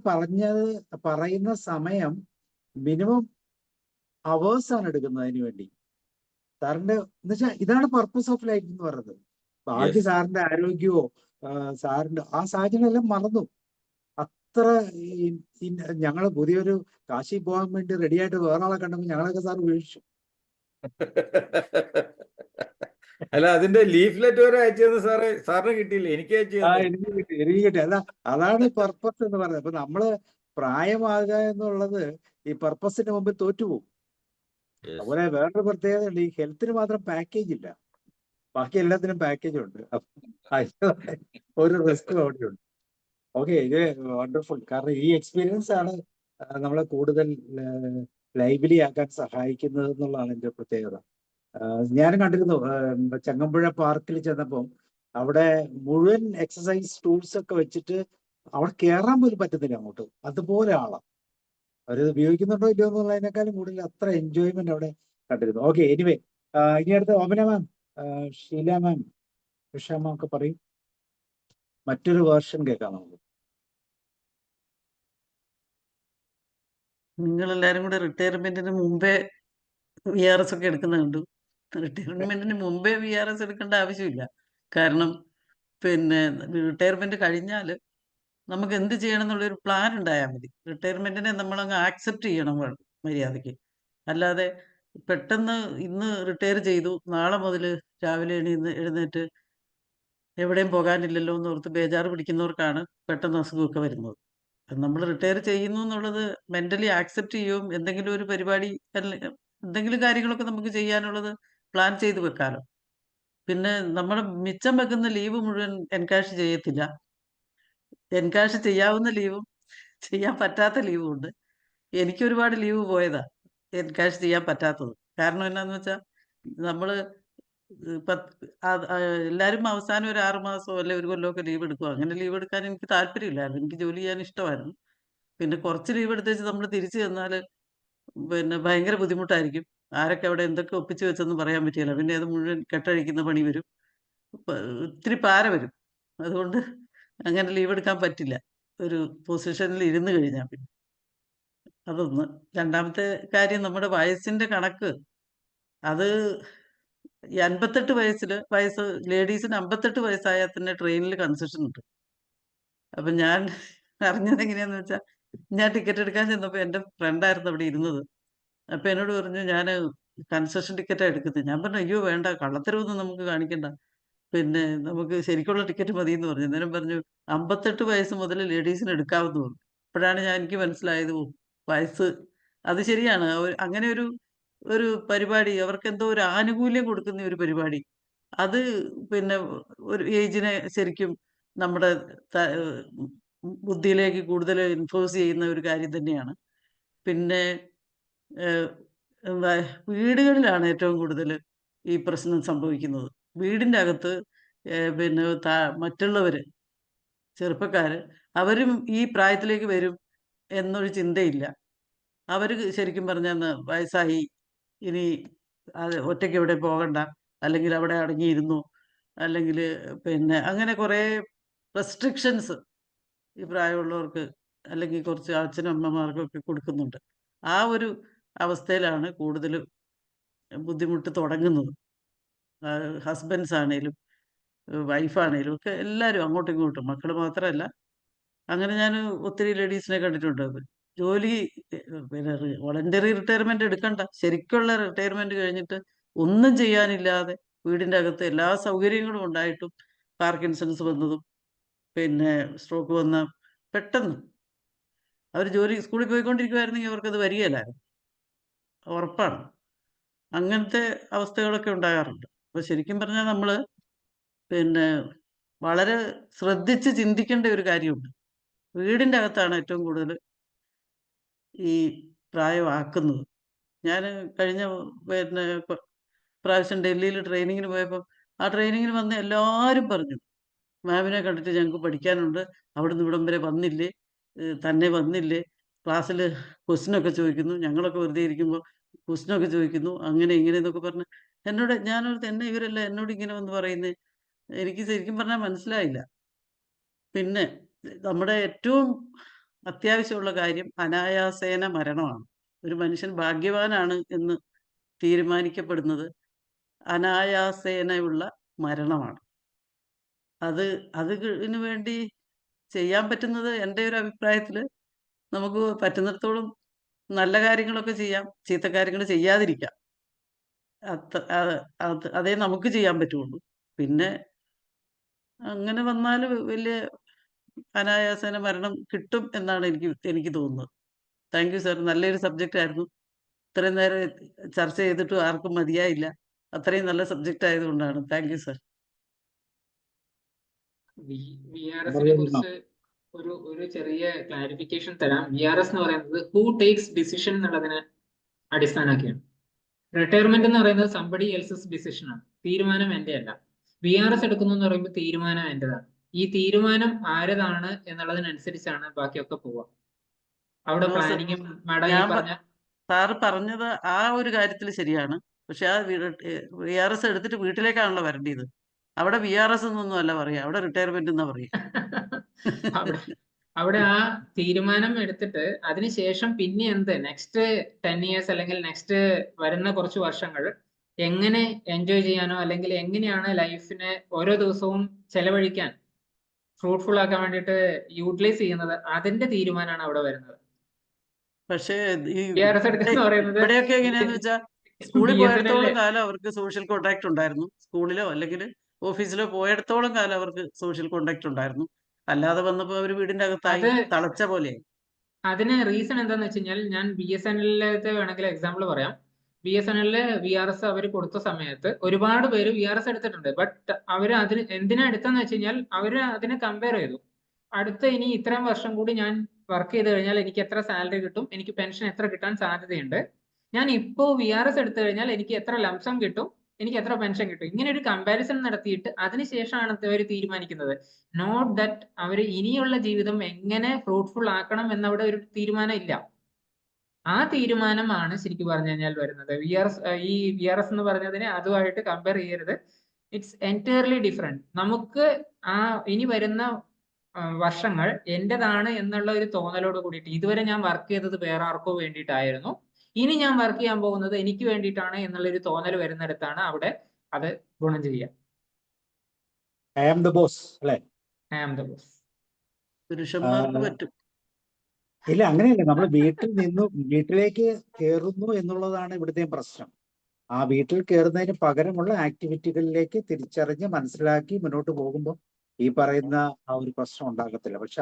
പറയുന്ന സമയം മിനിമം അവേഴ്സ് ആണ് എടുക്കുന്നത് അതിനു വേണ്ടി. സാറിന്റെ എന്നുവെച്ചാൽ ഇതാണ് പർപ്പസ് ഓഫ് ലൈഫ് എന്ന് പറയുന്നത്. ബാക്കി സാറിന്റെ ആരോഗ്യമോ സാറിന്റെ ആ സാഹചര്യങ്ങളെല്ലാം മറന്നു. അത്ര ഞങ്ങൾ പുതിയൊരു കാശി പോകാൻ വേണ്ടി റെഡി ആയിട്ട് വേറെ ആളെ കണ്ടപ്പോൾ ഞങ്ങളൊക്കെ സാർ വീഴ്ചു. അല്ല, അതിന്റെ ലീഫ്ലെറ്റ് വരെ അയച്ചത് സാറേ, സാറിന് കിട്ടിയില്ലേ? എനിക്ക് എനിക്ക് കിട്ടി. അല്ല, അതാണ് പർപ്പസ് എന്ന് പറയുന്നത്. അപ്പൊ നമ്മള് പ്രായമാകുക എന്നുള്ളത് ഈ പർപ്പസിന് മുമ്പ് തോറ്റുപോകും. അതുപോലെ വേറൊരു പ്രത്യേകത ഉണ്ട്, ഈ ഹെൽത്തിന് മാത്രം പാക്കേജ് ഇല്ല, ബാക്കി എല്ലാത്തിനും പാക്കേജ് ഉണ്ട്. ഒരു റിസ്ക് അവിടെ ഉണ്ട്. ഓക്കെ, ഇത് വണ്ടർഫുൾ. കാരണം ഈ എക്സ്പീരിയൻസ് ആണ് നമ്മളെ കൂടുതൽ ലൈവ്ലി ആക്കാൻ സഹായിക്കുന്നത് എന്നുള്ളതാണ് എൻ്റെ പ്രത്യേകത. ഞാനും കണ്ടിരുന്നു ചങ്ങമ്പുഴ പാർക്കിൽ ചെന്നപ്പം അവിടെ മുഴുവൻ എക്സസൈസ് ടൂൾസ് ഒക്കെ വെച്ചിട്ട് അവിടെ കയറാൻ പോലും പറ്റുന്നില്ല അങ്ങോട്ട്. അതുപോലെ ആളാണ്. അവരത് ഉപയോഗിക്കുന്നുണ്ടോ ഇല്ലയോ എന്നുള്ളതിനേക്കാളും കൂടുതൽ അത്ര എൻജോയ്മെന്റ് അവിടെ കണ്ടിരുന്നു. ഓക്കെ, എനിവേ ഇനി അടുത്ത ഓമന മാം, ഷീല മാം, ഉഷ മാം ഒക്കെ പറയും. മറ്റൊരു വേർഷൻ കേൾക്കാം നമുക്ക്. നിങ്ങളെല്ലാരും കൂടെ റിട്ടയർമെന്റിന് മുമ്പേ VRS ഒക്കെ എടുക്കുന്ന കണ്ടു. റിട്ടയർമെന്റിന് മുമ്പേ VRS എടുക്കേണ്ട ആവശ്യമില്ല. കാരണം പിന്നെ റിട്ടയർമെന്റ് കഴിഞ്ഞാൽ നമുക്ക് എന്ത് ചെയ്യണം എന്നുള്ളൊരു പ്ലാൻ ഉണ്ടായാൽ മതി. റിട്ടയർമെന്റിനെ നമ്മളങ്ങ് ആക്സെപ്റ്റ് ചെയ്യണം മര്യാദയ്ക്ക്. അല്ലാതെ പെട്ടെന്ന് ഇന്ന് റിട്ടയർ ചെയ്തു നാളെ മുതൽ രാവിലെ എഴുന്നേറ്റ് എവിടെയും പോകാനില്ലല്ലോ എന്ന് ഓർത്ത് ബേജാറ് പിടിക്കുന്നവർക്കാണ് പെട്ടെന്ന് അസുഖമൊക്കെ വരുന്നത്. നമ്മൾ റിട്ടയർ ചെയ്യുന്നു എന്നുള്ളത് മെന്റലി ആക്സെപ്റ്റ് ചെയ്യും. എന്തെങ്കിലും ഒരു പരിപാടി എന്തെങ്കിലും കാര്യങ്ങളൊക്കെ നമുക്ക് ചെയ്യാനുള്ളത് പ്ലാൻ ചെയ്ത് വെക്കാലോ. പിന്നെ നമ്മൾ മിച്ചം വെക്കുന്ന ലീവ് മുഴുവൻ എൻകാഷ് ചെയ്യത്തില്ല. എൻകാഷ് ചെയ്യാവുന്ന ലീവും ചെയ്യാൻ പറ്റാത്ത ലീവും ഉണ്ട്. എനിക്ക് ഒരുപാട് ലീവ് പോയതാ എൻകാഷ് ചെയ്യാൻ പറ്റാത്തത്. കാരണം എന്നാന്ന് വെച്ചാൽ നമ്മൾ എല്ലാവരും അവസാനം ഒരു 6 മാസമോ അല്ലെ ഒരു കൊല്ലമൊക്കെ ലീവ് എടുക്കും. അങ്ങനെ ലീവ് എടുക്കാൻ എനിക്ക് താല്പര്യമില്ലായിരുന്നു. എനിക്ക് ജോലി ചെയ്യാൻ ഇഷ്ടമായിരുന്നു. പിന്നെ കുറച്ച് ലീവ് എടുത്തേച്ച് നമ്മൾ തിരിച്ചു ചെന്നാൽ പിന്നെ ഭയങ്കര ബുദ്ധിമുട്ടായിരിക്കും. ആരൊക്കെ അവിടെ എന്തൊക്കെ ഒപ്പിച്ച് വെച്ചെന്ന് പറയാൻ പറ്റില്ല. പിന്നെ അത് മുഴുവൻ കെട്ടഴിക്കുന്ന പണി വരും. ഒത്തിരി പാര വരും. അതുകൊണ്ട് അങ്ങനെ ലീവ് എടുക്കാൻ പറ്റില്ല ഒരു പൊസിഷനിൽ ഇരുന്ന് കഴിഞ്ഞാൽ. പിന്നെ അതൊന്ന്. രണ്ടാമത്തെ കാര്യം, നമ്മുടെ വയസ്സിന്റെ കണക്ക് അത് ഈ 58 വയസ്സ് ലേഡീസിന് 58 വയസ്സായാൽ തന്നെ ട്രെയിനിൽ കൺസെഷൻ ഉണ്ട്. അപ്പൊ ഞാൻ അറിഞ്ഞത് എങ്ങനെയാന്ന് വെച്ചാൽ, ഞാൻ ടിക്കറ്റ് എടുക്കാൻ ചെന്നപ്പോൾ എൻ്റെ ഫ്രണ്ടായിരുന്നു അവിടെ ഇരുന്നത്. അപ്പൊ എന്നോട് പറഞ്ഞു, ഞാൻ കൺസെഷൻ ടിക്കറ്റാണ് എടുക്കുന്നത്. ഞാൻ പറഞ്ഞു, അയ്യോ വേണ്ട, കള്ളത്തരവൊന്നും നമുക്ക് കാണിക്കണ്ട, പിന്നെ നമുക്ക് ശരിക്കുള്ള ടിക്കറ്റ് മതി എന്ന് പറഞ്ഞു. അന്നേരം പറഞ്ഞു 58 വയസ്സ് മുതൽ ലേഡീസിന് എടുക്കാവുന്നു പറഞ്ഞു. അപ്പോഴാണ് എനിക്ക് മനസ്സിലായത്, വയസ്സ് അത് ശരിയാണ്. അങ്ങനെ ഒരു ഒരു പരിപാടി, അവർക്ക് എന്തോ ഒരു ആനുകൂല്യം കൊടുക്കുന്ന ഒരു പരിപാടി, അത് പിന്നെ ഒരു ഏജിനെ ശരിക്കും നമ്മുടെ ബുദ്ധിയിലേക്ക് കൂടുതൽ ഇൻഫോഴ്സ് ചെയ്യുന്ന ഒരു കാര്യം തന്നെയാണ്. പിന്നെ വീടുകളിലാണ് ഏറ്റവും കൂടുതൽ ഈ പ്രശ്നം സംഭവിക്കുന്നത്. വീടിൻ്റെ അകത്ത് പിന്നെ മറ്റുള്ളവർ ചെറുപ്പക്കാർ, അവരും ഈ പ്രായത്തിലേക്ക് വരും എന്നൊരു ചിന്തയില്ല. അവർ ശരിക്കും പറഞ്ഞാൽ വയസ്സായി, ഇനി അത് ഒറ്റയ്ക്ക് എവിടെ പോകണ്ട, അല്ലെങ്കിൽ അവിടെ അടങ്ങിയിരുന്നു, അല്ലെങ്കിൽ പിന്നെ അങ്ങനെ കുറേ റെസ്ട്രിക്ഷൻസ് ഈ പ്രായമുള്ളവർക്ക് അല്ലെങ്കിൽ കുറച്ച് അച്ഛനും അമ്മമാർക്കൊക്കെ കൊടുക്കുന്നുണ്ട്. ആ ഒരു അവസ്ഥയിലാണ് കൂടുതൽ ബുദ്ധിമുട്ട് തുടങ്ങുന്നത്. ഹസ്ബൻഡ്സ് ആണേലും വൈഫാണേലും ഒക്കെ എല്ലാവരും അങ്ങോട്ടും ഇങ്ങോട്ടും, മക്കൾ മാത്രമല്ല. അങ്ങനെ ഞാൻ ഒത്തിരി ലേഡീസിനെ കണ്ടിട്ടുണ്ട്. ജോലി പിന്നെ വോളണ്ടറി റിട്ടയർമെന്റ് എടുക്കണ്ട, ശരിക്കുള്ള റിട്ടയർമെന്റ് കഴിഞ്ഞിട്ട് ഒന്നും ചെയ്യാനില്ലാതെ വീടിൻ്റെ അകത്ത് എല്ലാ സൗകര്യങ്ങളും ഉണ്ടായിട്ടും പാർക്കിൻസൺസ് വന്നതും പിന്നെ സ്ട്രോക്ക് വന്ന പെട്ടെന്ന് അവർ സ്കൂളിൽ പോയിക്കൊണ്ടിരിക്കുമായിരുന്നെങ്കിൽ അവർക്കത് വരികയില്ലായിരുന്നു, ഉറപ്പാണ്. അങ്ങനത്തെ അവസ്ഥകളൊക്കെ ഉണ്ടാകാറുണ്ട്. അപ്പോൾ ശരിക്കും പറഞ്ഞാൽ നമ്മൾ പിന്നെ വളരെ ശ്രദ്ധിച്ച് ചിന്തിക്കേണ്ട ഒരു കാര്യമുണ്ട്. വീടിൻ്റെ അകത്താണ് ഏറ്റവും കൂടുതൽ ഈ പ്രായമാക്കുന്നത്. ഞാൻ കഴിഞ്ഞ പിന്നെ പ്രാവശ്യം ഡൽഹിയിൽ ട്രെയിനിങ്ങിന് പോയപ്പോൾ ആ ട്രെയിനിങ്ങിന് വന്ന് എല്ലാവരും പറഞ്ഞു, മാമിനെ കണ്ടിട്ട് ഞങ്ങൾക്ക് പഠിക്കാനുണ്ട്, അവിടുന്ന് ഇവിടം വരെ വന്നില്ലേ, തന്നെ വന്നില്ലേ, ക്ലാസ്സിൽ ക്വസ്റ്റ്യനൊക്കെ ചോദിക്കുന്നു, ഞങ്ങളൊക്കെ വെറുതെ ഇരിക്കുമ്പോൾ ക്വസ്റ്റ്യനൊക്കെ ചോദിക്കുന്നു, അങ്ങനെ ഇങ്ങനെ എന്നൊക്കെ പറഞ്ഞ് എന്നോട്. ഞാനോർത്ത്, എന്നെ ഇവരല്ല എന്നോട് ഇങ്ങനെ വന്ന് പറയുന്നത്. എനിക്ക് ശരിക്കും പറഞ്ഞാൽ മനസ്സിലായില്ല. പിന്നെ നമ്മുടെ ഏറ്റവും അത്യാവശ്യമുള്ള കാര്യം അനായാസേന മരണമാണ്. ഒരു മനുഷ്യൻ ഭാഗ്യവാനാണ് എന്ന് തീരുമാനിക്കപ്പെടുന്നത് അനായാസേനയുള്ള മരണമാണ്. അതിന് വേണ്ടി ചെയ്യാൻ പറ്റുന്നത്, എൻ്റെ ഒരു അഭിപ്രായത്തിൽ, നമുക്ക് പറ്റുന്നിടത്തോളം നല്ല കാര്യങ്ങളൊക്കെ ചെയ്യാം, ചീത്ത കാര്യങ്ങൾ ചെയ്യാതിരിക്കാം. അതേ നമുക്ക് ചെയ്യാൻ പറ്റുള്ളൂ. പിന്നെ അങ്ങനെ വന്നാൽ വലിയ അനായാസേന മരണം കിട്ടും എന്നാണ് എനിക്ക് തോന്നുന്നത്. താങ്ക് യു സാർ, നല്ലൊരു സബ്ജക്റ്റ് ആയിരുന്നു. ഇത്രയും നേരം ചർച്ച ചെയ്തിട്ടും ആർക്കും മതിയായില്ല. അത്രയും നല്ല സബ്ജക്റ്റ് ആയതുകൊണ്ടാണ്. Thank you sir. VRS-നെ കുറിച്ച് ഒരു ചെറിയ ക്ലാരിഫിക്കേഷൻ തരാം. VRS എന്ന് പറയുന്നത് ഹൂ ടേക്സ് ഡിസിഷൻ എന്നുള്ളതിനെ അടിസ്ഥാനമാക്കിയാണ്. റിട്ടയർമെന്റ് എന്ന് പറയുന്നത് സംബഡി എൽസസ് ഡിസിഷൻ ആണ്, തീരുമാനം എൻ്റെ അല്ല. VRS എടുക്കുന്നു എന്ന് പറയുമ്പോൾ തീരുമാനം എൻ്റെതാണ്. ഈ തീരുമാനം ആരതാണ് എന്നുള്ളതിനനുസരിച്ചാണ് ബാക്കിയൊക്കെ പോവുക. അവിടെ പ്ലാനിങ്ങും സാറ് പറഞ്ഞത് ആ ഒരു കാര്യത്തിൽ ശരിയാണ്. പക്ഷെ ആ VRS എടുത്തിട്ട് വീട്ടിലേക്കാണല്ലോ വരേണ്ടത്. അവിടെ VRS എന്നൊന്നും അല്ല പറയാ, അവിടെ റിട്ടയർമെന്റ് എന്നാ പറയാ. അവിടെ ആ തീരുമാനം എടുത്തിട്ട് അതിനുശേഷം പിന്നെ എന്ത് നെക്സ്റ്റ് 10 years അല്ലെങ്കിൽ നെക്സ്റ്റ് വരുന്ന കുറച്ച് വർഷങ്ങൾ എങ്ങനെ എൻജോയ് ചെയ്യാനോ അല്ലെങ്കിൽ എങ്ങനെയാണ് ലൈഫിനെ ഓരോ ദിവസവും ചെലവഴിക്കാൻ ഫ്രൂട്ട്ഫുൾ ആക്കാൻ വേണ്ടിയിട്ട് യൂട്ടിലൈസ് ചെയ്യുന്നത്, അതിന്റെ തീരുമാനമാണ് അവിടെ വരുന്നത്. പക്ഷേ ഇവിടെയൊക്കെ എങ്ങനെയാന്ന് വെച്ചാൽ, സ്കൂളിൽ പോയിടത്തോളം കാലം അവർക്ക് സോഷ്യൽ കോൺടാക്ട് ഉണ്ടായിരുന്നു. സ്കൂളിലോ അല്ലെങ്കിൽ ഓഫീസിലോ പോയിടത്തോളം കാലം അവർക്ക് സോഷ്യൽ കോണ്ടാക്ട് ഉണ്ടായിരുന്നു. അല്ലാതെ വന്നപ്പോൾ അവർ വീടിന്റെ അകത്തായി തളച്ച പോലെ. അതിന് റീസൺ എന്താന്ന് വെച്ച് കഴിഞ്ഞാൽ, ഞാൻ BSNL വേണമെങ്കിൽ എക്സാമ്പിൾ പറയാം. BSNL VRS അവർ കൊടുത്ത സമയത്ത് ഒരുപാട് പേര് VRS എടുത്തിട്ടുണ്ട്. ബട്ട് അവർ അതിന് എന്തിനാ എടുത്തെന്ന് വെച്ച് കഴിഞ്ഞാൽ, അവർ അതിനെ കമ്പയർ ചെയ്തു. അടുത്ത ഇനി ഇത്രയും വർഷം കൂടി ഞാൻ വർക്ക് ചെയ്ത് കഴിഞ്ഞാൽ എനിക്ക് എത്ര സാലറി കിട്ടും, എനിക്ക് പെൻഷൻ എത്ര കിട്ടാൻ സാധ്യതയുണ്ട്, ഞാൻ ഇപ്പോൾ VRS എടുത്തു കഴിഞ്ഞാൽ എനിക്ക് എത്ര ലംസം കിട്ടും, എനിക്ക് എത്ര പെൻഷൻ കിട്ടും, ഇങ്ങനെ ഒരു കമ്പാരിസൺ നടത്തിയിട്ട് അതിനുശേഷമാണ് അവർ തീരുമാനിക്കുന്നത്. നോട്ട് ദാറ്റ് അവർ ഇനിയുള്ള ജീവിതം എങ്ങനെ ഫ്രൂട്ട്ഫുൾ ആക്കണം എന്നവിടെ ഒരു തീരുമാനം ഇല്ല. ആ തീരുമാനമാണ് ശരിക്കും പറഞ്ഞു കഴിഞ്ഞാൽ വരുന്നത്. ഈ VRS എന്ന് പറഞ്ഞതിനെ അതുമായിട്ട് കമ്പയർ ചെയ്യരുത്. It's entirely different. നമുക്ക് ആ ഇനി വരുന്ന വർഷങ്ങൾ എന്റേതാണ് എന്നുള്ള ഒരു തോന്നലോട് കൂടിയിട്ട്, ഇതുവരെ ഞാൻ വർക്ക് ചെയ്തത് വേറെ ആർക്കോ വേണ്ടിയിട്ടായിരുന്നു, ഇനി ഞാൻ വർക്ക് ചെയ്യാൻ പോകുന്നത് എനിക്ക് വേണ്ടിയിട്ടാണ് എന്നുള്ളൊരു തോന്നൽ വരുന്നിടത്താണ് അവിടെ അത് ഗുണം ചെയ്യുക. ഐ ആം ദ ബോസ് അല്ലേ? I am the boss. പുരുഷന്മാർക്ക് പറ്റും. ഇല്ല, അങ്ങനെയല്ല. നമ്മൾ വീട്ടിലേക്ക് കയറുന്നു എന്നുള്ളതാണ് ഇവിടുത്തെ പ്രശ്നം. ആ വീട്ടിൽ കയറുന്നതിന് പകരമുള്ള ആക്ടിവിറ്റികളിലേക്ക് തിരിച്ചറിഞ്ഞ് മനസ്സിലാക്കി മുന്നോട്ട് പോകുമ്പോൾ ഈ പറയുന്ന ആ ഒരു പ്രശ്നം ഉണ്ടാകത്തില്ല. പക്ഷെ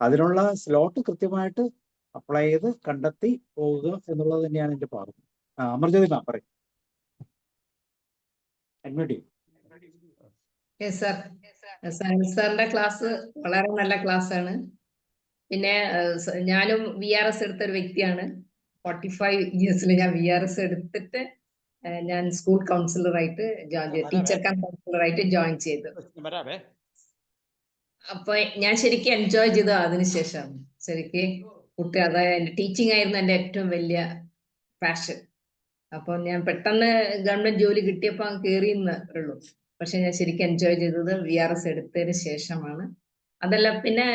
അതിനുള്ള സ്ലോട്ട് കൃത്യമായിട്ട് അപ്ലൈ ചെയ്ത് കണ്ടെത്തി പോവുക എന്നുള്ളത് തന്നെയാണ് എന്റെ പാഠം. അമർജ്യോതി മാം പറയും. സാറിന്റെ ക്ലാസ് വളരെ നല്ല ക്ലാസ് ആണ്. പിന്നെ ഞാനും VRS എടുത്ത ഒരു വ്യക്തിയാണ്. 45 ഇയേഴ്സിൽ ഞാൻ VRS എടുത്തിട്ട് ഞാൻ സ്കൂൾ കൗൺസിലറായിട്ട് ടീച്ചർ കം കൗൺസിലറായിട്ട് ജോയിൻ ചെയ്തു. അപ്പൊ ഞാൻ ശരിക്കും എൻജോയ് ചെയ്തു. അതിനുശേഷം ശരിക്കും അതായത് എന്റെ ടീച്ചിങ് ആയിരുന്നു എന്റെ ഏറ്റവും വലിയ പാഷൻ. അപ്പൊ ഞാൻ പെട്ടെന്ന് ഗവൺമെന്റ് ജോലി കിട്ടിയപ്പോ കയറിയെന്ന് ഉള്ളൂ. പക്ഷെ ഞാൻ ശരിക്കും എൻജോയ് ചെയ്തത് VRS എടുത്തതിന് ശേഷമാണ്. അതല്ല, പിന്നെ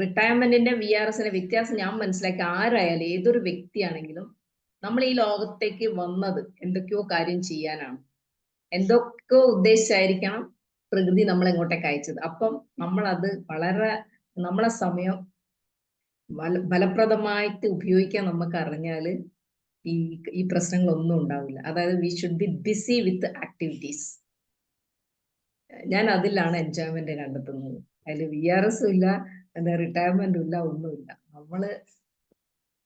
റിട്ടയർമെന്റിന്റെ VRSന്റെ വ്യത്യാസം ഞാൻ മനസ്സിലാക്കി. ആരായാലും ഏതൊരു വ്യക്തിയാണെങ്കിലും നമ്മൾ ഈ ലോകത്തേക്ക് വന്നത് എന്തൊക്കെയോ കാര്യം ചെയ്യാനാണ്, എന്തൊക്കെയോ ഉദ്ദേശിച്ചായിരിക്കണം പ്രകൃതി നമ്മളെ ഇങ്ങോട്ടേക്ക് അയച്ചത്. അപ്പം നമ്മളത് വളരെ നമ്മളെ സമയം ഫലപ്രദമായിട്ട് ഉപയോഗിക്കാൻ നമുക്ക് അറിഞ്ഞാല് ഈ പ്രശ്നങ്ങളൊന്നും ഉണ്ടാവില്ല. അതായത് we should be busy with activities. ഞാൻ അതിലാണ് എൻജോയ്മെന്റ് കണ്ടെത്തുന്നത്. അതിൽ VRSും ഇല്ല, റിട്ടയർമെന്റും ഇല്ല, ഒന്നുമില്ല. നമ്മള്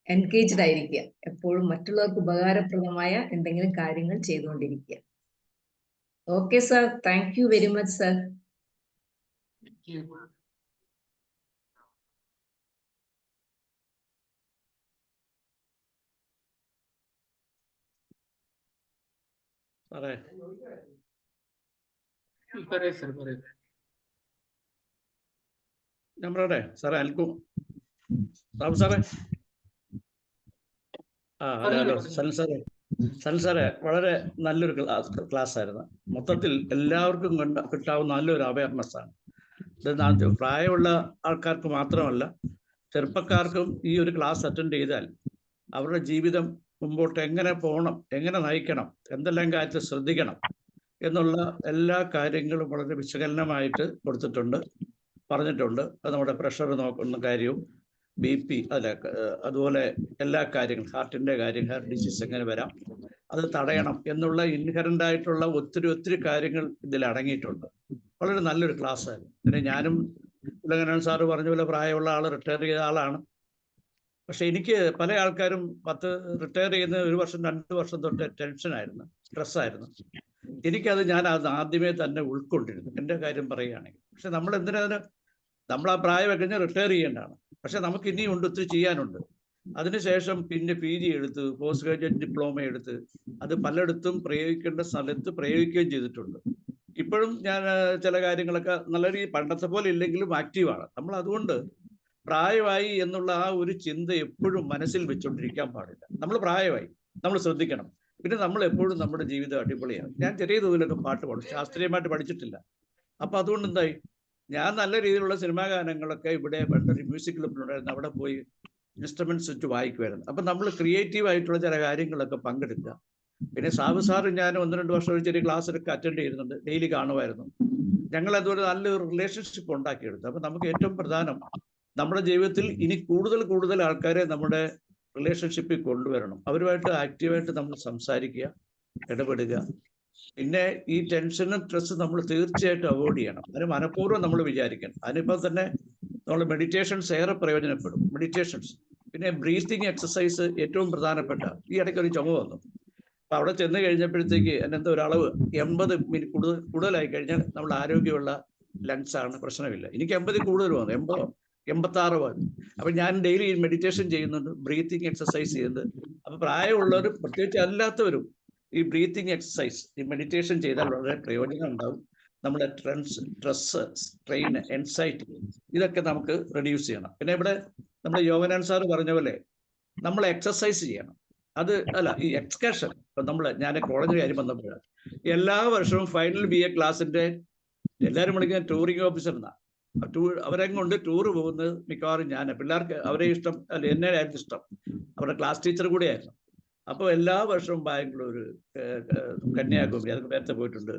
എൻഗേജ്ഡ് ആയിരിക്കുക, എപ്പോഴും മറ്റുള്ളവർക്ക് ഉപകാരപ്രദമായ എന്തെങ്കിലും കാര്യങ്ങൾ ചെയ്തുകൊണ്ടിരിക്കുക. Okay sir, thank you very much sir. ഞാൻ പറയട്ടെ സാറേ? അൽക്കും സാബു സാറേ. ഹലോ സനൽ സാറേ, വളരെ നല്ലൊരു ക്ലാസ് ആയിരുന്നു. മൊത്തത്തിൽ എല്ലാവർക്കും കിട്ടാവുന്ന നല്ലൊരു അവയർനെസ് ആണ് ഇത്. പ്രായമുള്ള ആൾക്കാർക്ക് മാത്രമല്ല, ചെറുപ്പക്കാർക്കും ഈ ഒരു ക്ലാസ് അറ്റൻഡ് ചെയ്താൽ അവരുടെ ജീവിതം മുമ്പോട്ട് എങ്ങനെ പോകണം, എങ്ങനെ നയിക്കണം, എന്തെല്ലാം കാര്യത്തിൽ ശ്രദ്ധിക്കണം എന്നുള്ള എല്ലാ കാര്യങ്ങളും വളരെ വിശകലനമായിട്ട് കൊടുത്തിട്ടുണ്ട്, പറഞ്ഞിട്ടുണ്ട്. അത് നമ്മുടെ പ്രഷർ നോക്കുന്ന കാര്യവും BP അതുപോലെ എല്ലാ കാര്യങ്ങളും, ഹാർട്ടിൻ്റെ കാര്യം, ഹാർട്ട് ഡിസീസ് എങ്ങനെ വരാം, അത് തടയണം എന്നുള്ള ഇൻഹറൻ്റ് ആയിട്ടുള്ള ഒത്തിരി കാര്യങ്ങൾ ഇതിൽ അടങ്ങിയിട്ടുണ്ട്. വളരെ നല്ലൊരു ക്ലാസ് ആയിരുന്നു. പിന്നെ ഞാനും ഉലകനാൻ സാറ് പറഞ്ഞ പോലെ പ്രായമുള്ള ആൾ, റിട്ടയർ ചെയ്ത ആളാണ്. പക്ഷെ എനിക്ക് പല ആൾക്കാരും റിട്ടയർ ചെയ്യുന്ന 1 വർഷം 2 വർഷം തൊട്ട് ടെൻഷനായിരുന്നു, സ്ട്രെസ്സായിരുന്നു. ഞാൻ അത് ആദ്യമേ തന്നെ ഉൾക്കൊണ്ടിരുന്നു, എൻ്റെ കാര്യം പറയുകയാണെങ്കിൽ. പക്ഷെ നമ്മൾ ആ പ്രായമൊക്കെ കഴിഞ്ഞാൽ റിട്ടയർ ചെയ്യേണ്ടതാണ്. പക്ഷെ നമുക്ക് ഇനിയും ഒത്തിരി ചെയ്യാനുണ്ട്. അതിനുശേഷം പിന്നെ PG എടുത്ത്, പോസ്റ്റ് ഗ്രാജുവേറ്റ് ഡിപ്ലോമ എടുത്ത്, അത് പലയിടത്തും പ്രയോഗിക്കേണ്ട സ്ഥലത്ത് പ്രയോഗിക്കുകയും ചെയ്തിട്ടുണ്ട്. ഇപ്പോഴും ഞാൻ ചില കാര്യങ്ങളൊക്കെ നല്ല രീതിയിൽ പണ്ടത്തെ പോലെ ഇല്ലെങ്കിലും ആക്റ്റീവാണ് നമ്മൾ. അതുകൊണ്ട് പ്രായമായി എന്നുള്ള ആ ഒരു ചിന്ത എപ്പോഴും മനസ്സിൽ വെച്ചുകൊണ്ടിരിക്കാൻ പാടില്ല. നമ്മൾ പ്രായമായി, നമ്മൾ ശ്രദ്ധിക്കണം. പിന്നെ നമ്മൾ എപ്പോഴും നമ്മുടെ ജീവിതം അടിപൊളിയാണ്. ഞാൻ ചെറിയ തോതിലൊക്കെ പാട്ട് പാടും, ശാസ്ത്രീയമായിട്ട് പഠിച്ചിട്ടില്ല. അപ്പം അതുകൊണ്ട് എന്തായി, ഞാൻ നല്ല രീതിയിലുള്ള സിനിമാ ഗാനങ്ങളൊക്കെ ഇവിടെ പണ്ടൊരു മ്യൂസിക് ക്ലബിലുണ്ടായിരുന്നു, അവിടെ പോയി ഇൻസ്ട്രുമെന്റ്സ് വെച്ച് വായിക്കുമായിരുന്നു. അപ്പം നമ്മൾ ക്രിയേറ്റീവ് ആയിട്ടുള്ള ചില കാര്യങ്ങളൊക്കെ പങ്കെടുക്കുക. പിന്നെ സാബു സാറ് ഞാൻ 1-2 വർഷം ചെറിയ ക്ലാസ്സിലൊക്കെ അറ്റൻഡ് ചെയ്യുന്നുണ്ട്, ഡെയിലി കാണുമായിരുന്നു. ഞങ്ങൾ അതുപോലെ നല്ലൊരു റിലേഷൻഷിപ്പ് ഉണ്ടാക്കിയെടുത്തു. അപ്പം നമുക്ക് ഏറ്റവും പ്രധാനം നമ്മുടെ ജീവിതത്തിൽ ഇനി കൂടുതൽ ആൾക്കാരെ നമ്മുടെ റിലേഷൻഷിപ്പിൽ കൊണ്ടുവരണം. അവരുമായിട്ട് ആക്റ്റീവായിട്ട് നമ്മൾ സംസാരിക്കുക, ഇടപെടുക, പിന്നെ ഈ ടെൻഷനും സ്ട്രെസ്സും നമ്മൾ തീർച്ചയായിട്ടും അവോയ്ഡ് ചെയ്യണം. അതിന് മനഃപൂർവ്വം നമ്മൾ വിചാരിക്കണം. അതിനിപ്പോൾ തന്നെ നമ്മൾ മെഡിറ്റേഷൻസ് ഏറെ പ്രയോജനപ്പെടും. മെഡിറ്റേഷൻസ്, പിന്നെ ബ്രീത്തിങ് എക്സസൈസ് ഏറ്റവും പ്രധാനപ്പെട്ട. ഈ ഇടയ്ക്ക് ഒരു ചുമ വന്നു, അപ്പൊ അവിടെ ചെന്ന് കഴിഞ്ഞപ്പോഴത്തേക്ക് എന്നെന്താ ഒരു അളവ് 80 മിനിറ്റ് കൂടുതലായി കഴിഞ്ഞാൽ നമ്മൾ ആരോഗ്യമുള്ള ലങ്സ് ആണ്, പ്രശ്നമില്ല. എനിക്ക് 80 കൂടുതൽ വന്നു, 80 86 വന്നു. അപ്പൊ ഞാൻ ഡെയിലി മെഡിറ്റേഷൻ ചെയ്യുന്നുണ്ട്, ബ്രീത്തിങ് എക്സസൈസ് ചെയ്യുന്നുണ്ട്. അപ്പൊ പ്രായമുള്ളവരും പ്രത്യേകിച്ച് അല്ലാത്തവരും ഈ ബ്രീത്തിങ് എക്സസൈസ്, ഈ മെഡിറ്റേഷൻ ചെയ്താൽ വളരെ പ്രയോജനം ഉണ്ടാവും. നമ്മുടെ സ്ട്രെസ്, സ്ട്രെയിൻ, എൻസൈറ്റി ഇതൊക്കെ നമുക്ക് റെഡ്യൂസ് ചെയ്യണം. പിന്നെ ഇവിടെ നമ്മുടെ യോഗനാഥൻ സാറ് പറഞ്ഞ പോലെ നമ്മൾ എക്സസൈസ് ചെയ്യണം. അത് അല്ല, ഈ എക്സ്കർഷൻ, ഇപ്പൊ ഞാൻ കോളേജ് കാര്യം വന്നപ്പോഴാണ് എല്ലാ വർഷവും ഫൈനൽ BA ക്ലാസ്സിന്റെ എല്ലാവരും വിളിക്കുന്ന ടൂറിംഗ് ഓഫീസർ എന്നാ. അവരെ കൊണ്ട് ടൂർ പോകുന്നത് മിക്കവാറും ഞാൻ. പിള്ളേർക്ക് അവരെ ഇഷ്ടം അല്ല, എന്നെ ആയിരുന്നു ഇഷ്ടം. അവരുടെ ക്ലാസ് ടീച്ചർ കൂടെ ആയിരുന്നു. അപ്പോൾ എല്ലാ വർഷവും ബാംഗ്ലൂർ, കന്യാകുമാരി, അതൊക്കെ നേരത്തെ പോയിട്ടുണ്ട്.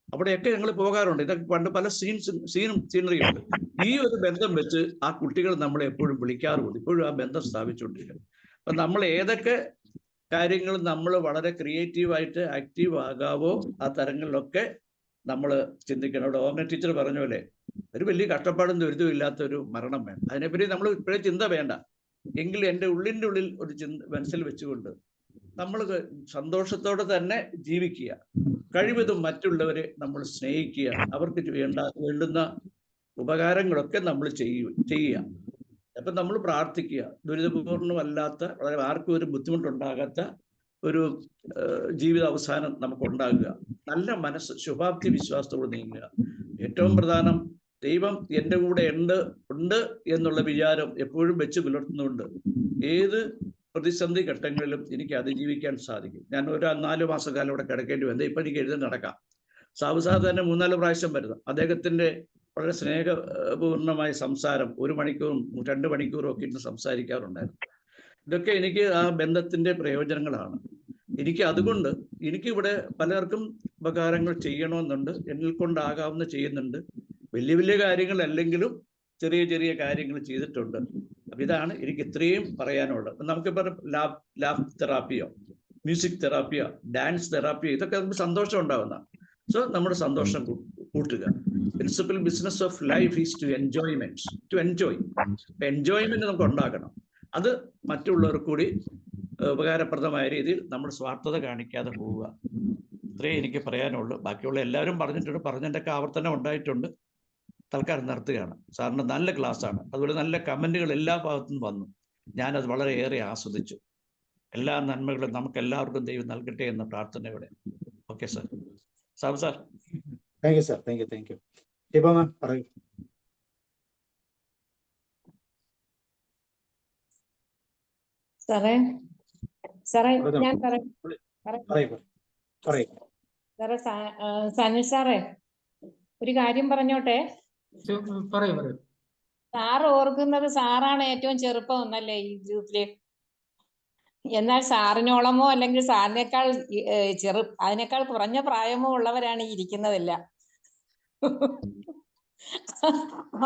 അവിടെയൊക്കെ ഞങ്ങൾ പോകാറുണ്ട്. ഇതൊക്കെ പണ്ട് പല സീനറിയും ഉണ്ട്. ഈ ഒരു ബന്ധം വെച്ച് ആ കുട്ടികൾ നമ്മളെ എപ്പോഴും വിളിക്കാറുണ്ട്. ഇപ്പോഴും ആ ബന്ധം സ്ഥാപിച്ചുകൊണ്ടിരിക്കുന്നു. അപ്പൊ നമ്മൾ ഏതൊക്കെ കാര്യങ്ങൾ നമ്മൾ വളരെ ക്രിയേറ്റീവായിട്ട് ആക്റ്റീവ് ആകാവോ ആ തരങ്ങളിലൊക്കെ നമ്മൾ ചിന്തിക്കണം. അവിടെ ഓമന ടീച്ചർ പറഞ്ഞ പോലെ ഒരു വലിയ കഷ്ടപ്പാടും ദുരിതവും ഇല്ലാത്തൊരു മരണം വേണം. അതിനെപ്പറ്റി നമ്മൾ ഇപ്പോഴേ ചിന്ത വേണ്ട. എങ്കിൽ എൻ്റെ ഉള്ളിൻ്റെ ഉള്ളിൽ ഒരു മനസ്സിൽ വെച്ചുകൊണ്ട് നമ്മൾ സന്തോഷത്തോടെ തന്നെ ജീവിക്കുക. കഴിവതും മറ്റുള്ളവരെ നമ്മൾ സ്നേഹിക്കുക. അവർക്ക് വേണ്ടുന്ന ഉപകാരങ്ങളൊക്കെ നമ്മൾ ചെയ്യുക. അപ്പൊ നമ്മൾ പ്രാർത്ഥിക്കുക. ദുരിതപൂർണമല്ലാത്ത, വളരെ ആർക്കും ഒരു ബുദ്ധിമുട്ടുണ്ടാകാത്ത ഒരു ജീവിത അവസാനം നമുക്ക് ഉണ്ടാകുക. നല്ല മനസ്സ്, ശുഭാപ്തി വിശ്വാസത്തോട് നീങ്ങുക. ഏറ്റവും പ്രധാനം, ദൈവം എൻ്റെ കൂടെ ഉണ്ട് എന്നുള്ള വിചാരം എപ്പോഴും വെച്ച് പുലർത്തുന്നുണ്ട് ഏത് പ്രതിസന്ധി ഘട്ടങ്ങളിലും എനിക്ക് അതിജീവിക്കാൻ സാധിക്കും. ഞാൻ ഒരു 4 മാസക്കാലം ഇവിടെ കിടക്കേണ്ടി വന്നത്. ഇപ്പൊ എനിക്ക് എഴുതി നടക്കാം. സാബുസാർ തന്നെ 3-4 പ്രാവശ്യം വരുന്നു. അദ്ദേഹത്തിന്റെ വളരെ സ്നേഹപൂർണമായ സംസാരം 1 മണിക്കൂറും 2 മണിക്കൂറും ഒക്കെ ഇന്ന് സംസാരിക്കാറുണ്ടായിരുന്നു. ഇതൊക്കെ എനിക്ക് ആ ബന്ധത്തിന്റെ പ്രയോജനങ്ങളാണ്. എനിക്ക് അതുകൊണ്ട് എനിക്കിവിടെ പലർക്കും ഉപകാരങ്ങൾ ചെയ്യണമെന്നുണ്ട്. എന്നിൽ കൊണ്ടാകാവുന്ന ചെയ്യുന്നുണ്ട്. വലിയ വലിയ കാര്യങ്ങളല്ലെങ്കിലും ചെറിയ ചെറിയ കാര്യങ്ങൾ ചെയ്തിട്ടുണ്ട്. അപ്പൊ ഇതാണ് എനിക്ക് ഇത്രയും പറയാനുള്ളത്. നമുക്കിപ്പോൾ ലാബ് തെറാപ്പിയോ, മ്യൂസിക് തെറാപ്പിയോ, ഡാൻസ് തെറാപ്പിയോ, ഇതൊക്കെ നമുക്ക് സന്തോഷം ഉണ്ടാവുന്ന. സോ നമ്മുടെ സന്തോഷം കൂട്ടുക. Principal business of life is to enjoyment. To enjoy. Enjoyment നമുക്ക് ഉണ്ടാക്കണം. അത് മറ്റുള്ളവർക്ക് കൂടി ഉപകാരപ്രദമായ രീതിയിൽ നമ്മൾ സ്വാർത്ഥത കാണിക്കാതെ പോവുക. ഇത്രയും എനിക്ക് പറയാനുള്ളൂ. ബാക്കിയുള്ള എല്ലാവരും പറഞ്ഞിട്ടുണ്ട്. പറഞ്ഞതിൻ്റെയൊക്കെ ആവർത്തനം ഉണ്ടായിട്ടുണ്ട്. തൽക്കാലം നിർത്തുകയാണ്. സാറിന് നല്ല ക്ലാസ്സാണ്. അതുപോലെ നല്ല കമന്റുകൾ എല്ലാ ഭാഗത്തുനിന്നും വന്നു. ഞാനത് വളരെയേറെ ആസ്വദിച്ചു. എല്ലാ നന്മകളും നമുക്ക് എല്ലാവർക്കും ദൈവം നൽകട്ടെ എന്ന പ്രാർത്ഥനയോടെ. Okay sir. Sabu sir. Thank you sir. Thank you. Deepa ma'am പറയൂ. സാറേ ഞാൻ സാറേ, സനിൽ സാറേ ഒരു കാര്യം പറഞ്ഞോട്ടെ. പറയൂ. സാറ് ഓർക്കുന്നത് സാറാണ് ഏറ്റവും ചെറുപ്പം എന്നല്ലേ ഈ ഗ്രൂപ്പില്? എന്നാൽ സാറിനോളമോ അല്ലെങ്കിൽ സാറിനേക്കാൾ അതിനേക്കാൾ കുറഞ്ഞ പ്രായമോ ഉള്ളവരാണ് ഈ ഇരിക്കുന്നതെല്ലാം.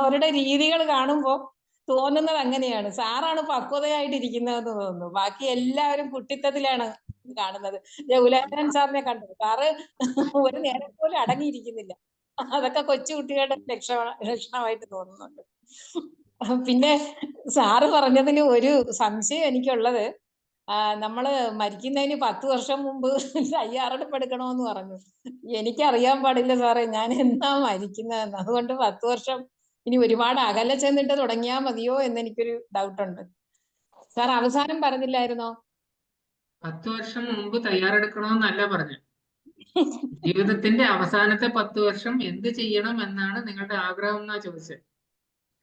അവരുടെ രീതികൾ കാണുമ്പോ തോന്നുന്നത് അങ്ങനെയാണ്. സാറാണ് പക്വതയായിട്ടിരിക്കുന്നതെന്ന് തോന്നുന്നു. ബാക്കി എല്ലാവരും കുട്ടിത്തത്തിലാണ് കാണുന്നത്. ഉലഹൻ സാറിനെ കണ്ടു. സാറ് ഒരു നേരം പോലും അടങ്ങിയിരിക്കുന്നില്ല. അതൊക്കെ കൊച്ചു കുട്ടികളുടെ ലക്ഷണമായിട്ട് തോന്നുന്നുണ്ട്. പിന്നെ സാറ് പറഞ്ഞതിൽ ഒരു സംശയം എനിക്കുള്ളത്, നമ്മള് മരിക്കുന്നതിന് 10 വർഷം മുമ്പ് തയ്യാറെടുപ്പ് എടുക്കണമെന്ന് പറഞ്ഞു. എനിക്കറിയാൻ പാടില്ല സാറേ ഞാൻ എന്നാ മരിക്കുന്നതെന്ന്. അതുകൊണ്ട് 10 വർഷം ഇനി ഒരുപാട് അകലെ ചെന്നിട്ട് തുടങ്ങിയാൽ മതിയോ എന്ന് എനിക്കൊരു ഡൗട്ടുണ്ട്. സാർ അവസാനം പറഞ്ഞില്ലായിരുന്നോ 10 വർഷം മുമ്പ് തയ്യാറെടുക്കണമെന്നല്ല പറഞ്ഞു. ജീവിതത്തിന്റെ അവസാനത്തെ 10 വർഷം എന്ത് ചെയ്യണം എന്നാണ് നിങ്ങളുടെ ആഗ്രഹം എന്നാ ചോദിച്ചത്.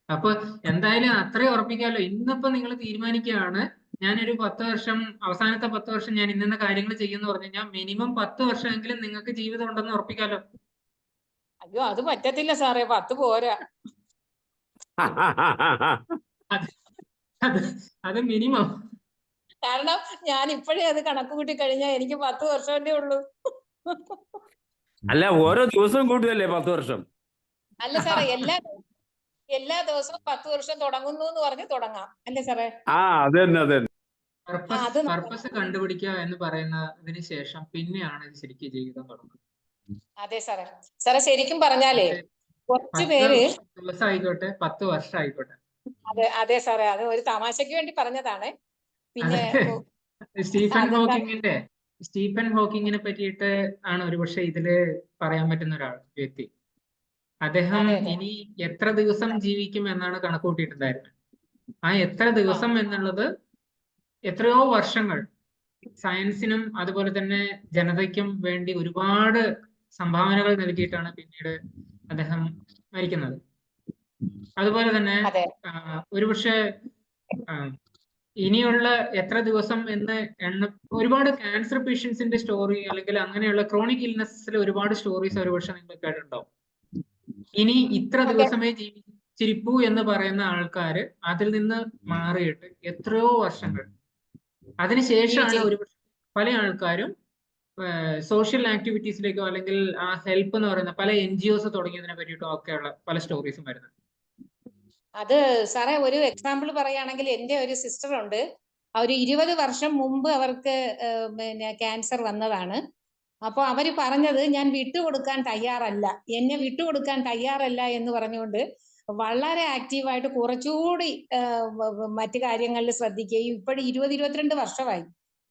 അപ്പൊ എന്തായാലും അത്രയും ഉറപ്പിക്കാമല്ലോ. ഇന്നിപ്പോ നിങ്ങൾ തീരുമാനിക്കുകയാണ് ഞാനൊരു 10 വർഷം, അവസാനത്തെ 10 വർഷം ഞാൻ ഇന്ന കാര്യങ്ങൾ ചെയ്യുമെന്ന് പറഞ്ഞു കഴിഞ്ഞാൽ മിനിമം 10 വർഷമെങ്കിലും നിങ്ങൾക്ക് ജീവിതം ഉണ്ടെന്ന് ഉറപ്പിക്കാലോ. അയ്യോ അത് പറ്റത്തില്ല സാറേ, 10 പോരാ. അത് മിനിമം. കാരണം ഞാൻ ഇപ്പോഴേ അത് കണക്ക് കൂട്ടി കഴിഞ്ഞാൽ എനിക്ക് 10 വർഷമല്ലേ ഉള്ളൂ. അല്ല, ഓരോ ദിവസവും കൂട്ടിയല്ലേ 10 വർഷം? അല്ല സാറേ, എല്ലാ ദിവസവും 10 വർഷം തുടങ്ങുന്നു എന്ന് പറഞ്ഞ് തുടങ്ങാം അല്ലേ സാറേ? അത് തന്നെ. പർപ്പസ് കണ്ടുപിടിക്കുക എന്ന് പറയുന്നതിന് ശേഷം പിന്നെയാണ് ശരിക്കും ജീവിതം തുടങ്ങുന്നത്. അതെ സാറേ. സാറേ ശരിക്കും പറഞ്ഞാലേ കുറച്ചു 10 പേര് ദിവസം ആയിക്കോട്ടെ 10 വർഷം ആയിക്കോട്ടെ. അതെ അതെ സാറേ, അത് ഒരു തമാശക്ക് വേണ്ടി പറഞ്ഞതാണ്. പിന്നെ അതെ, സ്റ്റീഫൻ അതെന്താ ഹോക്കിങ്ങിനെ പറ്റിയിട്ട് ആണ് ഒരുപക്ഷെ ഇതില് പറയാൻ പറ്റുന്ന വ്യക്തി. അദ്ദേഹം അതെ അതെ ഇനി എത്ര ദിവസം ജീവിക്കും എന്നാണ് കണക്ക് കൂട്ടിയിട്ടുണ്ടായിരുന്നത്. ആ എത്ര ദിവസം എന്നുള്ളത് എത്രയോ വർഷങ്ങൾ സയൻസിനും അതുപോലെ തന്നെ ജനതയ്ക്കും വേണ്ടി ഒരുപാട് സംഭാവനകൾ നൽകിയിട്ടാണ് പിന്നീട് അദ്ദേഹം മരിക്കുന്നത്. അതുപോലെ തന്നെ അതെ ഒരുപക്ഷെ ഇനിയുള്ള എത്ര ദിവസം എന്ന് ഒരുപാട് ക്യാൻസർ പേഷ്യൻസിന്റെ സ്റ്റോറി അല്ലെങ്കിൽ അങ്ങനെയുള്ള ക്രോണിക് ഇൽനെസ്സിലെ ഒരുപാട് സ്റ്റോറീസ് ഒരുപക്ഷെ നിങ്ങൾ കേട്ടിട്ടുണ്ടാവും. ഇനി ഇത്ര ദിവസമേ ജീവിച്ചിരിപ്പൂ എന്ന് പറയുന്ന ആൾക്കാര് അതിൽ നിന്ന് മാറിയിട്ട് എത്രയോ വർഷങ്ങൾ അതിനുശേഷമാണ് ഒരുപക്ഷെ പല ആൾക്കാരും സോഷ്യൽ ആക്ടിവിറ്റീസിലേക്കോ അല്ലെങ്കിൽ ആ ഹെൽപ്പ് എന്ന് പറയുന്ന പല NGOs തുടങ്ങിയതിനെ പറ്റിയിട്ടോ ഒക്കെയുള്ള പല സ്റ്റോറീസും വരുന്നത്. അത് സാറേ ഒരു എക്സാമ്പിൾ പറയുകയാണെങ്കിൽ എൻ്റെ ഒരു സിസ്റ്റർ ഉണ്ട്. ഒരു 20 വർഷം മുമ്പ് അവർക്ക് പിന്നെ ക്യാൻസർ വന്നതാണ്. അപ്പോൾ അവര് പറഞ്ഞത് ഞാൻ വിട്ടുകൊടുക്കാൻ തയ്യാറല്ല, എന്നെ വിട്ടുകൊടുക്കാൻ തയ്യാറല്ല എന്ന് പറഞ്ഞുകൊണ്ട് വളരെ ആക്റ്റീവായിട്ട് കുറച്ചുകൂടി മറ്റു കാര്യങ്ങളിൽ ശ്രദ്ധിക്കുകയും ഇപ്പോഴും 20-22 വർഷമായി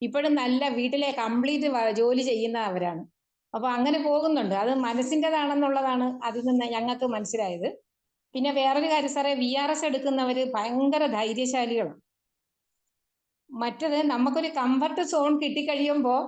ഇപ്പോഴും നല്ല വീട്ടിലെ കംപ്ലീറ്റ് ജോലി ചെയ്യുന്ന അവരാണ്. അപ്പൊ അങ്ങനെ പോകുന്നുണ്ട്. അത് മനസ്സിൻ്റെതാണെന്നുള്ളതാണ് അതിൽ നിന്ന് ഞങ്ങൾക്ക് മനസ്സിലായത്. പിന്നെ വേറൊരു കാര്യം സാറേ, VRS എടുക്കുന്നവര് ഭയങ്കര ധൈര്യശാലികളാണ്. മറ്റത് നമുക്കൊരു കംഫർട്ട് സോൺ കിട്ടിക്കഴിയുമ്പോൾ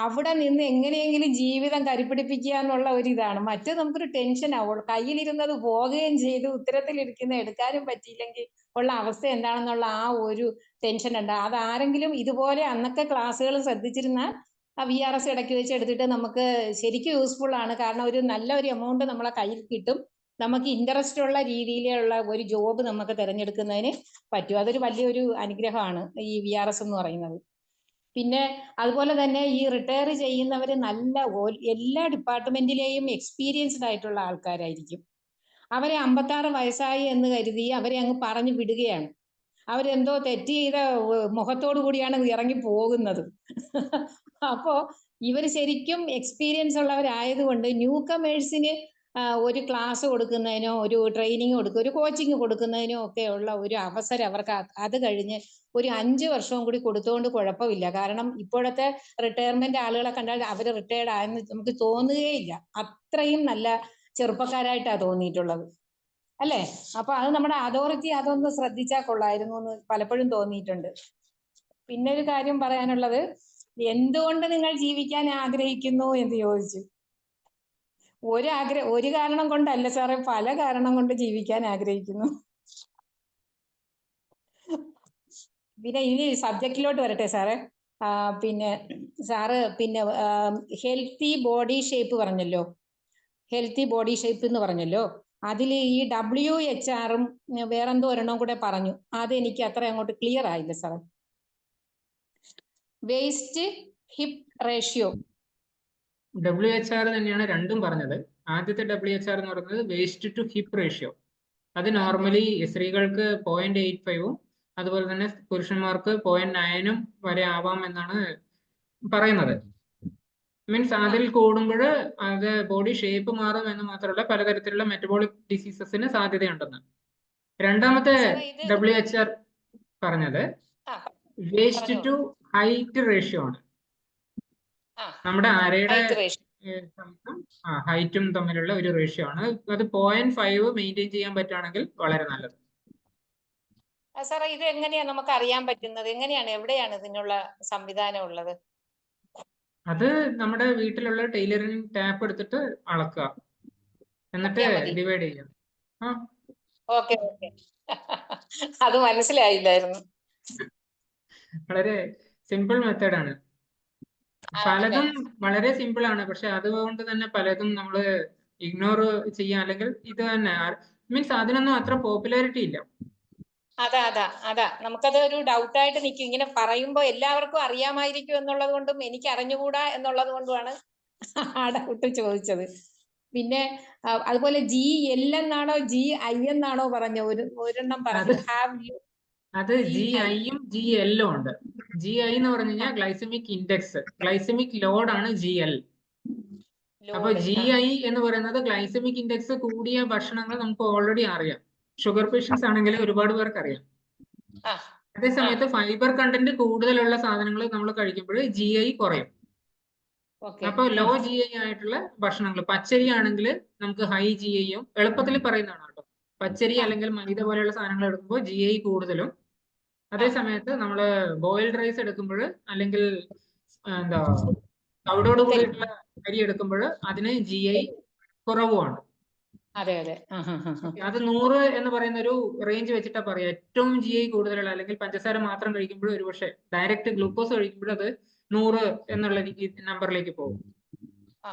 അവിടെ നിന്ന് എങ്ങനെയെങ്കിലും ജീവിതം കരിപ്പിടിപ്പിക്കുക എന്നുള്ള ഒരു ഇതാണ്. മറ്റത് നമുക്കൊരു ടെൻഷൻ ആവുള്ളൂ. കയ്യിലിരുന്നത് പോവുകയും ചെയ്തു, ഉത്തരത്തിലിരിക്കുന്ന എടുക്കാനും പറ്റിയില്ലെങ്കിൽ ഉള്ള അവസ്ഥ എന്താണെന്നുള്ള ആ ഒരു ടെൻഷൻ ഉണ്ട്. അത് ആരെങ്കിലും ഇതുപോലെ അന്നത്തെ ക്ലാസ്സുകൾ ശ്രദ്ധിച്ചിരുന്നാൽ ആ VRS ഇടയ്ക്ക് വെച്ച് എടുത്തിട്ട് നമുക്ക് ശരിക്കും യൂസ്ഫുൾ ആണ്. കാരണം ഒരു നല്ല ഒരു എമൗണ്ട് നമ്മളെ കയ്യിൽ കിട്ടും. നമുക്ക് ഇൻട്രസ്റ്റ് ഉള്ള രീതിയിലുള്ള ഒരു ജോബ് നമുക്ക് തിരഞ്ഞെടുക്കുന്നതിന് പറ്റും. അതൊരു വലിയൊരു അനുഗ്രഹമാണ് ഈ VRS എന്ന് പറയുന്നത്. പിന്നെ അതുപോലെ തന്നെ ഈ റിട്ടയർ ചെയ്യുന്നവര് നല്ല എല്ലാ ഡിപ്പാർട്ട്മെന്റിലെയും എക്സ്പീരിയൻസ്ഡ് ആയിട്ടുള്ള ആൾക്കാരായിരിക്കും. അവരെ 56 വയസ്സായി എന്ന് കരുതി അവരെ അങ്ങ് പറഞ്ഞു വിടുകയാണ്. അവരെന്തോ തെറ്റ് ചെയ്ത മുഖത്തോടു കൂടിയാണ് ഇറങ്ങി പോകുന്നത്. അപ്പോ ഇവർ ശരിക്കും എക്സ്പീരിയൻസ് ഉള്ളവരായതുകൊണ്ട് ന്യൂ കമേഴ്സിന് ഒരു ക്ലാസ് കൊടുക്കുന്നതിനോ ഒരു ട്രെയിനിങ് ഒരു കോച്ചിങ് കൊടുക്കുന്നതിനോ ഒക്കെ ഉള്ള ഒരു അവസരം അവർക്ക് അത് കഴിഞ്ഞ് ഒരു 5 വർഷവും കൂടി കൊടുത്തുകൊണ്ട് കുഴപ്പമില്ല. കാരണം ഇപ്പോഴത്തെ റിട്ടയർമെന്റ് ആളുകളെ കണ്ടാൽ അവർ റിട്ടയർഡ് ആയെന്ന് നമുക്ക് തോന്നുകയില്ല. അത്രയും നല്ല ചെറുപ്പക്കാരായിട്ടാണ് തോന്നിയിട്ടുള്ളത് അല്ലേ? അപ്പൊ അത് നമ്മുടെ അതോറിറ്റി അതൊന്ന് ശ്രദ്ധിച്ചാൽ കൊള്ളായിരുന്നു എന്ന് പലപ്പോഴും തോന്നിയിട്ടുണ്ട്. പിന്നെ ഒരു കാര്യം പറയാനുള്ളത്, എന്തുകൊണ്ട് നിങ്ങൾ ജീവിക്കാൻ ആഗ്രഹിക്കുന്നു എന്ന് ചോദിച്ചു. ഒരു കാരണം കൊണ്ടല്ല സാറേ, പല കാരണം കൊണ്ട് ജീവിക്കാൻ ആഗ്രഹിക്കുന്നു. പിന്നെ ഇനി സബ്ജക്റ്റിലോട്ട് വരട്ടെ സാറേ. പിന്നെ സാറ് പിന്നെ ഹെൽത്തി ബോഡി ഷേപ്പ് പറഞ്ഞല്ലോ, ഹെൽത്തി ബോഡി ഷേപ്പ് എന്ന് പറഞ്ഞല്ലോ. അതിൽ ഈ WHR-ഉം വേറെന്തോ ഒരെണ്ണം കൂടെ പറഞ്ഞു. അതെനിക്ക് അത്ര അങ്ങോട്ട് ക്ലിയർ ആയില്ല സാറേ. വേസ്റ്റ് ഹിപ്പ് റേഷ്യോ WHR തന്നെയാണ് രണ്ടും പറഞ്ഞത്. ആദ്യത്തെ WHR എന്ന് പറയുന്നത് വേസ്റ്റ് ടു ഹിപ്പ് റേഷ്യോ. അത് നോർമലി സ്ത്രീകൾക്ക് 0.85ഉം അതുപോലെ തന്നെ പുരുഷന്മാർക്ക് 0.9ഉം വരെ ആവാം എന്നാണ് പറയുന്നത്. മീൻസ് അതിൽ കൂടുമ്പോൾ അത് ബോഡി ഷേപ്പ് മാറും എന്ന് മാത്രമല്ല പലതരത്തിലുള്ള മെറ്റബോളിക് ഡിസീസസിന് സാധ്യതയുണ്ടെന്ന്. രണ്ടാമത്തെ WHR പറഞ്ഞത് വേസ്റ്റ് ടു ഹൈറ്റ് റേഷ്യോ ആണ്. നമ്മുടെ അരയുടെ ഹൈറ്റും തമ്മിലുള്ള ഒരു റേഷ്യോ ആണ്. അത് 0.5 മെയിൻറ്റെയിൻ ചെയ്യാൻ പറ്റുകയാണെങ്കിൽ വളരെ നല്ലത്. സാറേ ഇത് എങ്ങനെയാണ് നമുക്ക് അറിയാൻ പറ്റുന്നത്? എങ്ങനെയാണ്, എവിടെയാണ് ഇതിനുള്ള സംവിധാനം ഉള്ളത്? അത് നമ്മുടെ വീട്ടിലുള്ള ടൈലറിംഗ് ടാപ്പ് എടുത്തിട്ട് അളക്കുക, എന്നിട്ട് ഡിവൈഡ് ചെയ്യാം. ഓക്കെ ഓക്കെ, അത് മനസ്സിലായില്ലായിരുന്നു. വളരെ സിമ്പിൾ മെത്തേഡാണ്. പലതും വളരെ സിമ്പിൾ ആണ്, പക്ഷെ അതുകൊണ്ട് തന്നെ പലതും നമ്മൾ ഇഗ്നോർ ചെയ്യാം. അല്ലെങ്കിൽ ഇത് തന്നെ മീൻസ് അതിനൊന്നും അത്ര പോപ്പുലാരിറ്റി ഇല്ല. അതാ നമുക്കത് ഒരു ഡൗട്ടായിട്ട് നിൽക്കും. ഇങ്ങനെ പറയുമ്പോൾ എല്ലാവർക്കും അറിയാമായിരിക്കും എന്നുള്ളത് കൊണ്ടും എനിക്ക് അറിഞ്ഞുകൂടാ എന്നുള്ളത് കൊണ്ടുമാണ് ആ ഡൗട്ട് ചോദിച്ചത്. പിന്നെ അതുപോലെ GL എന്നാണോ GI എന്നാണോ പറഞ്ഞ ഒരെണ്ണം പറഞ്ഞു. അത് GI-യും GL-ഉം ഉണ്ട്. GI എന്ന് പറഞ്ഞു കഴിഞ്ഞാൽ ഗ്ലൈസമിക് ഇൻഡെക്സ്, ഗ്ലൈസമിക് ലോഡ് ആണ് GL. അപ്പൊ GI എന്ന് പറയുന്നത് ഗ്ലൈസമിക് ഇൻഡെക്സ് കൂടിയ ഭക്ഷണങ്ങൾ നമുക്ക് ഓൾറെഡി അറിയാം. ഷുഗർ പേഷ്യൻസ് ആണെങ്കിൽ ഒരുപാട് പേർക്ക് അറിയാം. അതേസമയത്ത് ഫൈബർ കണ്ടന്റ് കൂടുതലുള്ള സാധനങ്ങൾ നമ്മൾ കഴിക്കുമ്പോൾ GI കുറയും. അപ്പൊ ലോ GI ആയിട്ടുള്ള ഭക്ഷണങ്ങൾ, പച്ചരി ആണെങ്കിൽ നമുക്ക് ഹൈ GI-യും എളുപ്പത്തിൽ പറയുന്നതാണ് കേട്ടോ. പച്ചരി അല്ലെങ്കിൽ മൈദ പോലെയുള്ള സാധനങ്ങൾ എടുക്കുമ്പോൾ GI കൂടുതലും, അതേസമയത്ത് നമ്മൾ ബോയിൽഡ് റൈസ് എടുക്കുമ്പോൾ അല്ലെങ്കിൽ എന്താ തവിടോട് കൂടിയിട്ടുള്ള അരി എടുക്കുമ്പോൾ അതിന് GI കുറവുമാണ്. അതെ അതെ. അത് 100 എന്ന് പറയുന്ന ഒരു റേഞ്ച് വെച്ചിട്ടാ പറയാ. ഏറ്റവും GI കൂടുതലുള്ള അല്ലെങ്കിൽ പഞ്ചസാര മാത്രം കഴിക്കുമ്പോൾ ഒരുപക്ഷെ ഡയറക്റ്റ് ഗ്ലൂക്കോസ് കഴിക്കുമ്പോൾ അത് 100 എന്നുള്ള നമ്പറിലേക്ക് പോകും.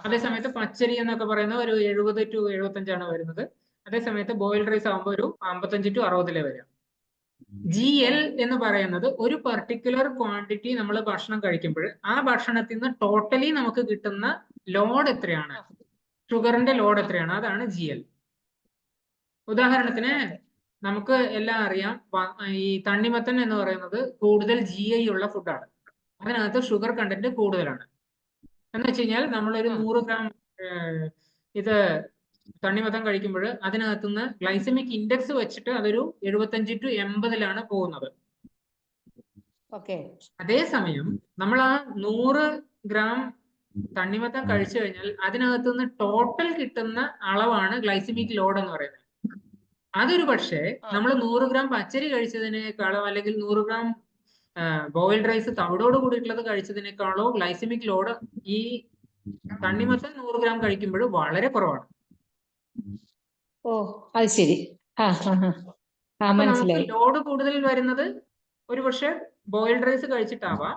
അതേസമയത്ത് പച്ചരി എന്നൊക്കെ പറയുന്നത് ഒരു 70 to 75 വരുന്നത്. അതേസമയത്ത് ബോയിൽഡ് റൈസ് ആകുമ്പോൾ ഒരു 55 to 60 വരിക. GL എന്ന് പറയുന്നത് ഒരു പർട്ടിക്കുലർ ക്വാണ്ടിറ്റി നമ്മൾ ഭക്ഷണം കഴിക്കുമ്പോൾ ആ ഭക്ഷണത്തിൽ നിന്ന് ടോട്ടലി നമുക്ക് കിട്ടുന്ന ലോഡ് എത്രയാണ്, ഷുഗറിന്റെ ലോഡ് എത്രയാണ്, അതാണ് GL. ഉദാഹരണത്തിന് നമുക്ക് എല്ലാം അറിയാം, ഈ തണ്ണിമത്തൻ എന്ന് പറയുന്നത് കൂടുതൽ GI ഉള്ള ഫുഡാണ്. അതിനകത്ത് ഷുഗർ കണ്ടന്റ് കൂടുതലാണ്. എന്ന് വെച്ച് കഴിഞ്ഞാൽ നമ്മളൊരു 100 ഗ്രാം ഇത് തണ്ണിമത്തൻ കഴിക്കുമ്പോൾ അതിനകത്തുനിന്ന് ഗ്ലൈസമിക് ഇൻഡെക്സ് വെച്ചിട്ട് അതൊരു 75 to 80 പോകുന്നത്. അതേസമയം നമ്മൾ ആ 100 ഗ്രാം തണ്ണിമത്തൻ കഴിച്ചു കഴിഞ്ഞാൽ അതിനകത്തുനിന്ന് ടോട്ടൽ കിട്ടുന്ന അളവാണ് ഗ്ലൈസമിക് ലോഡ് എന്ന് പറയുന്നത്. അതൊരു പക്ഷേ നമ്മൾ 100 ഗ്രാം പച്ചരി കഴിച്ചതിനേക്കാളോ അല്ലെങ്കിൽ 100 ഗ്രാം ബോയിൽഡ് റൈസ് തവിടോട് കൂടിയിട്ടുള്ളത് കഴിച്ചതിനേക്കാളോ ഗ്ലൈസമിക് ലോഡ് ഈ തണ്ണിമത്തൻ 100 ഗ്രാം കഴിക്കുമ്പോൾ വളരെ കുറവാണ്. ഓ അത് ശരി. മനസ്സിലായി. ലോഡ് കൂടുതൽ വരുന്നത് ഒരു പക്ഷെ ബോയിൽഡ് റൈസ് കഴിച്ചിട്ടാവാം.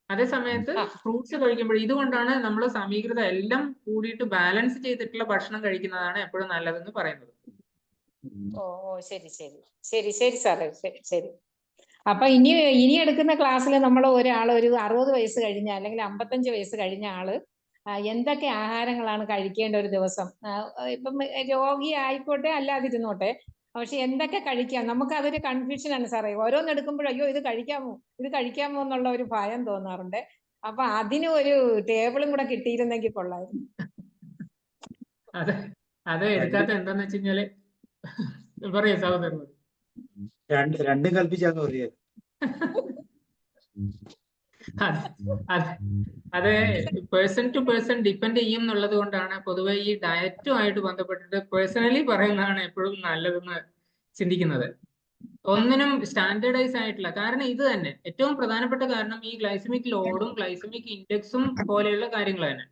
അതേസമയത്ത് ഫ്രൂട്ട്സ് കഴിക്കുമ്പോൾ, ഇതുകൊണ്ടാണ് നമ്മൾ സമീകൃത എല്ലാം കൂടിയിട്ട് ബാലൻസ് ചെയ്തിട്ടുള്ള ഭക്ഷണം കഴിക്കുന്നതാണ് എപ്പോഴും നല്ലതെന്ന് പറയുന്നത്. ഓ ശരി ശരി ശരി ശരി സാറേ, ശരി. അപ്പൊ ഇനി എടുക്കുന്ന ക്ലാസ്സിൽ നമ്മൾ ഒരാൾ ഒരു 60 വയസ്സ് കഴിഞ്ഞ അല്ലെങ്കിൽ 55 വയസ്സ് കഴിഞ്ഞ ആള് എന്തൊക്കെ ആഹാരങ്ങളാണ് കഴിക്കേണ്ട ഒരു ദിവസം, ഇപ്പം രോഗി ആയിക്കോട്ടെ അല്ലാതിരുന്നോട്ടെ, പക്ഷെ എന്തൊക്കെ കഴിക്കാം, നമുക്ക് അതൊരു കൺഫ്യൂഷൻ ആണ് സാറേ. ഓരോന്ന് എടുക്കുമ്പോഴും അയ്യോ ഇത് കഴിക്കാമോ എന്നുള്ള ഒരു ഭയം തോന്നാറുണ്ട്. അപ്പൊ അതിന് ഒരു ടേബിളും കൂടെ കിട്ടിയിരുന്നെങ്കിൽ കൊള്ളായിരുന്നു. അത് എടുക്കാത്ത എന്താന്ന് വെച്ച് കഴിഞ്ഞാല് പറയാ സഹോദരൻ, രണ്ടും കൽപ്പിച്ചാന്ന് പറയാ. അത് പേഴ്സൺ ടു പേഴ്സൺ ഡിപ്പെൻഡ് ചെയ്യും എന്നുള്ളത് കൊണ്ടാണ് പൊതുവെ ഈ ഡയറ്റുമായിട്ട് ബന്ധപ്പെട്ടിട്ട് പേഴ്സണലി പറയുന്നതാണ് എപ്പോഴും നല്ലതെന്ന് ചിന്തിക്കുന്നത്. ഒന്നിനും സ്റ്റാൻഡേർഡൈസ് ആയിട്ടില്ല. കാരണം ഇത് തന്നെ ഏറ്റവും പ്രധാനപ്പെട്ട കാരണം ഈ ഗ്ലൈസമിക് ലോഡും ഗ്ലൈസമിക് ഇൻഡെക്സും പോലെയുള്ള കാര്യങ്ങൾ തന്നെ.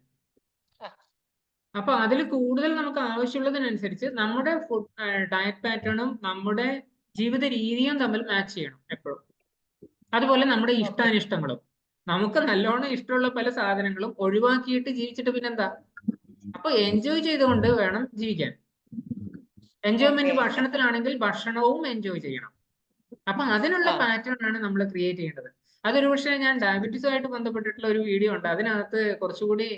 അപ്പൊ അതിൽ കൂടുതൽ നമുക്ക് ആവശ്യമുള്ളതിനനുസരിച്ച് നമ്മുടെ ഫുഡ് ഡയറ്റ് പാറ്റേണും നമ്മുടെ ജീവിത രീതിയും തമ്മിൽ മാച്ച് ചെയ്യണം എപ്പോഴും. അതുപോലെ നമ്മുടെ ഇഷ്ടാനിഷ്ടങ്ങളും, നമുക്ക് നല്ലോണം ഇഷ്ടമുള്ള പല സാധനങ്ങളും ഒഴിവാക്കിയിട്ട് ജീവിച്ചിട്ട് പിന്നെന്താ. അപ്പൊ എൻജോയ് ചെയ്തുകൊണ്ട് വേണം ജീവിക്കാൻ. എൻജോയ്മെന്റ് ഭക്ഷണത്തിലാണെങ്കിൽ ഭക്ഷണവും എൻജോയ് ചെയ്യണം. അപ്പൊ അതിനുള്ള പാറ്റേൺ ആണ് നമ്മൾ ക്രിയേറ്റ് ചെയ്യേണ്ടത്. അതൊരു പക്ഷേ ഞാൻ ഡയബറ്റീസുമായിട്ട് ബന്ധപ്പെട്ടിട്ടുള്ള ഒരു വീഡിയോ ഉണ്ട്, അതിനകത്ത് കുറച്ചുകൂടി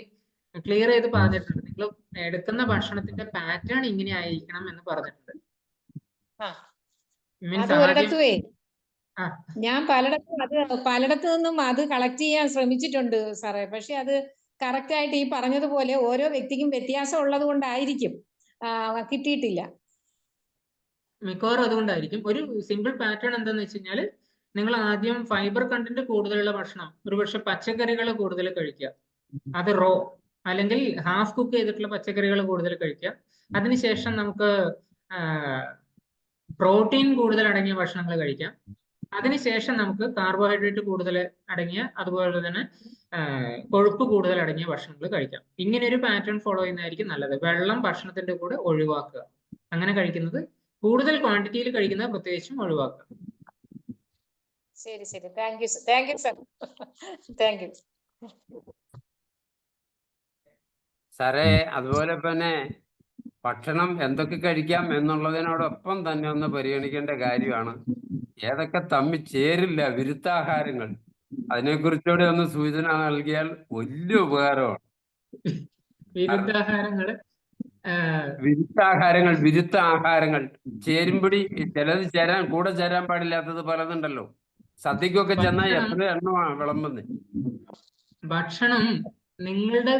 ക്ലിയർ ചെയ്ത് പറഞ്ഞിട്ടുണ്ട്. നിങ്ങൾ എടുക്കുന്ന ഭക്ഷണത്തിന്റെ പാറ്റേൺ ഇങ്ങനെ ആയിരിക്കണം എന്ന് പറഞ്ഞിട്ടുണ്ട്. ഞാൻ പലയിടത്തു നിന്നും അത് കളക്ട് ചെയ്യാൻ ശ്രമിച്ചിട്ടുണ്ട് സാറേ. പക്ഷെ അത് കറക്റ്റ് ആയിട്ട് ഈ പറഞ്ഞതുപോലെ ഓരോ വ്യക്തിക്കും വ്യത്യാസം ഉള്ളത് കൊണ്ടായിരിക്കും കിട്ടിയിട്ടില്ല. മിക്കവാറും അതുകൊണ്ടായിരിക്കും. ഒരു സിമ്പിൾ പാറ്റേൺ എന്താന്ന് വെച്ച് കഴിഞ്ഞാൽ, നിങ്ങൾ ആദ്യം ഫൈബർ കണ്ടന്റ് കൂടുതലുള്ള ഭക്ഷണം, ഒരുപക്ഷെ പച്ചക്കറികൾ കൂടുതൽ കഴിക്കുക, അത് റോ അല്ലെങ്കിൽ ഹാഫ് കുക്ക് ചെയ്തിട്ടുള്ള പച്ചക്കറികൾ കൂടുതൽ കഴിക്കുക. അതിനുശേഷം നമുക്ക് പ്രോട്ടീൻ കൂടുതൽ അടങ്ങിയ ഭക്ഷണങ്ങൾ കഴിക്കാം. അതിനുശേഷം നമുക്ക് കാർബോഹൈഡ്രേറ്റ് കൂടുതൽ അടങ്ങിയ, അതുപോലെ തന്നെ കൊഴുപ്പ് കൂടുതൽ അടങ്ങിയ ഭക്ഷണങ്ങൾ കഴിക്കാം. ഇങ്ങനെ ഒരു പാറ്റേൺ ഫോളോ ചെയ്യുന്നതായിരിക്കും നല്ലത്. വെള്ളം ഭക്ഷണത്തിന്റെ കൂടെ ഒഴിവാക്കുക. അങ്ങനെ കഴിക്കുന്നത്, കൂടുതൽ ക്വാണ്ടിറ്റിയിൽ കഴിക്കുന്നത് പ്രത്യേകിച്ചും ഒഴിവാക്കുക. ശരി ശരി, thank you sir, thank U സാറേ. അതുപോലെ തന്നെ ഭക്ഷണം എന്തൊക്കെ കഴിക്കാം എന്നുള്ളതിനോടൊപ്പം തന്നെ ഒന്ന് പരിഗണിക്കേണ്ട കാര്യമാണ് ഏതൊക്കെ തമ്മിൽ ചേരില്ല വിരുദ്ധാഹാരങ്ങൾ. അതിനെക്കുറിച്ചുകൂടെ ഒന്ന് സൂചന നൽകിയാൽ വലിയ ഉപകാരമാണ്. വിരുദ്ധ ആഹാരങ്ങൾ ചേരുമ്പടി ചിലത് കൂടെ ചേരാൻ പാടില്ലാത്തത് പലതുണ്ടല്ലോ. സദ്യക്കൊക്കെ ചെന്നാൽ എത്ര എണ്ണമാണ് വിളമ്പുന്നത്. ഭക്ഷണം നിങ്ങളുടെ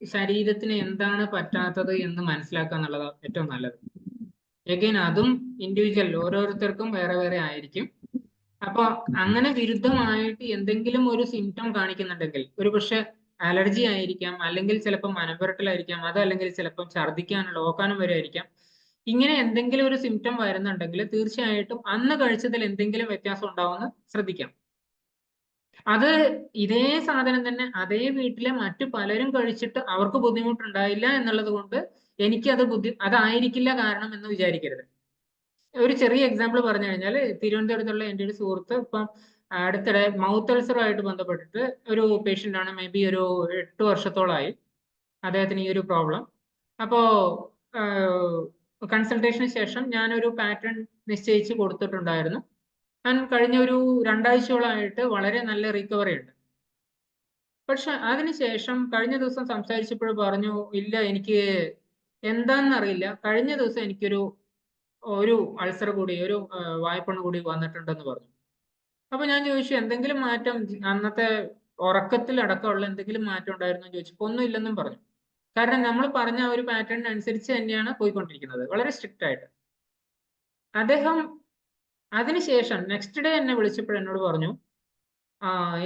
ശരീരത്തിന് എന്താണ് പറ്റാത്തത് എന്ന് മനസ്സിലാക്കുക എന്നുള്ളത് ഏറ്റവും നല്ലത്. എഗൈൻ അതും ഇൻഡിവിജ്വൽ, ഓരോരുത്തർക്കും വേറെ വേറെ ആയിരിക്കും. അപ്പൊ അങ്ങനെ വിരുദ്ധമായിട്ട് എന്തെങ്കിലും ഒരു സിംറ്റം കാണിക്കുന്നുണ്ടെങ്കിൽ, ഒരു പക്ഷെ അലർജി ആയിരിക്കാം, അല്ലെങ്കിൽ ചിലപ്പോൾ മനംപുരട്ടലായിരിക്കാം, അതല്ലെങ്കിൽ ചിലപ്പോൾ ഛർദ്ദിക്കാനുള്ള ഓക്കാനം വരെ ആയിരിക്കാം. ഇങ്ങനെ എന്തെങ്കിലും ഒരു സിംറ്റം വരുന്നുണ്ടെങ്കിൽ തീർച്ചയായിട്ടും അന്ന് കഴിച്ചതിൽ എന്തെങ്കിലും വ്യത്യാസം ഉണ്ടാവുമെന്ന് ശ്രദ്ധിക്കാം. അത് ഇതേ സാധനം തന്നെ അതേ വീട്ടിലെ മറ്റു പലരും കഴിച്ചിട്ട് അവർക്ക് ബുദ്ധിമുട്ടുണ്ടായില്ല എന്നുള്ളത് കൊണ്ട് എനിക്കത് അതായിരിക്കില്ല കാരണം എന്ന് വിചാരിക്കരുത്. ഒരു ചെറിയ എക്സാമ്പിൾ പറഞ്ഞു കഴിഞ്ഞാൽ, തിരുവനന്തപുരത്തുള്ള എൻ്റെ ഒരു സുഹൃത്ത് ഇപ്പം അടുത്തിടെ മൗത്ത് അൾസറുമായിട്ട് ബന്ധപ്പെട്ടിട്ട് ഒരു പേഷ്യൻ്റ് ആണ്, മേ ബി ഒരു 8 വർഷത്തോളമായി അദ്ദേഹത്തിന് ഈ ഒരു പ്രോബ്ലം. അപ്പോൾ കൺസൾട്ടേഷന് ശേഷം ഞാനൊരു പാറ്റേൺ നിശ്ചയിച്ച് കൊടുത്തിട്ടുണ്ടായിരുന്നു. ഞാൻ കഴിഞ്ഞ ഒരു 2 ആഴ്ചയോളമായിട്ട് വളരെ നല്ല റിക്കവറി ഉണ്ട്. പക്ഷെ അതിനുശേഷം കഴിഞ്ഞ ദിവസം സംസാരിച്ചപ്പോൾ പറഞ്ഞു, ഇല്ല എനിക്ക് എന്താണെന്നറിയില്ല, കഴിഞ്ഞ ദിവസം എനിക്കൊരു അൾസർ കൂടി, ഒരു വായ്പുണ്ണ് കൂടി വന്നിട്ടുണ്ടെന്ന് പറഞ്ഞു. അപ്പൊ ഞാൻ ചോദിച്ചു, എന്തെങ്കിലും മാറ്റം അന്നത്തെ ഉറക്കത്തിൽ അടക്കമുള്ള എന്തെങ്കിലും മാറ്റം ഉണ്ടായിരുന്നു ചോദിച്ചപ്പോൾ ഒന്നും ഇല്ലെന്നും പറഞ്ഞു. കാരണം നമ്മൾ പറഞ്ഞ ആ ഒരു പാറ്റേണിനനുസരിച്ച് തന്നെയാണ് പോയിക്കൊണ്ടിരിക്കുന്നത്, വളരെ സ്ട്രിക്റ്റ് ആയിട്ട്. അദ്ദേഹം അതിനുശേഷം നെക്സ്റ്റ് ഡേ എന്നെ വിളിച്ചപ്പോൾ എന്നോട് പറഞ്ഞു,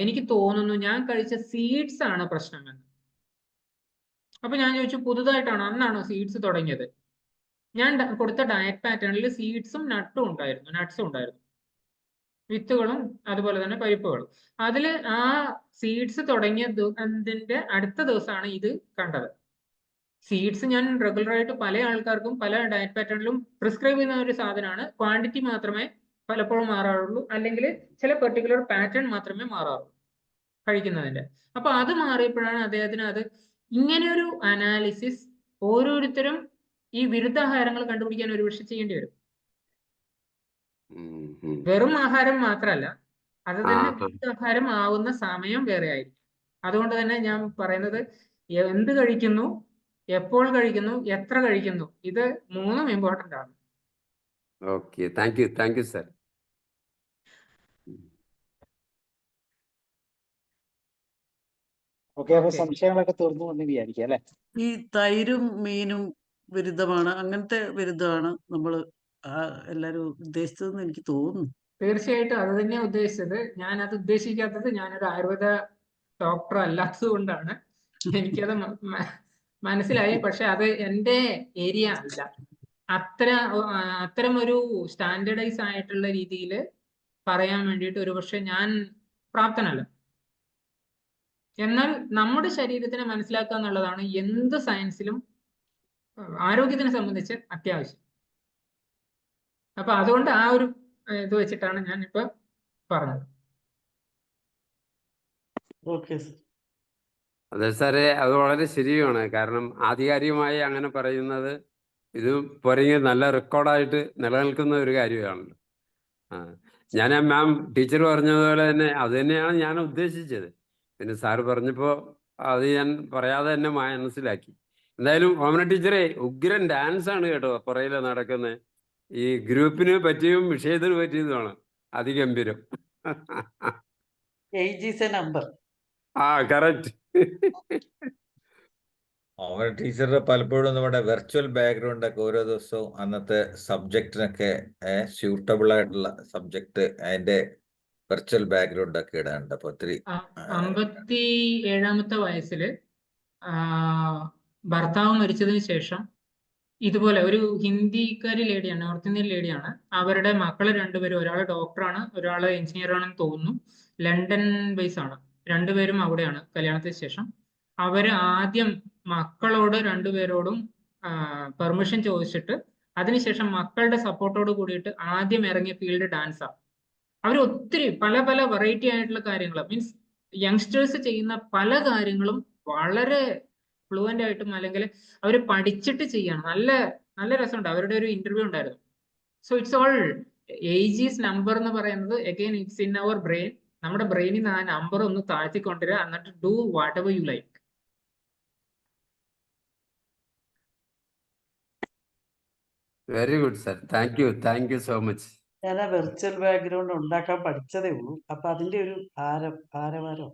എനിക്ക് തോന്നുന്നു ഞാൻ കഴിച്ച സീഡ്സ് ആണ് പ്രശ്നമെന്ന്. അപ്പൊ ഞാൻ ചോദിച്ചു, പുതുതായിട്ടാണോ, അന്നാണോ സീഡ്സ് തുടങ്ങിയത്? ഞാൻ കൊടുത്ത ഡയറ്റ് പാറ്റേണിൽ സീഡ്സും നട്സും ഉണ്ടായിരുന്നു, വിത്തുകളും അതുപോലെ തന്നെ പരിപ്പുകളും. അതിൽ ആ സീഡ്സ് തുടങ്ങിയതിന്റെ അടുത്ത ദിവസമാണ് ഇത് കണ്ടത്. സീഡ്സ് ഞാൻ റെഗുലറായിട്ട് പല ആൾക്കാർക്കും പല ഡയറ്റ് പാറ്റേണിലും പ്രിസ്ക്രൈബ് ചെയ്യുന്ന ഒരു സാധനമാണ്. ക്വാണ്ടിറ്റി മാത്രമേ പലപ്പോഴും മാറാറുള്ളൂ, അല്ലെങ്കിൽ ചില പെർട്ടിക്കുലർ പാറ്റേൺ മാത്രമേ മാറാറുള്ളൂ കഴിക്കുന്നതിന്റെ. അപ്പൊ അത് മാറിയപ്പോഴാണ് അദ്ദേഹത്തിന് അത് ഇങ്ങനെയൊരു അനാലിസിസ് ഓരോരുത്തരും ഈ വിരുദ്ധാഹാരങ്ങൾ കണ്ടുപിടിക്കാൻ ഒരുപക്ഷെ ചെയ്യേണ്ടി വരും. വെറും ആഹാരം മാത്രമല്ല, അത് തന്നെ വിരുദ്ധാഹാരം ആവുന്ന സമയം വേറെ ആയിരിക്കും. അതുകൊണ്ട് തന്നെ ഞാൻ പറയുന്നത്, എന്ത് കഴിക്കുന്നു, എപ്പോൾ കഴിക്കുന്നു, എത്ര കഴിക്കുന്നു, ഇത് 3ഉം ഇമ്പോർട്ടൻ്റ് ആണ്. Okay, thank you sir. Okay, അപ്പൊ സംശയങ്ങളൊക്കെ തീർന്നു എന്ന് വിചാരിക്കുക അല്ലെ? ഈ തൈരും മീനും വിരുദ്ധമാണ്, അങ്ങനത്തെ വിരുദ്ധമാണ് നമ്മൾ എല്ലാരും ഉദ്ദേശിച്ചതെന്ന് എനിക്ക് തോന്നുന്നു. തീർച്ചയായിട്ടും അത് തന്നെയാണ് ഉദ്ദേശിച്ചത്. ഞാൻ അത് ഉദ്ദേശിക്കാത്തത്, ഞാനൊരു ആയുർവേദ ഡോക്ടർ അല്ലാത്തത് കൊണ്ടാണ്. എനിക്കത് മനസ്സിലായി. പക്ഷെ അത് എൻ്റെ ഏരിയ അല്ല. അത്തരം ഒരു സ്റ്റാൻഡേർഡൈസ് ആയിട്ടുള്ള രീതിയിൽ പറയാൻ വേണ്ടിയിട്ട് ഒരുപക്ഷെ ഞാൻ പ്രാപ്തനല്ല. എന്നാൽ നമ്മുടെ ശരീരത്തിനെ മനസ്സിലാക്കുക എന്നുള്ളതാണ് എന്ത് സയൻസിലും ആരോഗ്യത്തിനെ സംബന്ധിച്ച് അത്യാവശ്യം. അപ്പൊ അതുകൊണ്ട് ആ ഒരു ഇത് വെച്ചിട്ടാണ് ഞാൻ ഇപ്പൊ പറഞ്ഞത്. അതെ സാറേ, അത് വളരെ ശരിയാണ്. കാരണം ആധികാരികമായി അങ്ങനെ പറയുന്നത് ഇത് പറയുന്നത് നല്ല റെക്കോർഡായിട്ട് നിലനിൽക്കുന്ന ഒരു കാര്യമാണല്ലോ. ഞാൻ മാം ടീച്ചർ പറഞ്ഞതുപോലെ തന്നെ അത് തന്നെയാണ് ഞാൻ ഉദ്ദേശിച്ചത്. പിന്നെ സാറ് പറഞ്ഞപ്പോൾ അത് ഞാൻ പറയാതെ തന്നെ മനസ്സിലാക്കി. എന്തായാലും ഓമന ടീച്ചറെ, ഉഗ്രൻ ഡാൻസ് ആണ് കേട്ടോ പുറയില് നടക്കുന്നത്. ഈ ഗ്രൂപ്പിന് പറ്റിയും വിഷയത്തിന് പറ്റിയതുമാണ് അതിഗംഭീരം. കറക്റ്റ്. ഓമന ടീച്ചറുടെ പലപ്പോഴും നമ്മുടെ വെർച്വൽ ബാക്ക്ഗ്രൗണ്ട് ഒക്കെ ഓരോ ദിവസവും അന്നത്തെ സബ്ജക്റ്റിനൊക്കെ സ്യൂട്ടബിൾ ആയിട്ടുള്ള സബ്ജക്ട് അതിന്റെ വെർച്വൽ ബാക്ക്ഗ്രൗണ്ട് ഒക്കെ ഇടാനുണ്ട്. അപ്പൊ ഒത്തിരി 57ാമത്തെ വയസ്സിൽ ഭർത്താവ് മരിച്ചതിന് ശേഷം ഇതുപോലെ ഒരു ഹിന്ദിക്കാരി ലേഡിയാണ്, നോർത്ത് ഇന്ത്യൻ ലേഡിയാണ്. അവരുടെ മക്കള് രണ്ടുപേരും, ഒരാൾ ഡോക്ടറാണ്, ഒരാൾ എഞ്ചിനീയർ ആണെന്ന് തോന്നുന്നു, ലണ്ടൻ ബേസ് ആണ്. രണ്ടുപേരും അവിടെയാണ് കല്യാണത്തിന് ശേഷം. അവര് ആദ്യം മക്കളോട് രണ്ടുപേരോടും പെർമിഷൻ ചോദിച്ചിട്ട് അതിനുശേഷം മക്കളുടെ സപ്പോർട്ടോട് കൂടിയിട്ട് ആദ്യം ഇറങ്ങിയ ഫീൽഡ് ഡാൻസാണ്. അവർ ഒത്തിരി പല പല വെറൈറ്റി ആയിട്ടുള്ള കാര്യങ്ങൾ, മീൻസ് യങ്സ്റ്റേഴ്സ് ചെയ്യുന്ന പല കാര്യങ്ങളും വളരെ ഫ്ലുവൻ്റ് ആയിട്ടും അല്ലെങ്കിൽ അവർ പഠിച്ചിട്ട് ചെയ്യണം. നല്ല നല്ല രസമുണ്ട്. അവരുടെ ഒരു ഇന്റർവ്യൂ ഉണ്ടായിരുന്നു. So it's all age is number എന്ന് പറയുന്നത് again it's in our brain. നമ്മുടെ ബ്രെയിനിൽ നിന്ന് ആ നമ്പർ ഒന്ന് താഴ്ത്തിക്കൊണ്ടുവരിക, എന്നിട്ട് do whatever you like. Very good sir, thank you so much. ഞാൻ ആ വെർച്വൽ ബാക്ക്ഗ്രൗണ്ട് ഉണ്ടാക്കാൻ പഠിച്ചതേ ഉള്ളൂ. അപ്പൊ അതിന്റെ ഒരു ഭാരവാരം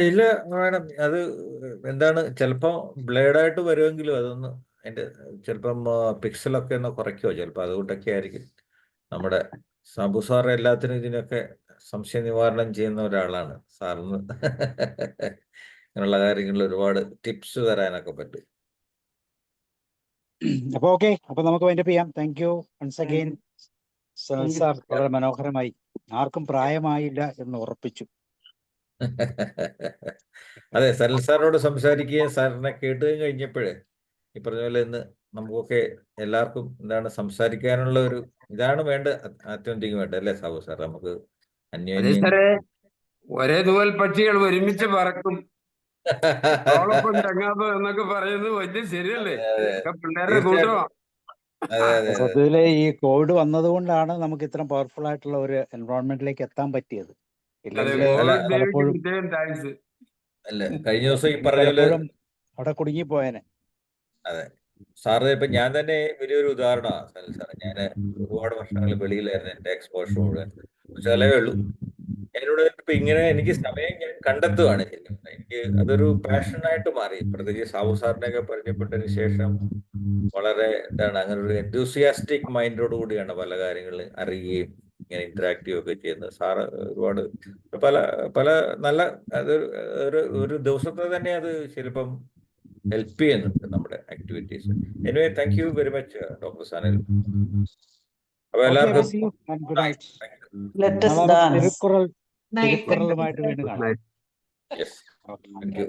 ഇല്ല മാഡം, അത് എന്താണ് ചിലപ്പോൾ ബ്ലേഡായിട്ട് വരുമെങ്കിലും അതൊന്ന് അതിൻ്റെ ചിലപ്പം പിക്സലൊക്കെ ഒന്ന് കുറയ്ക്കുമോ ചിലപ്പോൾ, അതുകൊണ്ടൊക്കെ ആയിരിക്കും. നമ്മുടെ സാബു സാർ എല്ലാത്തിനും ഇതിനൊക്കെ സംശയ നിവാരണം ചെയ്യുന്ന ഒരാളാണ് സാറിന്. ഇങ്ങനെയുള്ള കാര്യങ്ങളിൽ ഒരുപാട് ടിപ്സ് തരാനൊക്കെ പറ്റും. അപ്പൊ ഓക്കെ, അപ്പൊ നമുക്ക് വൈൻഡപ്പ് ചെയ്യാം. Thank you once again Sanal sir, വളരെ മനോഹരമായി. ആർക്കും പ്രായമായില്ല എന്ന് ഉറപ്പിച്ചു. അതെ, സനൽ സാറിനോട് സംസാരിക്കുകയും സാറിനെ കേട്ടുകയും കഴിഞ്ഞപ്പോഴേ ഈ പറഞ്ഞ പോലെ ഇന്ന് നമുക്കൊക്കെ എല്ലാവർക്കും എന്താണ് സംസാരിക്കാനുള്ള ഒരു ഇതാണ് വേണ്ട, ആത്യന്തികമായിട്ട് അല്ലേ സാബു സാർ? നമുക്ക് അതെ അന്യോന്യം സാറേ, ഒരേ തൂവൽ പക്ഷികൾ ഒരുമിച്ച് പറക്കും, തോളൊപ്പം ചങ്ങാത്തം എന്നൊക്കെ പറയുന്നത് വലിയ ശരിയല്ലേ? അതെ, ഒക്കെ പിള്ളേരുടെ തീർച്ചയായിട്ടും. കൂട്ടമാ. അതെ അതെ അതെ സത്യത്തില് ഈ കോവിഡ് വന്നതുകൊണ്ടാണ് നമുക്ക് ഇത്രയും പവർഫുൾ ആയിട്ടുള്ള ഒരു എൻവയോൺമെന്റിലേക്ക് എത്താൻ പറ്റിയത്. അതെ, ഇല്ലെങ്കിൽ അല്ല കോവിഡ് ദേവിക്ക് പലപ്പോഴും പ്രത്യേകം താങ്ക്സ്. അല്ല കഴിഞ്ഞ ദിവസം ഈ പറഞ്ഞ പോലെ പലപ്പോഴും അവിടെ കുടുങ്ങിപ്പോയേനെ. അതെ സാറ് ഇപ്പൊ ഞാൻ തന്നെ വലിയൊരു ഉദാഹരണമാണ് സനൽ സാറ്. ഞാൻ ഒരുപാട് വർഷങ്ങൾ വെളിയിലായിരുന്നു, എൻ്റെ എക്സ്പോഷർ മുഴുവൻ ചിലവേ ഉള്ളൂ. എന്നോട് ഇപ്പൊ ഇങ്ങനെ എനിക്ക് സമയം ഞാൻ കണ്ടെത്തുകയാണ് ചെയ്യുന്നത്. എനിക്ക് അതൊരു പാഷനായിട്ട് മാറി. പ്രത്യേകിച്ച് സാബു സാറിനെയൊക്കെ പരിചയപ്പെട്ടതിന് ശേഷം വളരെ എന്താണ് അങ്ങനെ ഒരു എന്തൂസിയാസ്റ്റിക് മൈൻഡോട് കൂടിയാണ് പല കാര്യങ്ങൾ അറിയുകയും ഇങ്ങനെ ഇന്ററാക്റ്റീവ് ഒക്കെ ചെയ്യുന്നത്. സാറ് ഒരുപാട് പല പല നല്ല അതൊരു ഒരു ദിവസത്തെ തന്നെ അത് ചിലപ്പം ഹെൽപ്പ് ചെയ്യുന്നുണ്ട് നമ്മുടെ activities. Anyway thank you very much doctor Sanal. അപ്പൊ ഓക്കെ, എല്ലാവർക്കും see you and good night. Let us നാളെ dance. തിരുക്കുറൾ Night. തിരുക്കുറളുമായിട്ട് വീണ്ടും കാണാം. Yes, okay. Thank you.